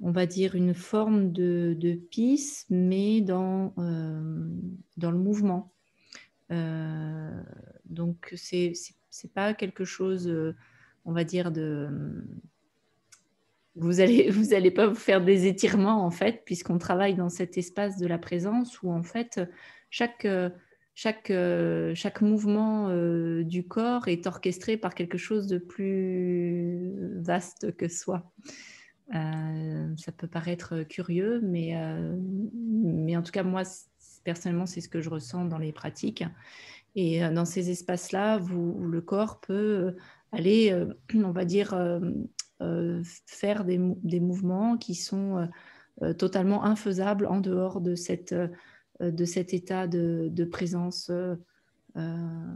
Speaker 2: on va dire, une forme de peace, mais dans le mouvement. Donc, c'est pas quelque chose, on va dire, vous allez pas vous faire des étirements, en fait, puisqu'on travaille dans cet espace de la présence où, en fait, chaque mouvement du corps est orchestré par quelque chose de plus vaste que soi. Ça peut paraître curieux, mais en tout cas, moi, personnellement, c'est ce que je ressens dans les pratiques. Et dans ces espaces-là, le corps peut aller, on va dire, faire des mouvements qui sont totalement infaisables en dehors de cet état de présence, en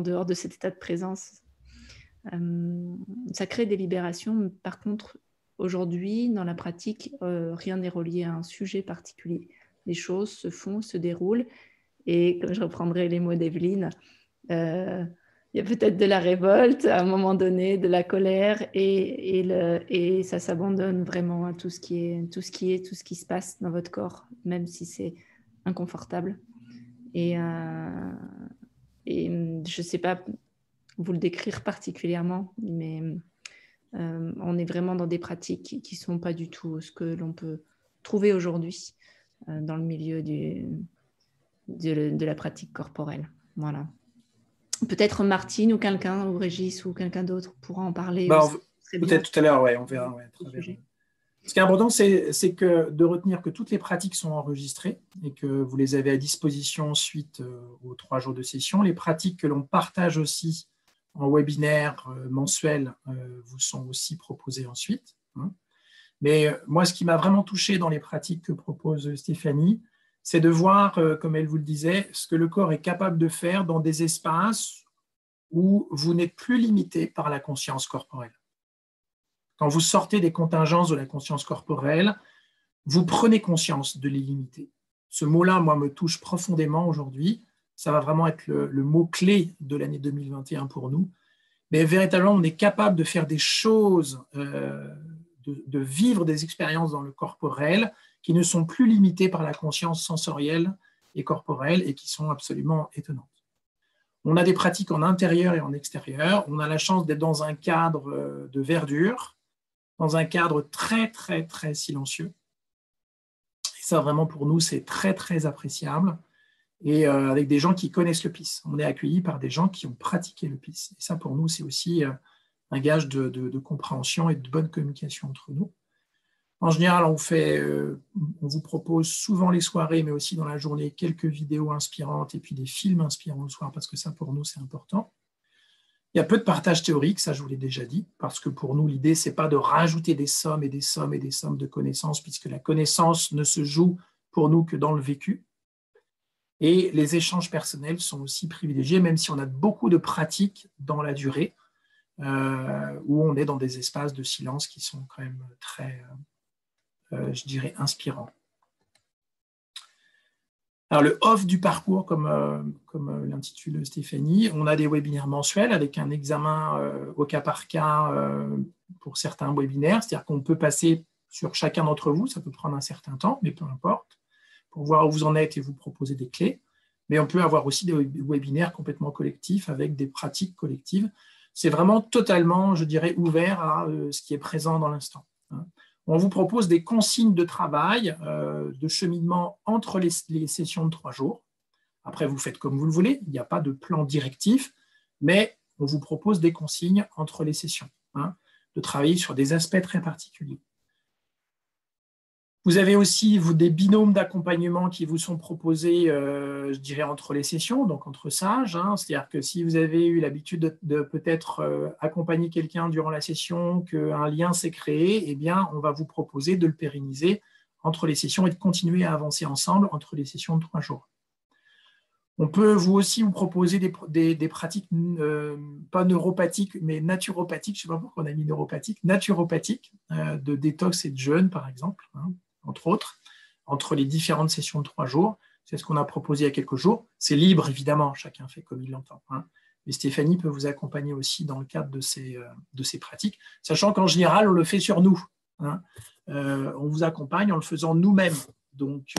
Speaker 2: dehors de cet état de présence. Ça crée des libérations. Par contre, aujourd'hui, dans la pratique, rien n'est relié à un sujet particulier. Les choses se font, se déroulent. Et comme je reprendrai les mots d'Evelyne, il y a peut-être de la révolte à un moment donné, de la colère, et ça s'abandonne vraiment à tout ce qui se passe dans votre corps, même si c'est inconfortable. Et je ne sais pas vous le décrire particulièrement, mais on est vraiment dans des pratiques qui ne sont pas du tout ce que l'on peut trouver aujourd'hui dans le milieu de la pratique corporelle. Voilà. Peut-être Martine ou quelqu'un, ou Régis ou quelqu'un d'autre pourra en parler.
Speaker 1: Peut-être tout à l'heure, on verra. Ce qui est important, c'est de retenir que toutes les pratiques sont enregistrées et que vous les avez à disposition suite aux 3 jours de session. Les pratiques que l'on partage aussi en webinaire mensuel vous sont aussi proposées ensuite. Mais moi, ce qui m'a vraiment touché dans les pratiques que propose Stéphanie, c'est de voir, comme elle vous le disait, ce que le corps est capable de faire dans des espaces où vous n'êtes plus limité par la conscience corporelle. Quand vous sortez des contingences de la conscience corporelle, vous prenez conscience de l'illimité. Ce mot-là, moi, me touche profondément aujourd'hui. Ça va vraiment être le mot-clé de l'année 2021 pour nous. Mais véritablement, on est capable de faire des choses, de vivre des expériences dans le corporel qui ne sont plus limitées par la conscience sensorielle et corporelle et qui sont absolument étonnantes. On a des pratiques en intérieur et en extérieur. On a la chance d'être dans un cadre de verdure, dans un cadre très, très, très silencieux. Et ça, vraiment, pour nous, c'est très, très appréciable. Et avec des gens qui connaissent le PIS. On est accueillis par des gens qui ont pratiqué le PIS. Et ça, pour nous, c'est aussi un gage de compréhension et de bonne communication entre nous. En général, on vous propose souvent les soirées, mais aussi dans la journée, quelques vidéos inspirantes et puis des films inspirants le soir, parce que ça, pour nous, c'est important. Il y a peu de partage théorique, ça je vous l'ai déjà dit, parce que pour nous, l'idée, ce n'est pas de rajouter des sommes et des sommes et des sommes de connaissances, puisque la connaissance ne se joue pour nous que dans le vécu. Et les échanges personnels sont aussi privilégiés, même si on a beaucoup de pratiques dans la durée, où on est dans des espaces de silence qui sont quand même très, je dirais, inspirants. Alors, le off du parcours, comme l'intitule Stéphanie, on a des webinaires mensuels avec un examen au cas par cas pour certains webinaires. C'est-à-dire qu'on peut passer sur chacun d'entre vous, ça peut prendre un certain temps, mais peu importe, pour voir où vous en êtes et vous proposer des clés. Mais on peut avoir aussi des webinaires complètement collectifs avec des pratiques collectives. C'est vraiment totalement, je dirais, ouvert à ce qui est présent dans l'instant. On vous propose des consignes de travail, de cheminement entre les sessions de 3 jours. Après, vous faites comme vous le voulez, il n'y a pas de plan directif, mais on vous propose des consignes entre les sessions, de travailler sur des aspects très particuliers. Vous avez aussi des binômes d'accompagnement qui vous sont proposés, je dirais, entre les sessions, donc entre sages. C'est-à-dire que si vous avez eu l'habitude de peut-être accompagner quelqu'un durant la session, qu'un lien s'est créé, eh bien, on va vous proposer de le pérenniser entre les sessions et de continuer à avancer ensemble entre les sessions de 3 jours. On peut aussi vous proposer des pratiques, pas neuropathiques, mais naturopathiques, je ne sais pas pourquoi on a mis neuropathiques, naturopathiques, de détox et de jeûne, par exemple, entre autres, entre les différentes sessions de 3 jours. C'est ce qu'on a proposé il y a quelques jours. C'est libre, évidemment, chacun fait comme il l'entend. Mais Stéphanie peut vous accompagner aussi dans le cadre de ces pratiques, sachant qu'en général, on le fait sur nous. On vous accompagne en le faisant nous-mêmes. Donc,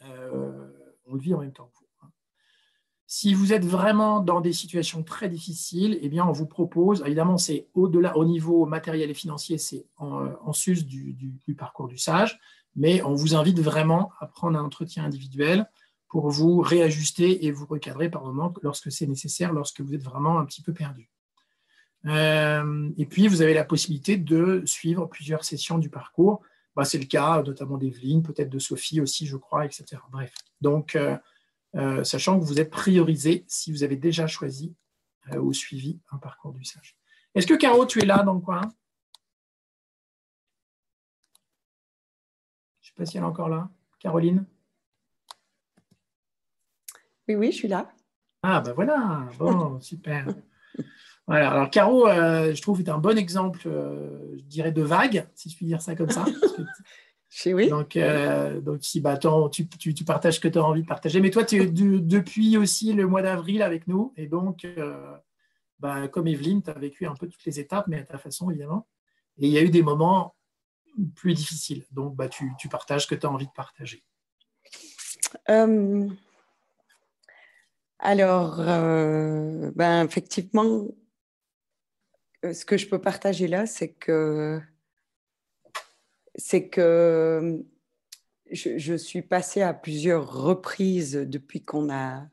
Speaker 1: on le vit en même temps que vous. Si vous êtes vraiment dans des situations très difficiles, eh bien, on vous propose, évidemment, c'est au-delà, au niveau matériel et financier, c'est en sus du parcours du sage, mais on vous invite vraiment à prendre un entretien individuel pour vous réajuster et vous recadrer par moment lorsque c'est nécessaire, lorsque vous êtes vraiment un petit peu perdu. Et puis, vous avez la possibilité de suivre plusieurs sessions du parcours. C'est le cas notamment d'Evelyne, peut-être de Sophie aussi, je crois, etc. Bref, donc, sachant que vous êtes priorisé si vous avez déjà choisi ou suivi un parcours du sage. Est-ce que Caro, tu es là dans le coin? Je ne sais pas si elle est encore là. Caroline?
Speaker 5: Oui, je suis là.
Speaker 1: Ah, ben voilà, bon, super. Voilà, alors Caro, je trouve, est un bon exemple, je dirais, de vague, si je puis dire ça comme ça.
Speaker 5: Oui.
Speaker 1: Donc si tu partages ce que tu as envie de partager. Mais toi, tu es depuis aussi le mois d'avril avec nous. Et donc, comme Evelyne, tu as vécu un peu toutes les étapes, mais à ta façon, évidemment. Et il y a eu des moments plus difficiles. Donc, tu partages ce que tu as envie de partager.
Speaker 5: Alors, effectivement, ce que je peux partager là, c'est que je suis passée à plusieurs reprises depuis qu'on a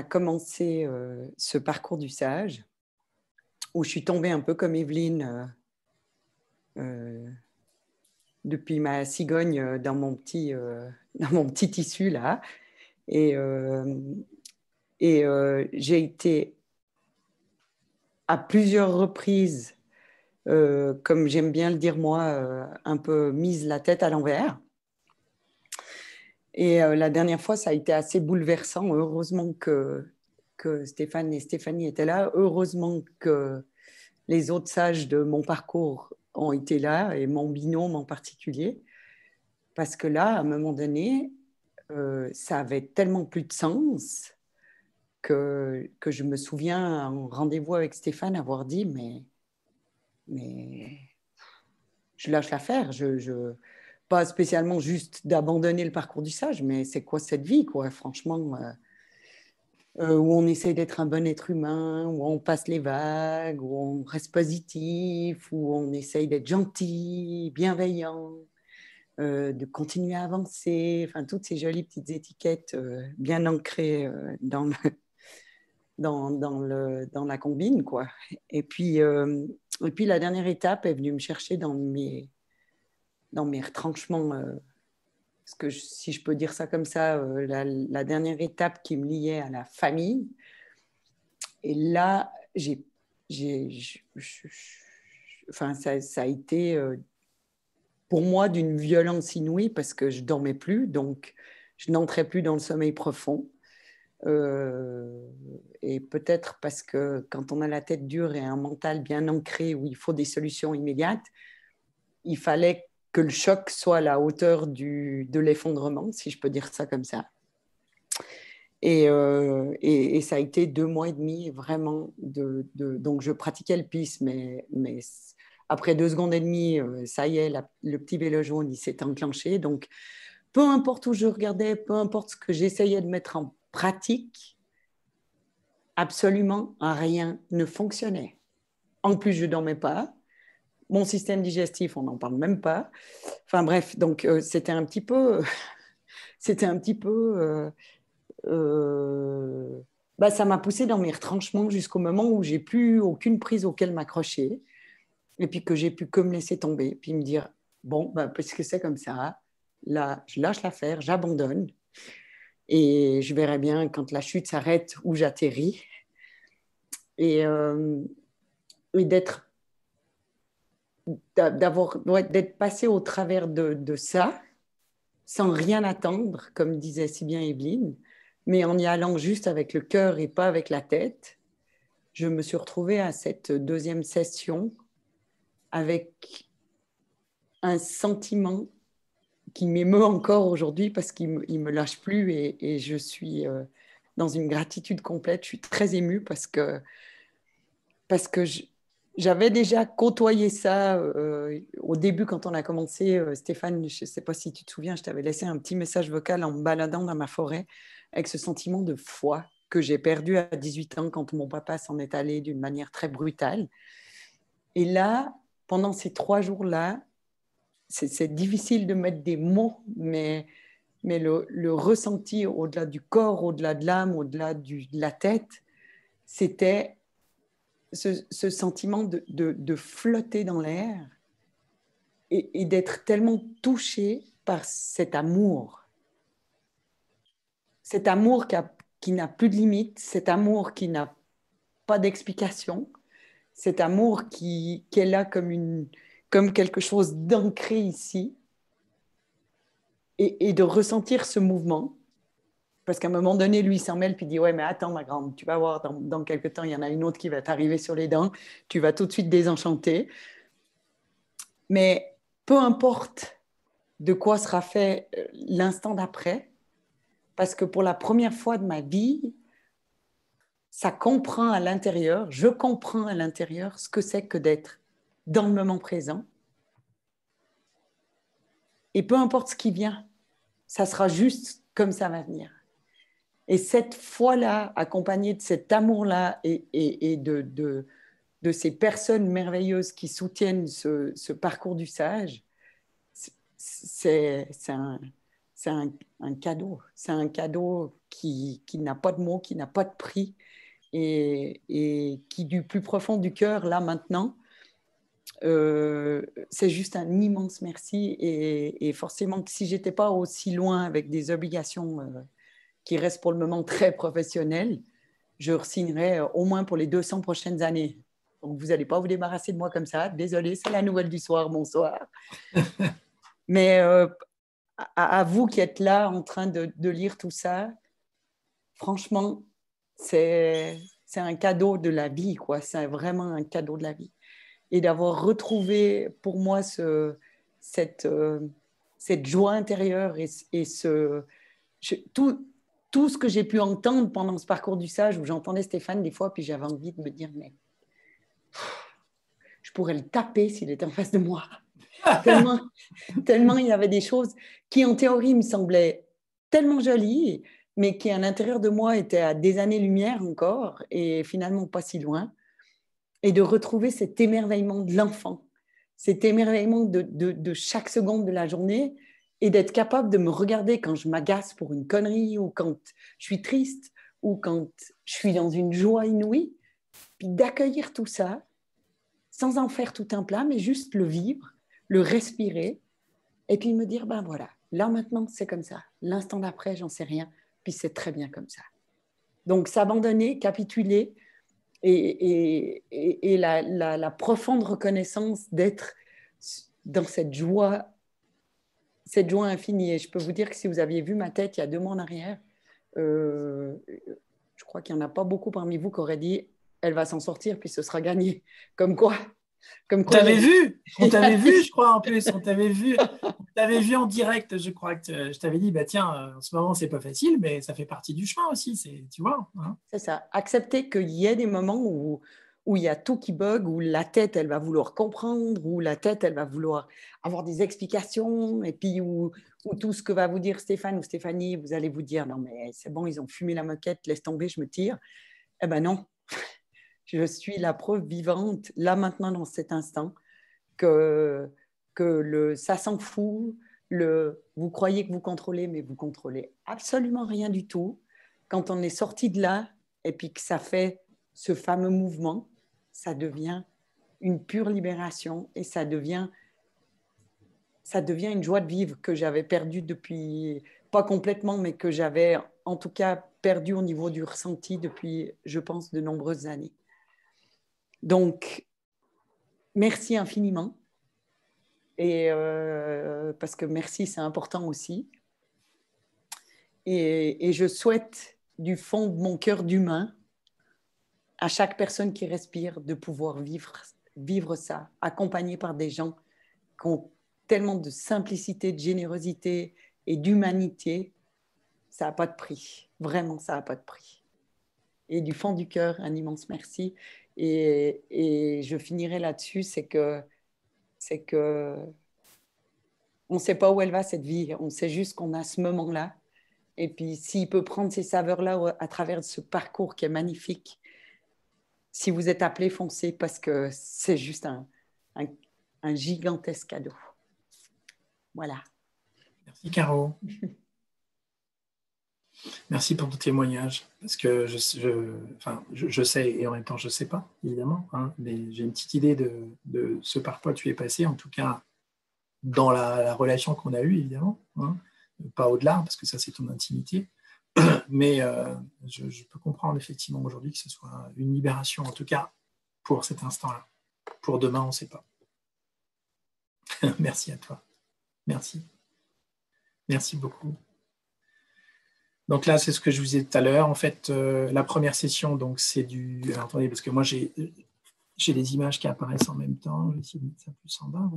Speaker 5: commencé ce parcours du sage, où je suis tombée un peu comme Evelyne depuis ma cigogne dans mon petit tissu là. Et j'ai été à plusieurs reprises, comme j'aime bien le dire moi, un peu mise la tête à l'envers. Et la dernière fois, ça a été assez bouleversant. Heureusement que Stéphane et Stéphanie étaient là. Heureusement que les autres sages de mon parcours ont été là, et mon binôme en particulier. Parce que là, à un moment donné, ça avait tellement plus de sens que je me souviens en rendez-vous avec Stéphane avoir dit mais je lâche l'affaire, pas spécialement juste d'abandonner le parcours du sage, mais c'est quoi cette vie, quoi, franchement, où on essaie d'être un bon être humain, où on passe les vagues, où on reste positif, où on essaye d'être gentil, bienveillant, de continuer à avancer, enfin toutes ces jolies petites étiquettes bien ancrées dans la combine, quoi. Et puis la dernière étape est venue me chercher dans mes retranchements, si je peux dire ça comme ça, la dernière étape qui me liait à la famille. là, enfin, ça a été pour moi d'une violence inouïe parce que je ne dormais plus, donc je n'entrais plus dans le sommeil profond. Et peut-être parce que quand on a la tête dure et un mental bien ancré où il faut des solutions immédiates, il fallait que le choc soit à la hauteur de l'effondrement, si je peux dire ça comme ça. Et ça a été 2 mois et demi vraiment donc je pratiquais le PIS, mais après 2 secondes et demie, ça y est, le petit vélo jaune il s'est enclenché. Donc peu importe où je regardais, peu importe ce que j'essayais de mettre en pratique, absolument rien ne fonctionnait. En plus, je ne dormais pas. Mon système digestif, on n'en parle même pas. Enfin bref, donc c'était un petit peu... ça m'a poussé dans mes retranchements jusqu'au moment où j'ai plus aucune prise auquel m'accrocher et puis que j'ai pu que me laisser tomber, puis me dire, bon, puisque c'est comme ça, là, je lâche l'affaire, j'abandonne. Et je verrai bien quand la chute s'arrête où j'atterris. Et d'être passé au travers de ça, sans rien attendre, comme disait si bien Evelyne, mais en y allant juste avec le cœur et pas avec la tête. Je me suis retrouvée à cette 2e session avec un sentiment qui m'émeut encore aujourd'hui parce qu'il ne me lâche plus et je suis dans une gratitude complète. Je suis très émue parce que j'avais déjà côtoyé ça au début quand on a commencé. Stéphane, je ne sais pas si tu te souviens, je t'avais laissé un petit message vocal en me baladant dans ma forêt avec ce sentiment de foi que j'ai perdu à 18 ans quand mon papa s'en est allé d'une manière très brutale. Et là, pendant ces 3 jours-là, c'est difficile de mettre des mots, mais le ressenti au-delà du corps, au-delà de l'âme, au-delà de la tête, c'était ce sentiment de flotter dans l'air et d'être tellement touché par cet amour qui n'a plus de limite, cet amour qui n'a pas d'explication, cet amour qui est là comme quelque chose d'ancré ici, et de ressentir ce mouvement. Parce qu'à un moment donné, lui, il s'en mêle puis il dit « Ouais, mais attends, ma grande, tu vas voir, dans quelques temps, il y en a une autre qui va t'arriver sur les dents, tu vas tout de suite désenchanter. » Mais peu importe de quoi sera fait l'instant d'après, parce que pour la première fois de ma vie, ça comprend à l'intérieur, je comprends à l'intérieur ce que c'est que d'être dans le moment présent. Et peu importe ce qui vient, ça sera juste comme ça va venir. Et cette foi-là, accompagnée de cet amour-là et de ces personnes merveilleuses qui soutiennent ce parcours du sage, c'est un cadeau. C'est un cadeau qui n'a pas de mots, qui n'a pas de prix et qui, du plus profond du cœur, là, maintenant, c'est juste un immense merci. Et forcément, si je n'étais pas aussi loin avec des obligations qui restent pour le moment très professionnelles, je re-signerais au moins pour les 200 prochaines années. Donc, vous n'allez pas vous débarrasser de moi comme ça. Désolée, c'est la nouvelle du soir, bonsoir. Mais à vous qui êtes là en train de lire tout ça, franchement, c'est un cadeau de la vie, quoi. C'est vraiment un cadeau de la vie. Et d'avoir retrouvé pour moi cette joie intérieure et tout ce que j'ai pu entendre pendant ce parcours du sage, où j'entendais Stéphane des fois, puis j'avais envie de me dire, mais je pourrais le taper s'il était en face de moi. tellement il y avait des choses qui, en théorie, me semblaient tellement jolies, mais qui, à l'intérieur de moi, étaient à des années-lumière encore, et finalement pas si loin. Et de retrouver cet émerveillement de l'enfant, cet émerveillement de chaque seconde de la journée, et d'être capable de me regarder quand je m'agace pour une connerie, ou quand je suis triste, ou quand je suis dans une joie inouïe, puis d'accueillir tout ça, sans en faire tout un plat, mais juste le vivre, le respirer, et puis me dire, ben voilà, là maintenant c'est comme ça, l'instant d'après j'en sais rien, puis c'est très bien comme ça. Donc s'abandonner, capituler, et la profonde reconnaissance d'être dans cette joie infinie. Et je peux vous dire que si vous aviez vu ma tête il y a 2 mois en arrière, je crois qu'il n'y en a pas beaucoup parmi vous qui auraient dit elle va s'en sortir puis ce sera gagné. Comme quoi
Speaker 1: on t'avait vu, je crois, en plus. On t'avait vu en direct, je crois que je t'avais dit, bah tiens, en ce moment, c'est pas facile, mais ça fait partie du chemin aussi, tu vois. Hein.
Speaker 5: C'est ça. Accepter qu'il y ait des moments où il y a tout qui bug, où la tête, elle va vouloir comprendre, où la tête, elle va vouloir avoir des explications, et puis où tout ce que va vous dire Stéphane ou Stéphanie, vous allez vous dire, non mais c'est bon, ils ont fumé la moquette, laisse tomber, je me tire. Eh ben non. Je suis la preuve vivante, là maintenant, dans cet instant, que ça s'en fout. Vous croyez que vous contrôlez, mais vous contrôlez absolument rien du tout. Quand on est sorti de là, et puis que ça fait ce fameux mouvement, ça devient une pure libération et ça devient une joie de vivre que j'avais perdue depuis, pas complètement, mais que j'avais en tout cas perdu au niveau du ressenti depuis, je pense, de nombreuses années. Donc, merci infiniment. Et parce que merci, c'est important aussi. Et je souhaite du fond de mon cœur d'humain à chaque personne qui respire de pouvoir vivre ça, accompagné par des gens qui ont tellement de simplicité, de générosité et d'humanité. Ça n'a pas de prix. Vraiment, ça n'a pas de prix. Et du fond du cœur, un immense merci. Et je finirai là-dessus, c'est que on ne sait pas où elle va, cette vie. On sait juste qu'on a ce moment-là. Et puis, s'il peut prendre ces saveurs-là à travers ce parcours qui est magnifique, si vous êtes appelé, foncez, parce que c'est juste un gigantesque cadeau. Voilà.
Speaker 1: Merci, Caro. Merci pour ton témoignage, parce que je sais, et en même temps je ne sais pas, évidemment, hein, mais j'ai une petite idée de ce par quoi tu es passé, en tout cas dans la relation qu'on a eue, évidemment, hein, pas au-delà, parce que ça c'est ton intimité, mais je peux comprendre effectivement aujourd'hui que ce soit une libération, en tout cas pour cet instant-là. Pour demain, on ne sait pas. Merci à toi. Merci. Merci beaucoup. Donc là, c'est ce que je vous disais tout à l'heure. En fait, la première session, donc c'est du... Alors, attendez, parce que moi, j'ai des images qui apparaissent en même temps. Je vais essayer de mettre ça plus en bas.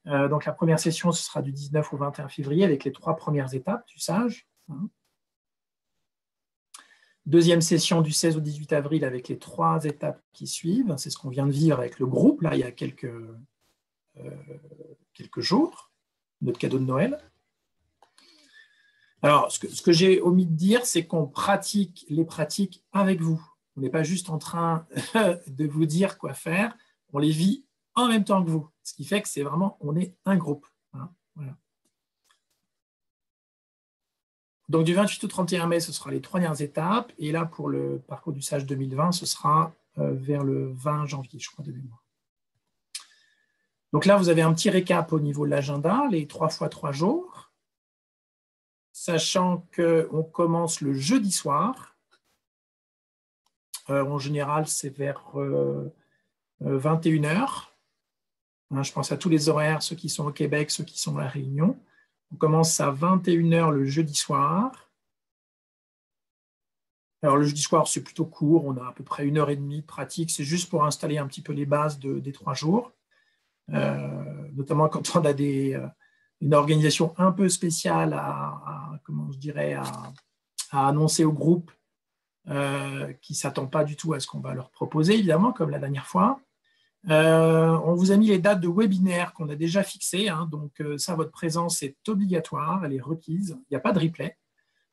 Speaker 1: Voilà. Donc la première session, ce sera du 19 au 21 février avec les 3 premières étapes du sage. Hein. Deuxième session du 16 au 18 avril avec les 3 étapes qui suivent. C'est ce qu'on vient de vivre avec le groupe, là, il y a quelques jours, notre cadeau de Noël. Alors, ce que j'ai omis de dire, c'est qu'on pratique les pratiques avec vous. On n'est pas juste en train de vous dire quoi faire, on les vit en même temps que vous. Ce qui fait que c'est vraiment, on est un groupe. Hein, voilà. Donc, du 28 au 31 mai, ce sera les 3 dernières étapes. Et là, pour le parcours du sage 2020, ce sera vers le 20 janvier, je crois, de mémoire. Donc là, vous avez un petit récap au niveau de l'agenda, les 3 fois 3 jours. Sachant qu'on commence le jeudi soir. En général, c'est vers 21h. Je pense à tous les horaires, ceux qui sont au Québec, ceux qui sont à La Réunion. On commence à 21h le jeudi soir. Alors, le jeudi soir, c'est plutôt court. On a à peu près 1h30 de pratique. C'est juste pour installer un petit peu les bases des 3 jours. Notamment quand on a une organisation un peu spéciale à annoncer au groupe qui ne s'attend pas du tout à ce qu'on va leur proposer, évidemment, comme la dernière fois. On vous a mis les dates de webinaire qu'on a déjà fixées. Hein, donc, ça, votre présence est obligatoire, elle est requise. Il n'y a pas de replay.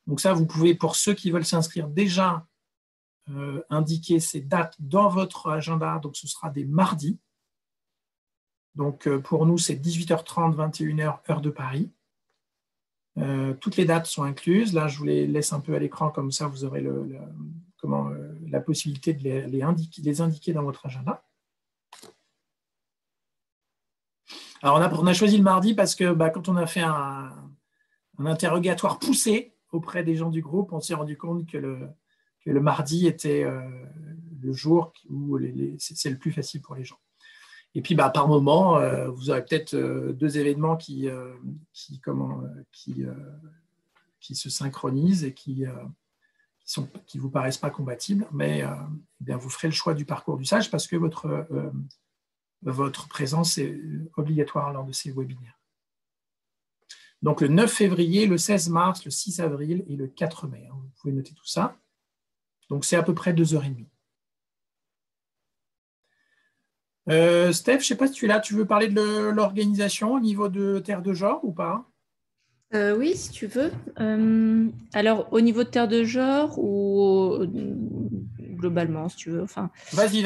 Speaker 1: Donc, ça, vous pouvez, pour ceux qui veulent s'inscrire, déjà indiquer ces dates dans votre agenda. Donc, ce sera des mardis. Donc, pour nous, c'est 18h30, 21h, heure de Paris. Toutes les dates sont incluses. Là, je vous les laisse un peu à l'écran, comme ça, vous aurez la possibilité de les indiquer dans votre agenda. Alors, on a choisi le mardi parce que quand on a fait un interrogatoire poussé auprès des gens du groupe, on s'est rendu compte que le mardi était le jour où c'est le plus facile pour les gens. Et puis, par moment, vous aurez peut-être 2 événements qui se synchronisent et qui vous paraissent pas compatibles, mais eh bien, vous ferez le choix du parcours du sage parce que votre présence est obligatoire lors de ces webinaires. Donc, le 9 février, le 16 mars, le 6 avril et le 4 mai. Vous pouvez noter tout ça. Donc, c'est à peu près 2h30. Steph, je ne sais pas si tu es là, tu veux parler de l'organisation au niveau de Terre de Genre ou pas?
Speaker 2: Oui, si tu veux. Alors, au niveau de Terre de Genre ou globalement, si tu veux. Enfin,
Speaker 1: vas-y,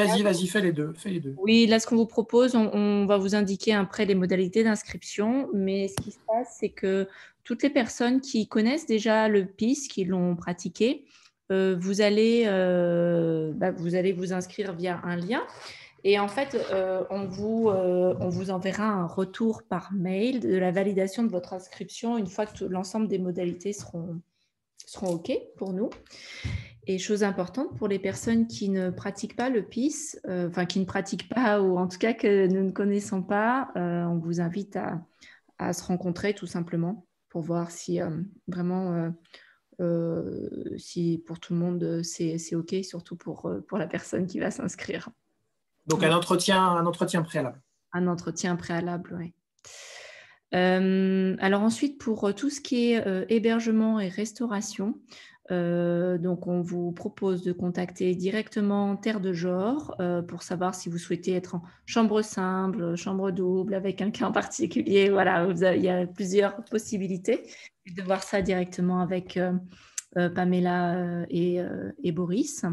Speaker 1: fais les deux.
Speaker 2: Oui, là, ce qu'on vous propose, on va vous indiquer après les modalités d'inscription, mais ce qui se passe, c'est que toutes les personnes qui connaissent déjà le PIS, qui l'ont pratiqué, vous allez vous inscrire via un lien. Et en fait, on vous enverra un retour par mail de la validation de votre inscription une fois que l'ensemble des modalités seront OK pour nous. Et chose importante pour les personnes qui ne pratiquent pas le PIS, qui ne pratiquent pas ou en tout cas que nous ne connaissons pas, on vous invite à se rencontrer tout simplement pour voir si vraiment, si pour tout le monde c'est OK, surtout pour la personne qui va s'inscrire.
Speaker 1: Donc, un entretien préalable.
Speaker 2: Un entretien préalable, oui. Alors ensuite, pour tout ce qui est hébergement et restauration, donc on vous propose de contacter directement Terre de Genre pour savoir si vous souhaitez être en chambre simple, chambre double, avec quelqu'un en particulier. Voilà, il y a plusieurs possibilités. De voir ça directement avec Pamela et Boris.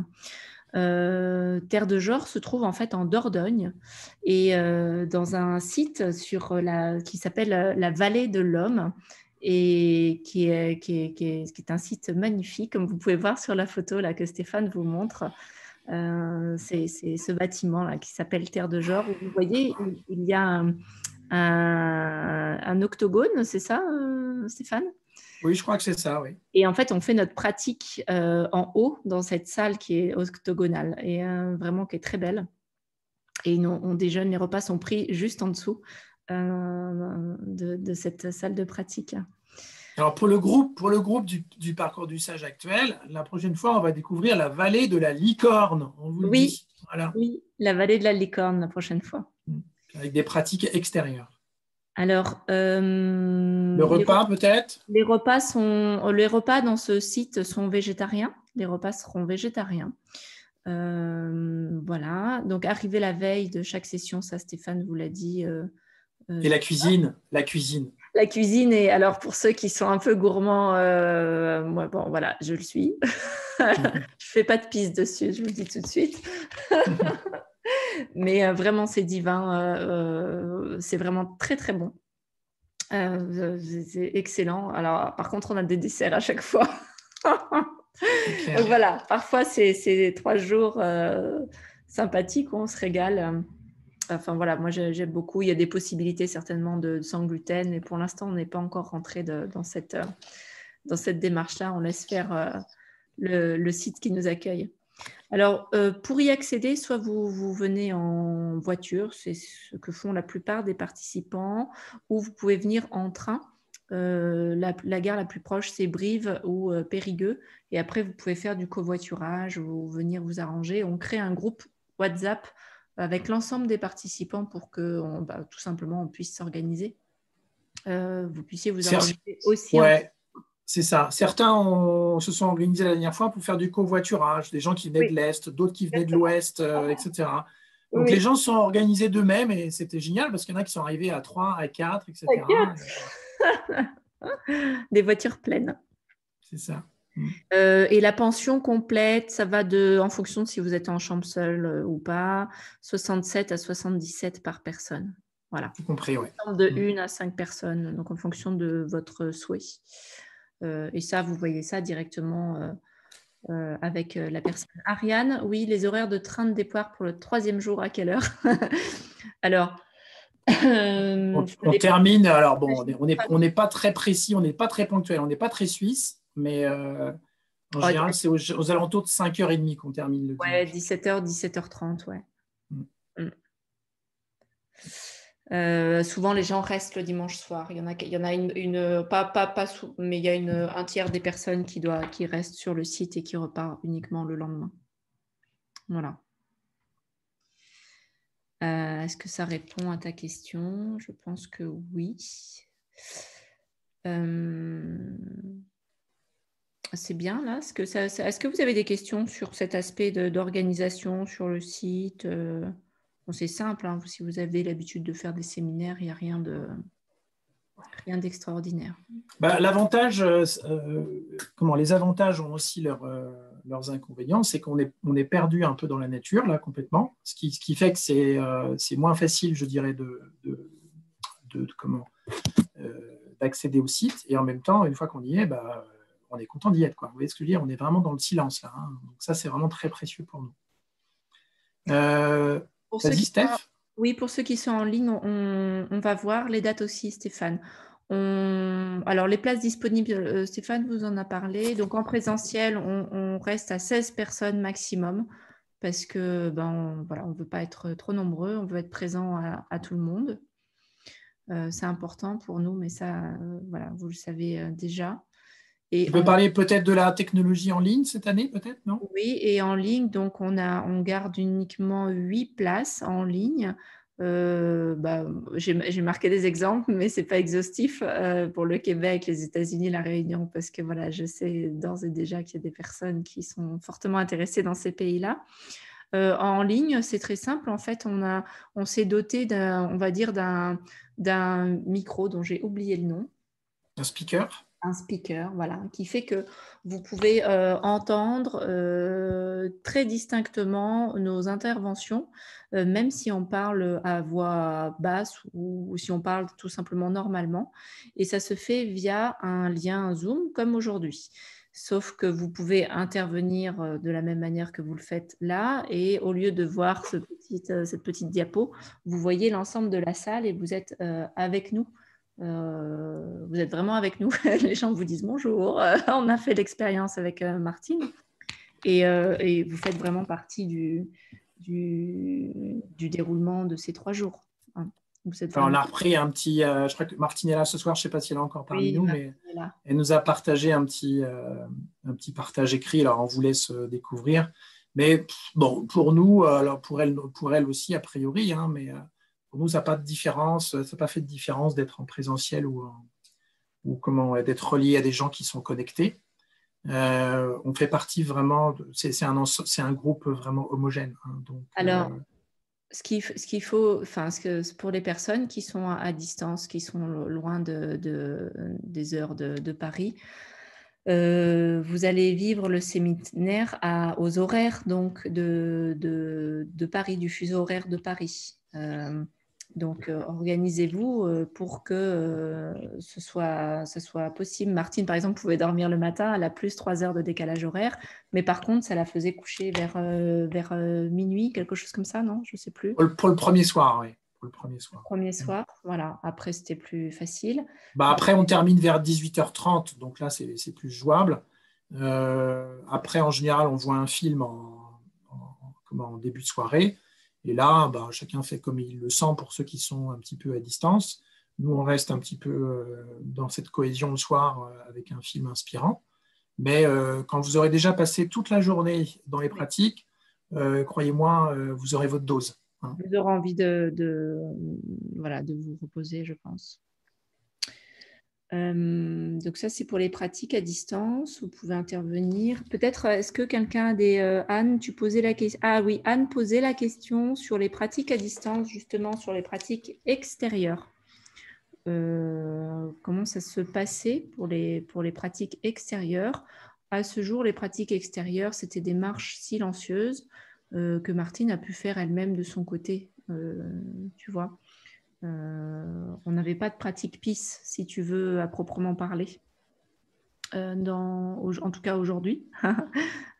Speaker 2: Terre de Genre se trouve en fait en Dordogne et dans un site qui s'appelle la Vallée de l'Homme et qui est un site magnifique, comme vous pouvez voir sur la photo là, que Stéphane vous montre. C'est ce bâtiment là, qui s'appelle Terre de Genre. Où vous voyez, il y a un octogone, c'est ça, Stéphane ?
Speaker 1: Oui, je crois que c'est ça, oui.
Speaker 2: Et en fait, on fait notre pratique en haut dans cette salle qui est octogonale et vraiment qui est très belle. Et on déjeune, les repas sont pris juste en dessous de cette salle de pratique.
Speaker 1: Alors, pour le groupe du parcours du sage actuel, la prochaine fois, on va découvrir la vallée de la licorne. On vous le dit. Voilà.
Speaker 2: Oui, la vallée de la licorne la prochaine fois.
Speaker 1: Avec des pratiques extérieures.
Speaker 2: Alors,
Speaker 1: le repas peut-être ?
Speaker 2: Les repas dans ce site sont végétariens. Les repas seront végétariens. Voilà. Donc, arriver la veille de chaque session, ça Stéphane vous l'a dit.
Speaker 1: Et la cuisine.
Speaker 2: La cuisine, et alors pour ceux qui sont un peu gourmands, moi, bon, voilà, je le suis. Je ne fais pas de pisse dessus, je vous le dis tout de suite. Mais vraiment, c'est divin. C'est vraiment très, très bon. C'est excellent. Alors, par contre, on a des desserts à chaque fois. Donc voilà, parfois, c'est 3 jours sympathiques où on se régale. Enfin voilà, moi j'aime beaucoup. Il y a des possibilités certainement sans gluten, mais pour l'instant, on n'est pas encore rentré dans cette démarche-là. On laisse faire le site qui nous accueille. Alors, pour y accéder, soit vous venez en voiture, c'est ce que font la plupart des participants, ou vous pouvez venir en train. La gare la plus proche, c'est Brive ou Périgueux. Et après, vous pouvez faire du covoiturage ou venir vous arranger. On crée un groupe WhatsApp avec l'ensemble des participants pour que tout simplement on puisse s'organiser. Vous puissiez vous organiser aussi.
Speaker 1: Ouais, c'est ça. Certains se sont organisés la dernière fois pour faire du covoiturage, des gens qui venaient de l'Est, d'autres qui venaient de l'Ouest, etc. Donc les gens se sont organisés d'eux-mêmes et c'était génial parce qu'il y en a qui sont arrivés à 3, à 4, etc.
Speaker 2: Des voitures pleines.
Speaker 1: C'est ça.
Speaker 2: Et la pension complète, ça va en fonction de si vous êtes en chambre seule ou pas, 67 à 77 par personne. Voilà.
Speaker 1: Tout compris, oui.
Speaker 2: De 1 à 5 personnes, donc en fonction de votre souhait. Et ça, vous voyez ça directement avec la personne. Ariane, oui, les horaires de train de départ pour le 3e jour, à quelle heure? Alors,
Speaker 1: on termine. Alors bon, on n'est pas très précis, on n'est pas très ponctuel, on n'est pas très suisse, mais En général, c'est aux alentours de 5h30 qu'on termine le
Speaker 2: Ouais,
Speaker 1: dimanche.
Speaker 2: 17h, 17h30, ouais.
Speaker 1: Mm.
Speaker 2: Souvent, les gens restent le dimanche soir. Il y en a mais il y a un tiers des personnes qui restent sur le site et qui repart uniquement le lendemain. Voilà. Est-ce que ça répond à ta question? Je pense que oui. C'est bien là. Est-ce que vous avez des questions sur cet aspect d'organisation sur le site? Bon, c'est simple, hein. Si vous avez l'habitude de faire des séminaires, il n'y a rien d'extraordinaire.
Speaker 1: L'avantage, les avantages ont aussi leurs inconvénients, c'est qu'on est perdu un peu dans la nature, là, complètement, ce qui fait que c'est moins facile, je dirais, d'accéder au site, et en même temps, une fois qu'on y est, on est content d'y être, quoi. Vous voyez ce que je veux dire? On est vraiment dans le silence, là, hein. Donc ça, c'est vraiment très précieux pour nous. Vas-y, Steph.
Speaker 2: Oui, pour ceux qui sont en ligne, on va voir les dates aussi, Stéphane. Alors, les places disponibles, Stéphane vous en a parlé. Donc, en présentiel, on reste à 16 personnes maximum parce que voilà, on ne veut pas être trop nombreux, on veut être présent à tout le monde. C'est important pour nous, mais ça, voilà, vous le savez déjà.
Speaker 1: Tu peux parler peut-être de la technologie en ligne cette année, peut-être, non?
Speaker 2: Oui, et en ligne, donc on garde uniquement 8 places en ligne. J'ai marqué des exemples, mais ce n'est pas exhaustif pour le Québec, les États-Unis, la Réunion, parce que voilà, je sais d'ores et déjà qu'il y a des personnes qui sont fortement intéressées dans ces pays-là. En ligne, c'est très simple. En fait, on s'est doté d'un micro dont j'ai oublié le nom.
Speaker 1: Un speaker.
Speaker 2: Un speaker, voilà, qui fait que vous pouvez entendre très distinctement nos interventions, même si on parle à voix basse ou si on parle tout simplement normalement. Et ça se fait via un lien Zoom comme aujourd'hui. Sauf que vous pouvez intervenir de la même manière que vous le faites là. Et au lieu de voir cette petite diapo, vous voyez l'ensemble de la salle et vous êtes avec nous. Vous êtes vraiment avec nous. Les gens vous disent bonjour. On a fait l'expérience avec Martine et vous faites vraiment partie du déroulement de ces 3 jours. Hein.
Speaker 1: On a repris un petit. Je crois que Martine est là ce soir. Je ne sais pas si elle est encore parmi nous, mais elle nous a partagé un petit partage écrit. Alors, on vous laisse découvrir. Mais bon, pour nous, alors pour elle aussi, a priori, hein, mais pour nous, ça n'a pas de différence. Ça n'a pas fait de différence d'être en présentiel ou d'être relié à des gens qui sont connectés. On fait partie vraiment. C'est un groupe vraiment homogène. Hein, donc,
Speaker 2: alors. Ce qu'il faut, pour les personnes qui sont à distance, qui sont loin des heures de Paris, vous allez vivre le séminaire aux horaires donc de Paris, du fuseau horaire de Paris. Donc, organisez-vous pour que ce soit possible. Martine, par exemple, pouvait dormir le matin. Elle a plus 3 heures de décalage horaire. Mais par contre, ça la faisait coucher vers minuit, quelque chose comme ça, non? Je ne sais plus.
Speaker 1: Pour le premier soir, oui. Pour le premier soir.
Speaker 2: Voilà. Après, c'était plus facile.
Speaker 1: Après, on termine vers 18h30. Donc là, c'est plus jouable. Après, en général, on voit un film en début de soirée. Et là, chacun fait comme il le sent pour ceux qui sont un petit peu à distance. Nous, on reste un petit peu dans cette cohésion le soir avec un film inspirant. Mais quand vous aurez déjà passé toute la journée dans les pratiques, croyez-moi, vous aurez votre dose. Hein.
Speaker 2: Vous aurez envie de vous reposer, je pense. Donc ça, c'est pour les pratiques à distance. Vous pouvez intervenir. Peut-être, est-ce que quelqu'un a des... Anne, tu posais la question. Ah oui, Anne posait la question sur les pratiques à distance, justement, sur les pratiques extérieures. Comment ça se passait pour les pratiques extérieures? À ce jour, les pratiques extérieures, c'était des marches silencieuses que Martine a pu faire elle-même de son côté, tu vois. On n'avait pas de pratique PIS, si tu veux, à proprement parler. En tout cas, aujourd'hui.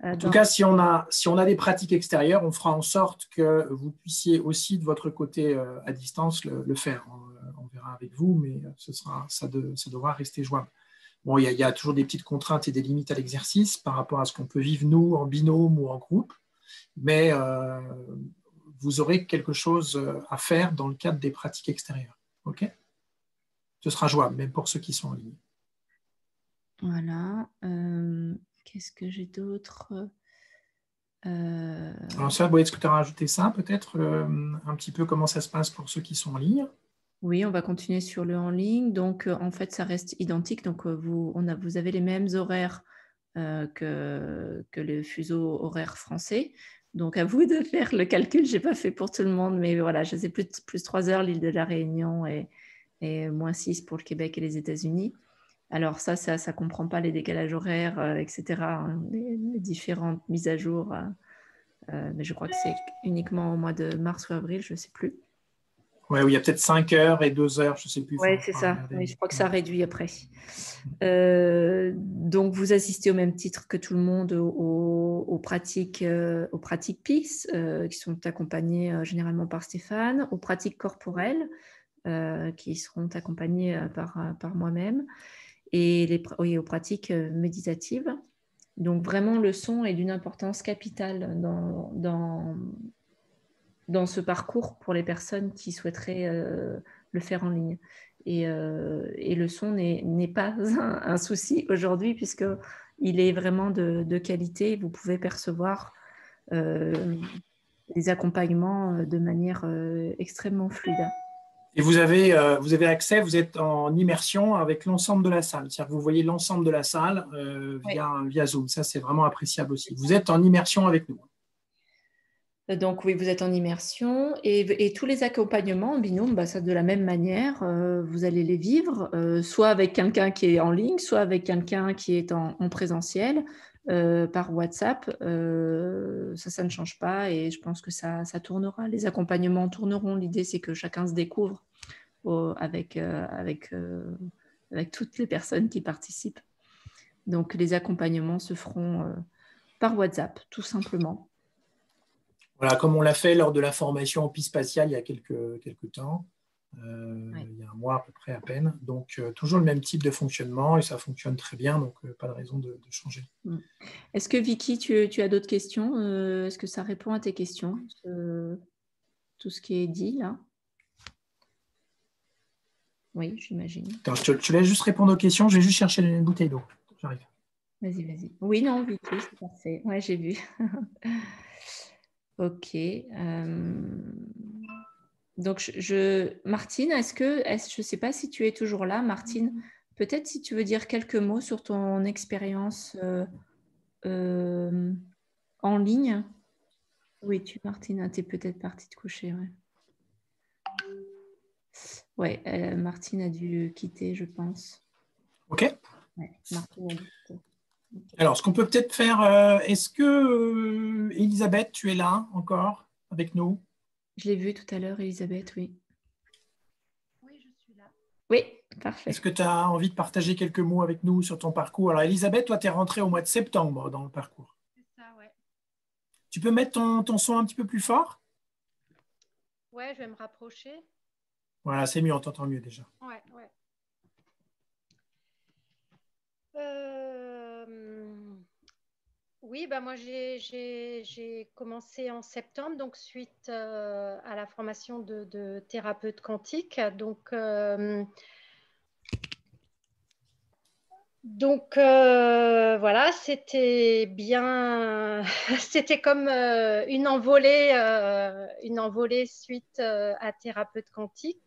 Speaker 1: En tout cas, si on a des pratiques extérieures, on fera en sorte que vous puissiez aussi, de votre côté, à distance, le faire. On verra avec vous, mais ça devra rester jouable. Bon, il y a toujours des petites contraintes et des limites à l'exercice par rapport à ce qu'on peut vivre nous en binôme ou en groupe, mais vous aurez quelque chose à faire dans le cadre des pratiques extérieures. OK ? Ce sera jouable, même pour ceux qui sont en ligne.
Speaker 2: Voilà. Qu'est-ce que j'ai d'autre?
Speaker 1: Alors ça, est-ce que tu as rajouté ça peut-être un petit peu comment ça se passe pour ceux qui sont en ligne?
Speaker 2: Oui, on va continuer sur le en ligne. Donc, en fait, ça reste identique. Donc, vous avez les mêmes horaires que le fuseau horaire français. Donc, à vous de faire le calcul. Je n'ai pas fait pour tout le monde, mais voilà, je sais plus 3 heures l'île de la Réunion et moins 6 pour le Québec et les États-Unis. Alors, ça ne comprend pas les décalages horaires, etc., hein, les différentes mises à jour. Mais je crois que c'est uniquement au mois de mars ou avril, je ne sais plus.
Speaker 1: Oui, il y a peut-être 5 heures et 2 heures, je ne sais plus.
Speaker 2: Oui, c'est ça. Oui, je crois que ça réduit après. Donc, vous assistez au même titre que tout le monde aux pratiques PIS, qui sont accompagnées généralement par Stéphane, aux pratiques corporelles, qui seront accompagnées par moi-même, et aux pratiques méditatives. Donc, vraiment, le son est d'une importance capitale dans ce parcours pour les personnes qui souhaiteraient le faire en ligne. Et le son n'est pas un souci aujourd'hui puisqu'il est vraiment de qualité. Vous pouvez percevoir les accompagnements de manière extrêmement fluide.
Speaker 1: Et vous avez accès, vous êtes en immersion avec l'ensemble de la salle. C'est-à-dire que vous voyez l'ensemble de la salle via Zoom. Ça, c'est vraiment appréciable aussi. Vous êtes en immersion avec nous.
Speaker 2: Donc oui, vous êtes en immersion et tous les accompagnements en binôme, ça de la même manière, vous allez les vivre, soit avec quelqu'un qui est en ligne, soit avec quelqu'un qui est en présentiel, par WhatsApp. Ça ne change pas et je pense que ça tournera. Les accompagnements tourneront. L'idée, c'est que chacun se découvre avec toutes les personnes qui participent. Donc les accompagnements se feront par WhatsApp, tout simplement.
Speaker 1: Voilà, comme on l'a fait lors de la formation en PIS spatial il y a quelques temps, il y a un mois à peu près à peine. Donc, toujours le même type de fonctionnement et ça fonctionne très bien, donc pas de raison de changer.
Speaker 2: Est-ce que Vicky, tu as d'autres questions? Est-ce que ça répond à tes questions, tout ce qui est dit là? Oui, j'imagine.
Speaker 1: Je te laisse juste répondre aux questions, je vais juste chercher une bouteille d'eau. J'arrive.
Speaker 2: Vas-y. Oui, non, Vicky, c'est parfait. Ouais, j'ai vu. Ok. Donc, Martine, je ne sais pas si tu es toujours là, Martine. Peut-être si tu veux dire quelques mots sur ton expérience en ligne. Oui, Martine, tu es peut-être partie te coucher. Ouais, Martine a dû quitter, je pense.
Speaker 1: OK.
Speaker 2: Ouais, Martine a dû quitter. Okay.
Speaker 1: Alors, ce qu'on peut peut-être faire, est-ce que Elisabeth, tu es là encore avec nous?
Speaker 2: Je l'ai vue tout à l'heure, Elisabeth, oui.
Speaker 3: Oui, je suis là.
Speaker 2: Oui, parfait.
Speaker 1: Est-ce que tu as envie de partager quelques mots avec nous sur ton parcours? Alors, Elisabeth, toi, tu es rentrée au mois de septembre dans le parcours.
Speaker 3: C'est ça, ouais.
Speaker 1: Tu peux mettre ton son un petit peu plus fort?
Speaker 3: Ouais, je vais me rapprocher.
Speaker 1: Voilà, c'est mieux, on t'entend mieux déjà.
Speaker 3: Ouais. Oui, moi j'ai commencé en septembre, donc suite à la formation de thérapeute quantique. Donc voilà, c'était bien, c'était comme une envolée suite à thérapeute quantique.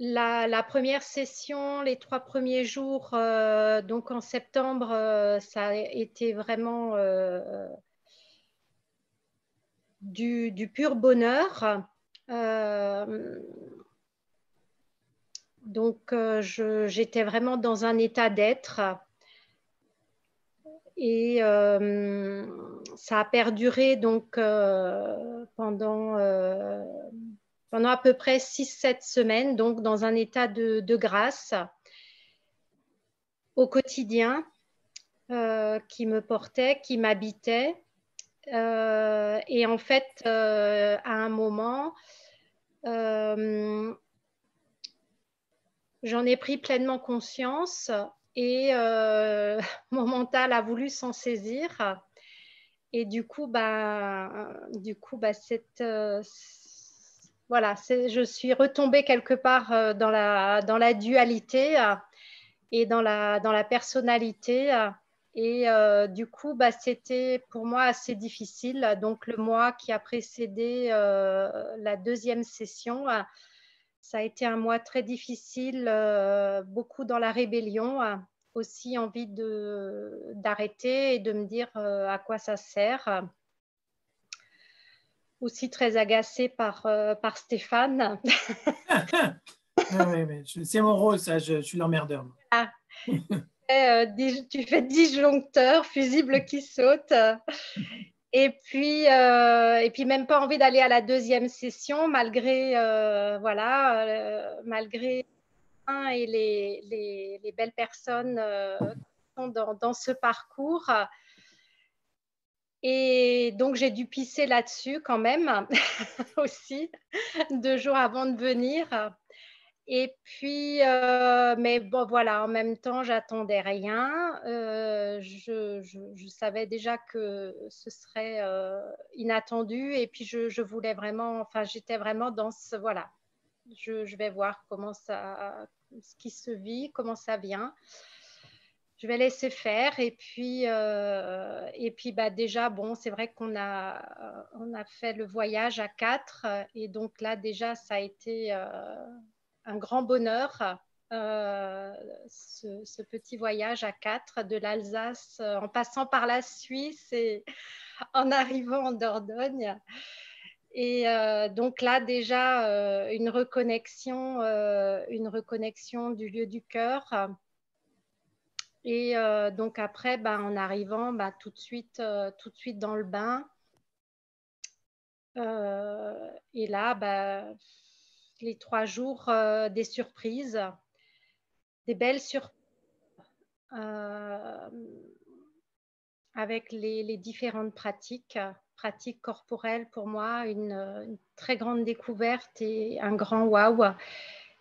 Speaker 3: La première session, les 3 premiers jours, donc en septembre, ça a été vraiment du pur bonheur. Donc, j'étais vraiment dans un état d'être. Et ça a perduré donc pendant à peu près 6-7 semaines, donc dans un état de grâce au quotidien qui me portait, qui m'habitait. Et en fait, à un moment, j'en ai pris pleinement conscience et mon mental a voulu s'en saisir. Et du coup, voilà, je suis retombée quelque part dans la dualité et dans la personnalité. Et du coup, c'était pour moi assez difficile. Donc, le mois qui a précédé la deuxième session, ça a été un mois très difficile, beaucoup dans la rébellion, aussi envie d'arrêter et de me dire à quoi ça sert. Aussi très agacée par Stéphane.
Speaker 1: Ah ouais, c'est mon rôle, ça, je suis l'emmerdeur.
Speaker 3: Ah. Tu fais disjoncteur, fusible qui saute. Et puis même pas envie d'aller à la deuxième session, malgré malgré et les belles personnes qui sont dans ce parcours. Et donc, j'ai dû pisser là-dessus quand même, aussi, 2 jours avant de venir. Et puis, mais bon, voilà, en même temps, j'attendais rien. Je savais déjà que ce serait inattendu. Et puis, je voulais vraiment, enfin, j'étais vraiment dans ce, voilà, je vais voir ce qui se vit, comment ça vient. Je vais laisser faire. Et puis déjà, bon, c'est vrai qu'on a fait le voyage à 4. Et donc là, déjà, ça a été un grand bonheur, ce petit voyage à 4 de l'Alsace en passant par la Suisse et en arrivant en Dordogne. Et donc là, déjà, une reconnexion du lieu du cœur. Et donc après, en arrivant, tout de suite dans le bain. Et là, les 3 jours, des surprises, des belles surprises avec les différentes pratiques corporelles. Pour moi, une très grande découverte et un grand waouh.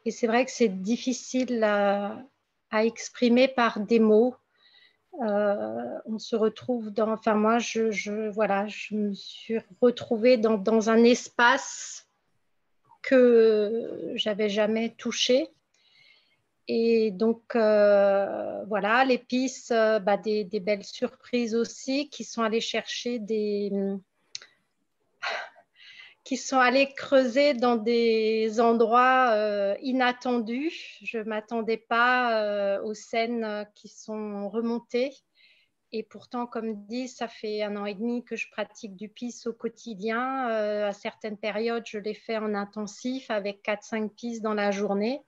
Speaker 3: Et c'est vrai que c'est difficile à exprimer par des mots. On se retrouve enfin moi, je me suis retrouvée dans un espace que j'avais jamais touché. Et donc, voilà, l'épice, des belles surprises aussi, qui sont allées chercher qui sont allées creuser dans des endroits inattendus. Je ne m'attendais pas aux scènes qui sont remontées. Et pourtant, comme dit, ça fait 1 an et demi que je pratique du PIS au quotidien. À certaines périodes, je l'ai fait en intensif avec 4-5 PIS dans la journée.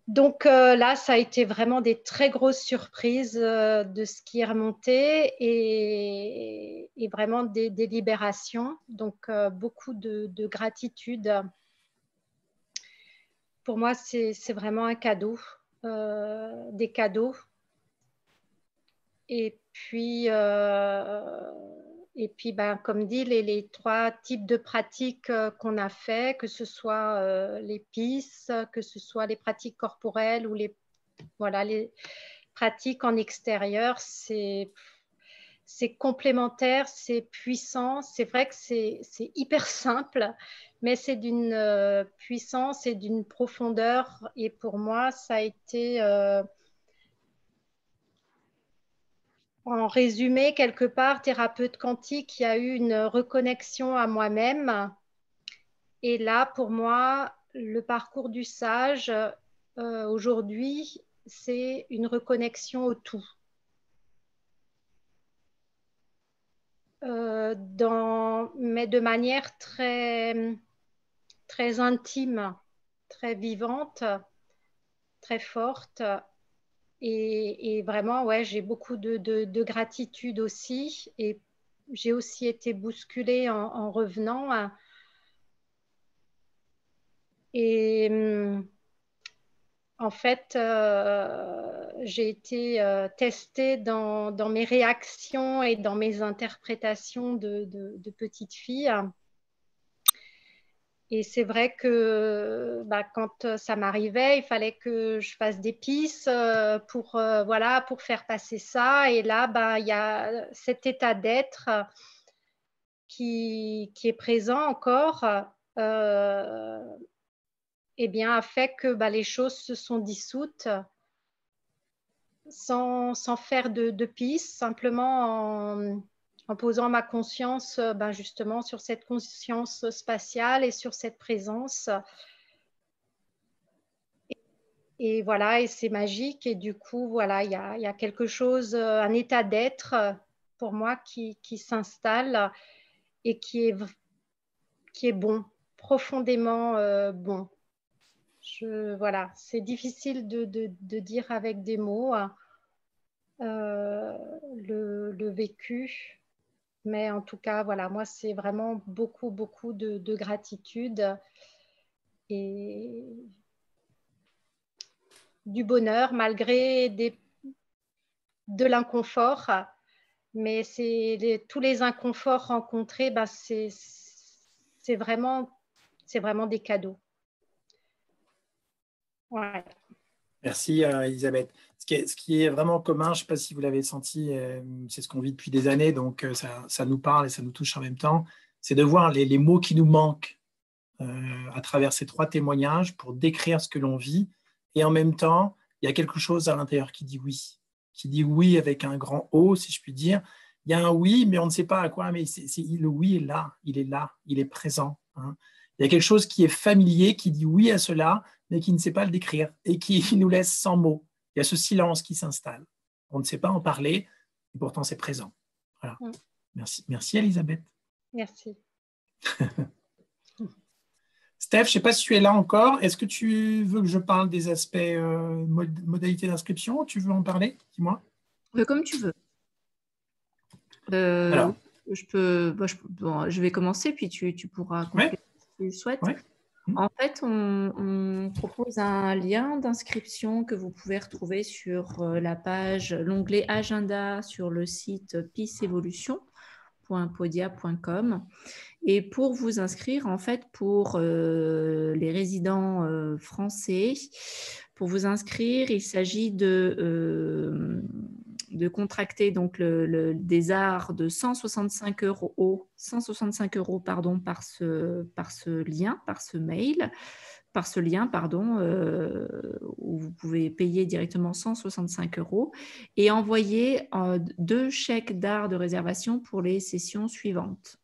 Speaker 3: Donc là, ça a été vraiment des très grosses surprises de ce qui est remonté et vraiment des libérations. Donc beaucoup de gratitude. Pour moi, c'est vraiment un cadeau, des cadeaux. Et puis, comme dit, les 3 types de pratiques qu'on a fait, que ce soit les PIS, que ce soit les pratiques corporelles ou les pratiques en extérieur, c'est complémentaire, c'est puissant. C'est vrai que c'est hyper simple, mais c'est d'une puissance et d'une profondeur. Et pour moi, ça a été... en résumé, quelque part, thérapeute quantique, il y a eu une reconnexion à moi-même. Et là, pour moi, le parcours du sage, aujourd'hui, c'est une reconnexion au tout. Mais de manière très, très intime, très vivante, très forte. Et vraiment, ouais, j'ai beaucoup de gratitude aussi. Et j'ai aussi été bousculée en revenant. Et en en fait, j'ai été testée dans mes réactions et dans mes interprétations de petite fille. Et c'est vrai que quand ça m'arrivait, il fallait que je fasse des pistes voilà, pour faire passer ça. Et là, il y a cet état d'être qui est présent encore, eh bien, a fait que les choses se sont dissoutes sans faire de pistes, simplement en posant ma conscience justement sur cette conscience spatiale et sur cette présence. Et voilà, et c'est magique. Et du coup, voilà, il y a quelque chose, un état d'être pour moi qui s'installe et qui est bon, profondément bon. Voilà, c'est difficile de dire avec des mots le vécu. Mais en tout cas, voilà, moi, c'est vraiment beaucoup, beaucoup de gratitude et du bonheur malgré de l'inconfort. Mais tous les inconforts rencontrés, c'est vraiment des cadeaux. Ouais.
Speaker 1: Merci Elisabeth. Ce qui est vraiment commun, je ne sais pas si vous l'avez senti, c'est ce qu'on vit depuis des années, donc ça nous parle et ça nous touche en même temps, c'est de voir les mots qui nous manquent à travers ces 3 témoignages pour décrire ce que l'on vit. Et en même temps, il y a quelque chose à l'intérieur qui dit oui avec un grand O, si je puis dire. Il y a un oui, mais on ne sait pas à quoi, mais le oui est là, il est présent. Hein. Il y a quelque chose qui est familier, qui dit oui à cela, mais qui ne sait pas le décrire et qui nous laisse sans mots. Il y a ce silence qui s'installe. On ne sait pas en parler, et pourtant c'est présent. Voilà. Merci Elisabeth.
Speaker 3: Merci.
Speaker 1: Steph, je ne sais pas si tu es là encore. Est-ce que tu veux que je parle des aspects modalités d'inscription? Tu veux en parler? Dis-moi.
Speaker 2: Comme tu veux.
Speaker 1: Alors,
Speaker 2: je vais commencer, puis tu pourras compléter si tu le souhaites.
Speaker 1: Ouais.
Speaker 2: En fait, on propose un lien d'inscription que vous pouvez retrouver sur la page, l'onglet Agenda sur le site peaceevolution.podia.com. Et pour vous inscrire, en fait, pour les résidents français, pour vous inscrire, il s'agit de contracter donc des arts de 165 euros par ce lien, par ce mail, par ce lien, où vous pouvez payer directement 165 euros et envoyer 2 chèques d'art de réservation pour les sessions suivantes.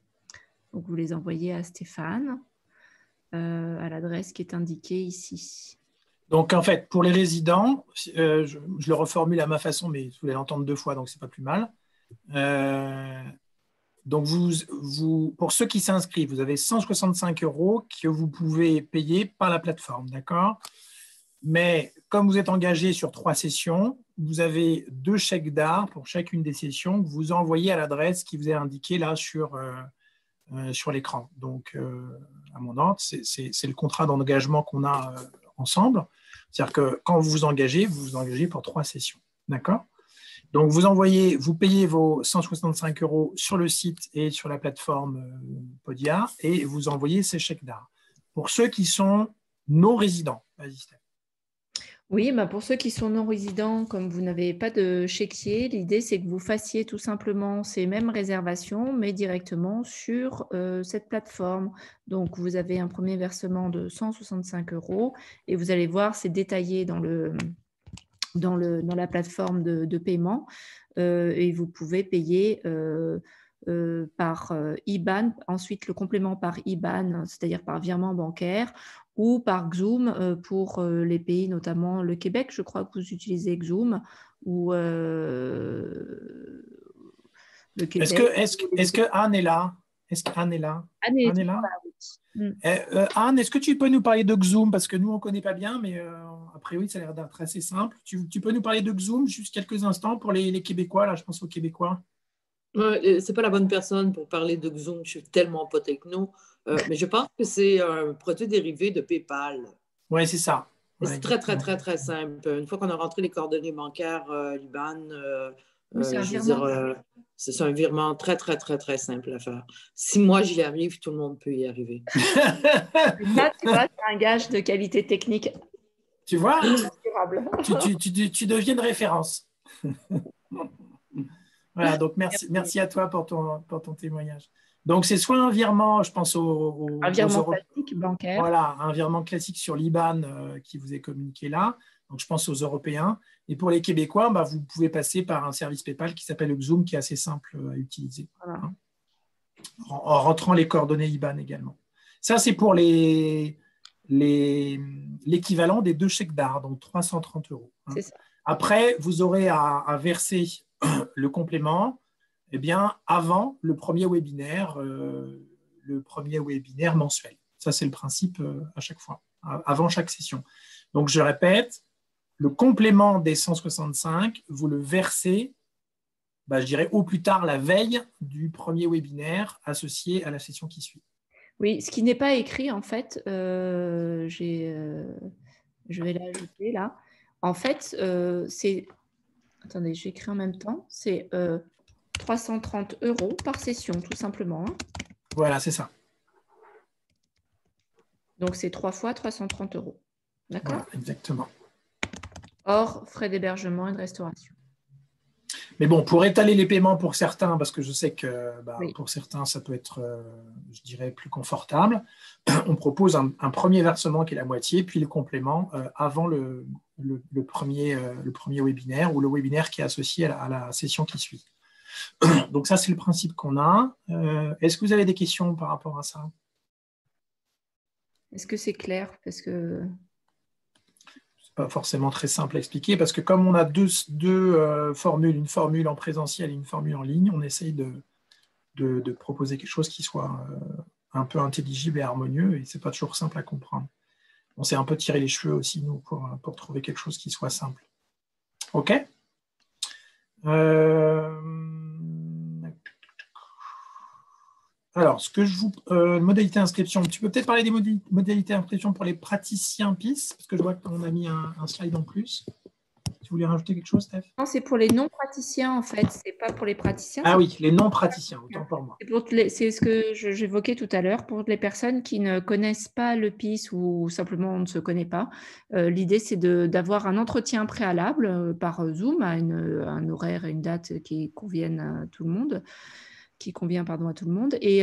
Speaker 2: Donc, vous les envoyez à Stéphane, à l'adresse qui est indiquée ici.
Speaker 1: Donc, en fait, pour les résidents, je le reformule à ma façon, mais vous allez l'entendre 2 fois, donc ce n'est pas plus mal. Donc, pour ceux qui s'inscrivent, vous avez 165 euros que vous pouvez payer par la plateforme, d'accord? Mais comme vous êtes engagé sur 3 sessions, vous avez 2 chèques d'art pour chacune des sessions que vous envoyez à l'adresse qui vous est indiquée là sur l'écran. Donc, à mon ordre, c'est le contrat d'engagement qu'on a ensemble. C'est-à-dire que quand vous vous engagez pour 3 sessions. D'accord? Donc, vous payez vos 165 euros sur le site et sur la plateforme Podia et vous envoyez ces chèques d'art. Pour ceux qui sont non résidents, vas-y Steph.
Speaker 2: Oui, pour ceux qui sont non-résidents, comme vous n'avez pas de chéquier, l'idée, c'est que vous fassiez tout simplement ces mêmes réservations, mais directement sur cette plateforme. Donc, vous avez un premier versement de 165 euros et vous allez voir, c'est détaillé dans la plateforme de paiement et vous pouvez payer par IBAN, ensuite le complément par IBAN, c'est-à-dire par virement bancaire, ou par Xoom pour les pays, notamment le Québec. Je crois que vous utilisez Xoom ou le Québec.
Speaker 1: Est-ce que Anne est là? Est-ce qu'Anne est là?
Speaker 2: Anne est
Speaker 1: là?
Speaker 2: Oui.
Speaker 1: Anne, est-ce que tu peux nous parler de Xoom? Parce que nous, on ne connaît pas bien, mais a priori, ça a l'air d'être assez simple. Tu peux nous parler de Xoom juste quelques instants pour les Québécois? Là, je pense aux Québécois.
Speaker 6: C'est pas la bonne personne pour parler de Xoom. Je suis tellement pas techno. Mais je pense que c'est un produit dérivé de PayPal.
Speaker 1: Oui, c'est ça.
Speaker 6: Mais
Speaker 1: Ouais,
Speaker 6: c'est très, très,
Speaker 1: exactement.
Speaker 6: très, très simple. Une fois qu'on a rentré les coordonnées bancaires, l'IBAN,
Speaker 2: Oui, c'est un
Speaker 6: je veux
Speaker 2: virement.
Speaker 6: dire, c'est un virement très, très, très, très simple à faire. Si moi j'y arrive, tout le monde peut y arriver.
Speaker 2: Là, tu vois, c'est un gage de qualité technique
Speaker 1: Tu vois,
Speaker 2: durable.
Speaker 1: tu deviens une référence. Voilà, donc merci à toi pour ton témoignage. Donc, c'est soit un virement, je pense
Speaker 2: Un
Speaker 1: aux
Speaker 2: virement
Speaker 1: Européens.
Speaker 2: classique bancaire.
Speaker 1: Voilà, un virement classique sur l'IBAN qui vous est communiqué là. Donc, je pense aux Européens. Et pour les Québécois, bah, vous pouvez passer par un service PayPal qui s'appelle Xoom, qui est assez simple à utiliser.
Speaker 2: Voilà.
Speaker 1: Hein, en rentrant les coordonnées IBAN également. Ça, c'est pour l'équivalent des 2 chèques d'art, donc 330 €. Hein.
Speaker 2: C'est ça.
Speaker 1: Après, vous aurez à verser le complément eh bien, avant le premier webinaire mensuel. Ça, c'est le principe à chaque fois, avant chaque session. Donc, je répète, le complément des 165, vous le versez, je dirais, au plus tard la veille du premier webinaire associé à la session qui suit.
Speaker 2: Oui, ce qui n'est pas écrit, en fait, je vais l'ajouter là. En fait, c'est... Attendez, j'écris en même temps. C'est 330 € par session, tout simplement. Hein.
Speaker 1: Voilà, c'est ça.
Speaker 2: Donc, c'est 3 fois 330 €. D'accord ?
Speaker 1: Voilà, exactement.
Speaker 2: Hors frais d'hébergement et de restauration.
Speaker 1: Mais bon, pour étaler les paiements pour certains, parce que je sais que
Speaker 2: Oui.
Speaker 1: pour certains, ça peut être, je dirais, plus confortable, on propose un premier versement qui est la moitié, puis le complément avant le premier webinaire ou le webinaire qui est associé à la session qui suit. Donc ça, c'est le principe qu'on a. Est-ce que vous avez des questions par rapport à ça?
Speaker 2: Est-ce que c'est clair? Parce que...
Speaker 1: Pas forcément très simple à expliquer, parce que comme on a deux formules, une formule en présentiel et une formule en ligne, on essaye de proposer quelque chose qui soit un peu intelligible et harmonieux, et ce n'est pas toujours simple à comprendre. On s'est un peu tiré les cheveux aussi, nous, pour trouver quelque chose qui soit simple. OK. Alors, modalité d'inscription, tu peux peut-être parler des modalités d'inscription pour les praticiens PIS, parce que je vois qu'on a mis un slide en plus. Tu voulais rajouter quelque chose, Steph?
Speaker 2: Non, c'est pour les non-praticiens, en fait. Ce n'est pas pour les praticiens.
Speaker 1: Ah oui, les non-praticiens, autant pour moi.
Speaker 2: C'est ce que j'évoquais tout à l'heure. Pour les personnes qui ne connaissent pas le PIS ou simplement on ne se connaît pas, l'idée, c'est d'avoir un entretien préalable par Zoom à un horaire et une date qui conviennent à tout le monde. Qui convient à tout le monde et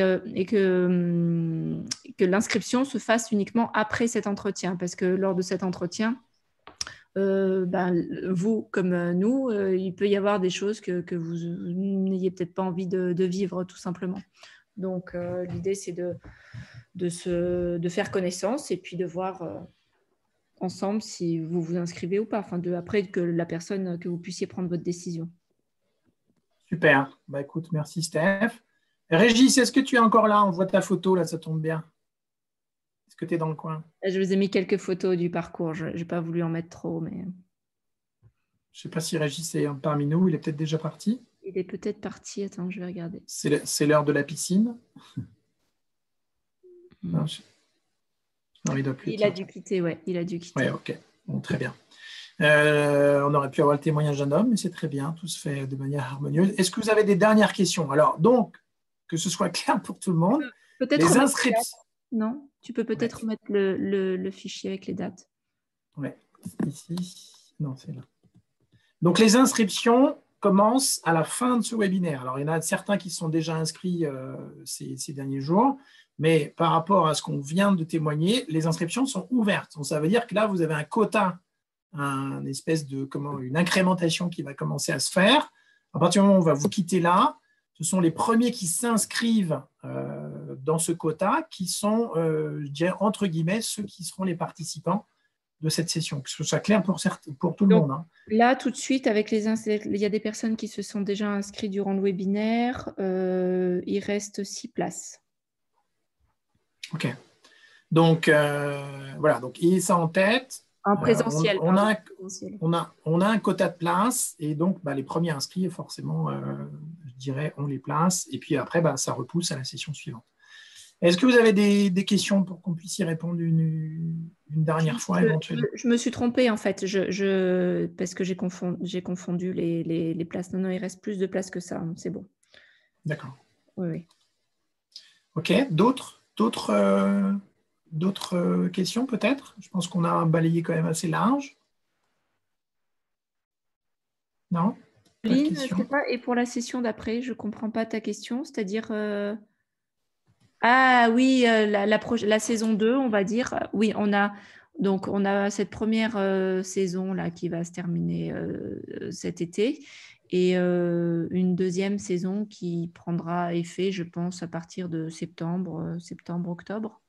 Speaker 2: que l'inscription se fasse uniquement après cet entretien parce que lors de cet entretien, vous comme nous, il peut y avoir des choses que vous n'ayez peut-être pas envie de vivre tout simplement. Donc, l'idée, c'est de faire connaissance et puis de voir ensemble si vous vous inscrivez ou pas, après que la personne, que vous puissiez prendre votre décision.
Speaker 1: Super. Écoute, merci Steph. Régis, est-ce que tu es encore là? On voit ta photo, là, ça tombe bien. Est-ce que tu es dans le coin?
Speaker 2: Je vous ai mis quelques photos du parcours. Je n'ai pas voulu en mettre trop, mais...
Speaker 1: Je ne sais pas si Régis est parmi nous. Il est peut-être déjà parti.
Speaker 2: Il est peut-être parti. Attends, je vais regarder.
Speaker 1: C'est l'heure de la piscine. Non, il doit plus.
Speaker 2: Il a dû quitter, ouais. Il a dû quitter.
Speaker 1: Oui, ok. Bon, très bien. On aurait pu avoir le témoignage d'un homme, mais c'est très bien, tout se fait de manière harmonieuse. Est-ce que vous avez des dernières questions? Alors, donc, que ce soit clair pour tout le monde, les inscriptions.
Speaker 2: Non, tu peux peut-être remettre le fichier avec les dates.
Speaker 1: Oui, ici. Non, c'est là. Donc, les inscriptions commencent à la fin de ce webinaire. Alors, il y en a certains qui sont déjà inscrits ces derniers jours, mais par rapport à ce qu'on vient de témoigner, les inscriptions sont ouvertes. Donc, ça veut dire que là, vous avez un quota, une espèce de une incrémentation qui va commencer à se faire. À partir du moment où on va vous quitter là, ce sont les premiers qui s'inscrivent dans ce quota qui sont, je dirais, entre guillemets, ceux qui seront les participants de cette session. Que ce soit clair pour tout le monde. Hein.
Speaker 2: Là, tout de suite, il y a des personnes qui se sont déjà inscrites durant le webinaire. Il reste 6 places.
Speaker 1: OK. Donc, voilà. Donc, ayez ça en tête.
Speaker 2: En présentiel.
Speaker 1: On a un quota de places et donc les premiers inscrits, forcément, je dirais, on les place et puis après, ça repousse à la session suivante. Est-ce que vous avez des questions pour qu'on puisse y répondre une dernière fois éventuellement?
Speaker 2: Je me suis trompée en fait, parce que j'ai confondu les places. Non, non, il reste plus de places que ça, c'est bon.
Speaker 1: D'accord.
Speaker 2: Oui, oui.
Speaker 1: Ok, d'autres questions peut-être? Je pense qu'on a balayé quand même assez large. Non? Pas de
Speaker 2: Lynn,
Speaker 1: questions?
Speaker 2: c'est pas, et pour la session d'après, je ne comprends pas ta question, c'est-à-dire... Ah oui, la saison 2, on va dire. Oui, on a cette première saison là qui va se terminer cet été et une deuxième saison qui prendra effet, je pense, à partir de septembre-octobre.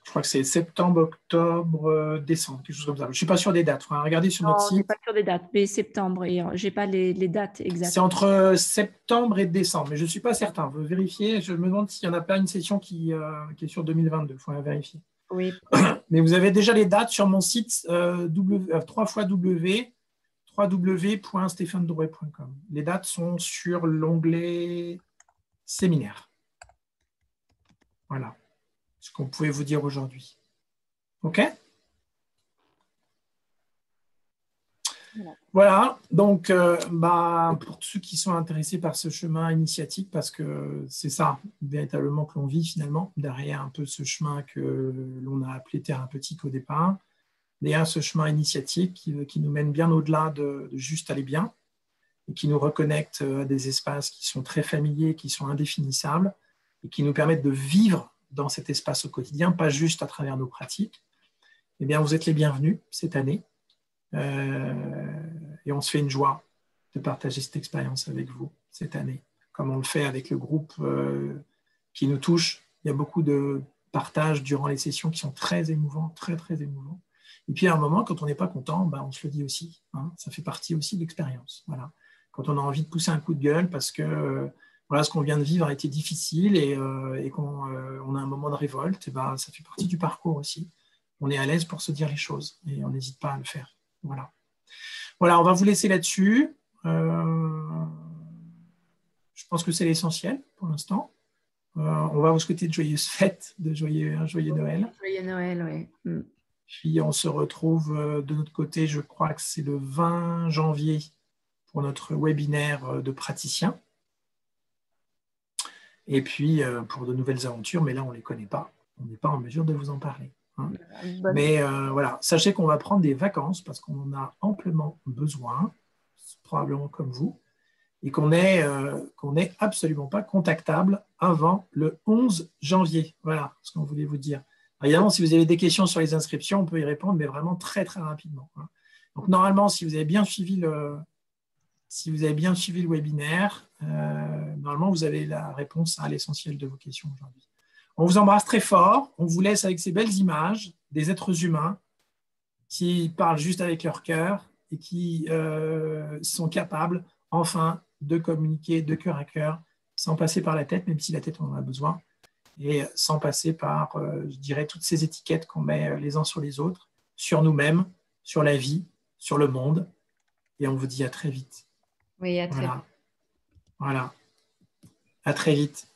Speaker 1: Je crois que c'est septembre, octobre, décembre, quelque chose comme ça. Je ne suis pas sûr des dates. Il faudra regarder sur notre
Speaker 2: Non, on n'est
Speaker 1: site.
Speaker 2: pas sûr des dates, mais septembre, et je n'ai pas les dates exactes.
Speaker 1: C'est entre septembre et décembre, mais je ne suis pas certain. Vous vérifiez. Je me demande s'il n'y en a pas une session qui est sur 2022. Il faudra vérifier.
Speaker 2: Oui.
Speaker 1: Mais vous avez déjà les dates sur mon site www.stéphanedrouet.com. Les dates sont sur l'onglet séminaire. Voilà ce qu'on pouvait vous dire aujourd'hui. OK? Voilà, donc pour ceux qui sont intéressés par ce chemin initiatique, parce que c'est ça véritablement que l'on vit finalement, derrière un peu ce chemin que l'on a appelé thérapeutique au départ, derrière ce chemin initiatique qui nous mène bien au-delà de juste aller bien, et qui nous reconnecte à des espaces qui sont très familiers, qui sont indéfinissables, et qui nous permettent de vivre dans cet espace au quotidien, pas juste à travers nos pratiques. Eh bien, vous êtes les bienvenus cette année. Et on se fait une joie de partager cette expérience avec vous cette année, comme on le fait avec le groupe qui nous touche. Il y a beaucoup de partages durant les sessions qui sont très émouvants, très, très émouvants. Et puis à un moment, quand on n'est pas content, on se le dit aussi. Hein, ça fait partie aussi de l'expérience. Voilà. Quand on a envie de pousser un coup de gueule parce que voilà, ce qu'on vient de vivre a été difficile et qu'on on a un moment de révolte, ça fait partie du parcours aussi. On est à l'aise pour se dire les choses et on n'hésite pas à le faire. Voilà. Voilà, on va vous laisser là-dessus. Je pense que c'est l'essentiel pour l'instant. On va vous souhaiter de joyeuses fêtes, un joyeux Noël.
Speaker 2: Joyeux Noël, oui.
Speaker 1: Puis on se retrouve de notre côté, je crois que c'est le 20 janvier pour notre webinaire de praticiens. Et puis pour de nouvelles aventures, mais là on ne les connaît pas. On n'est pas en mesure de vous en parler. Hein. Mais voilà, sachez qu'on va prendre des vacances parce qu'on en a amplement besoin, probablement comme vous, et qu'on n'est absolument pas contactable avant le 11 janvier. Voilà ce qu'on voulait vous dire. Alors, évidemment, si vous avez des questions sur les inscriptions, on peut y répondre, mais vraiment très, très rapidement. Hein. Donc, normalement, si vous avez bien suivi le webinaire, normalement, vous avez la réponse à l'essentiel de vos questions aujourd'hui. On vous embrasse très fort. On vous laisse avec ces belles images des êtres humains qui parlent juste avec leur cœur et qui sont capables, enfin, de communiquer de cœur à cœur, sans passer par la tête, même si la tête, on en a besoin, et sans passer par, je dirais, toutes ces étiquettes qu'on met les uns sur les autres, sur nous-mêmes, sur la vie, sur le monde. Et on vous dit à très vite.
Speaker 2: Oui, à très vite.
Speaker 1: Voilà. À très vite.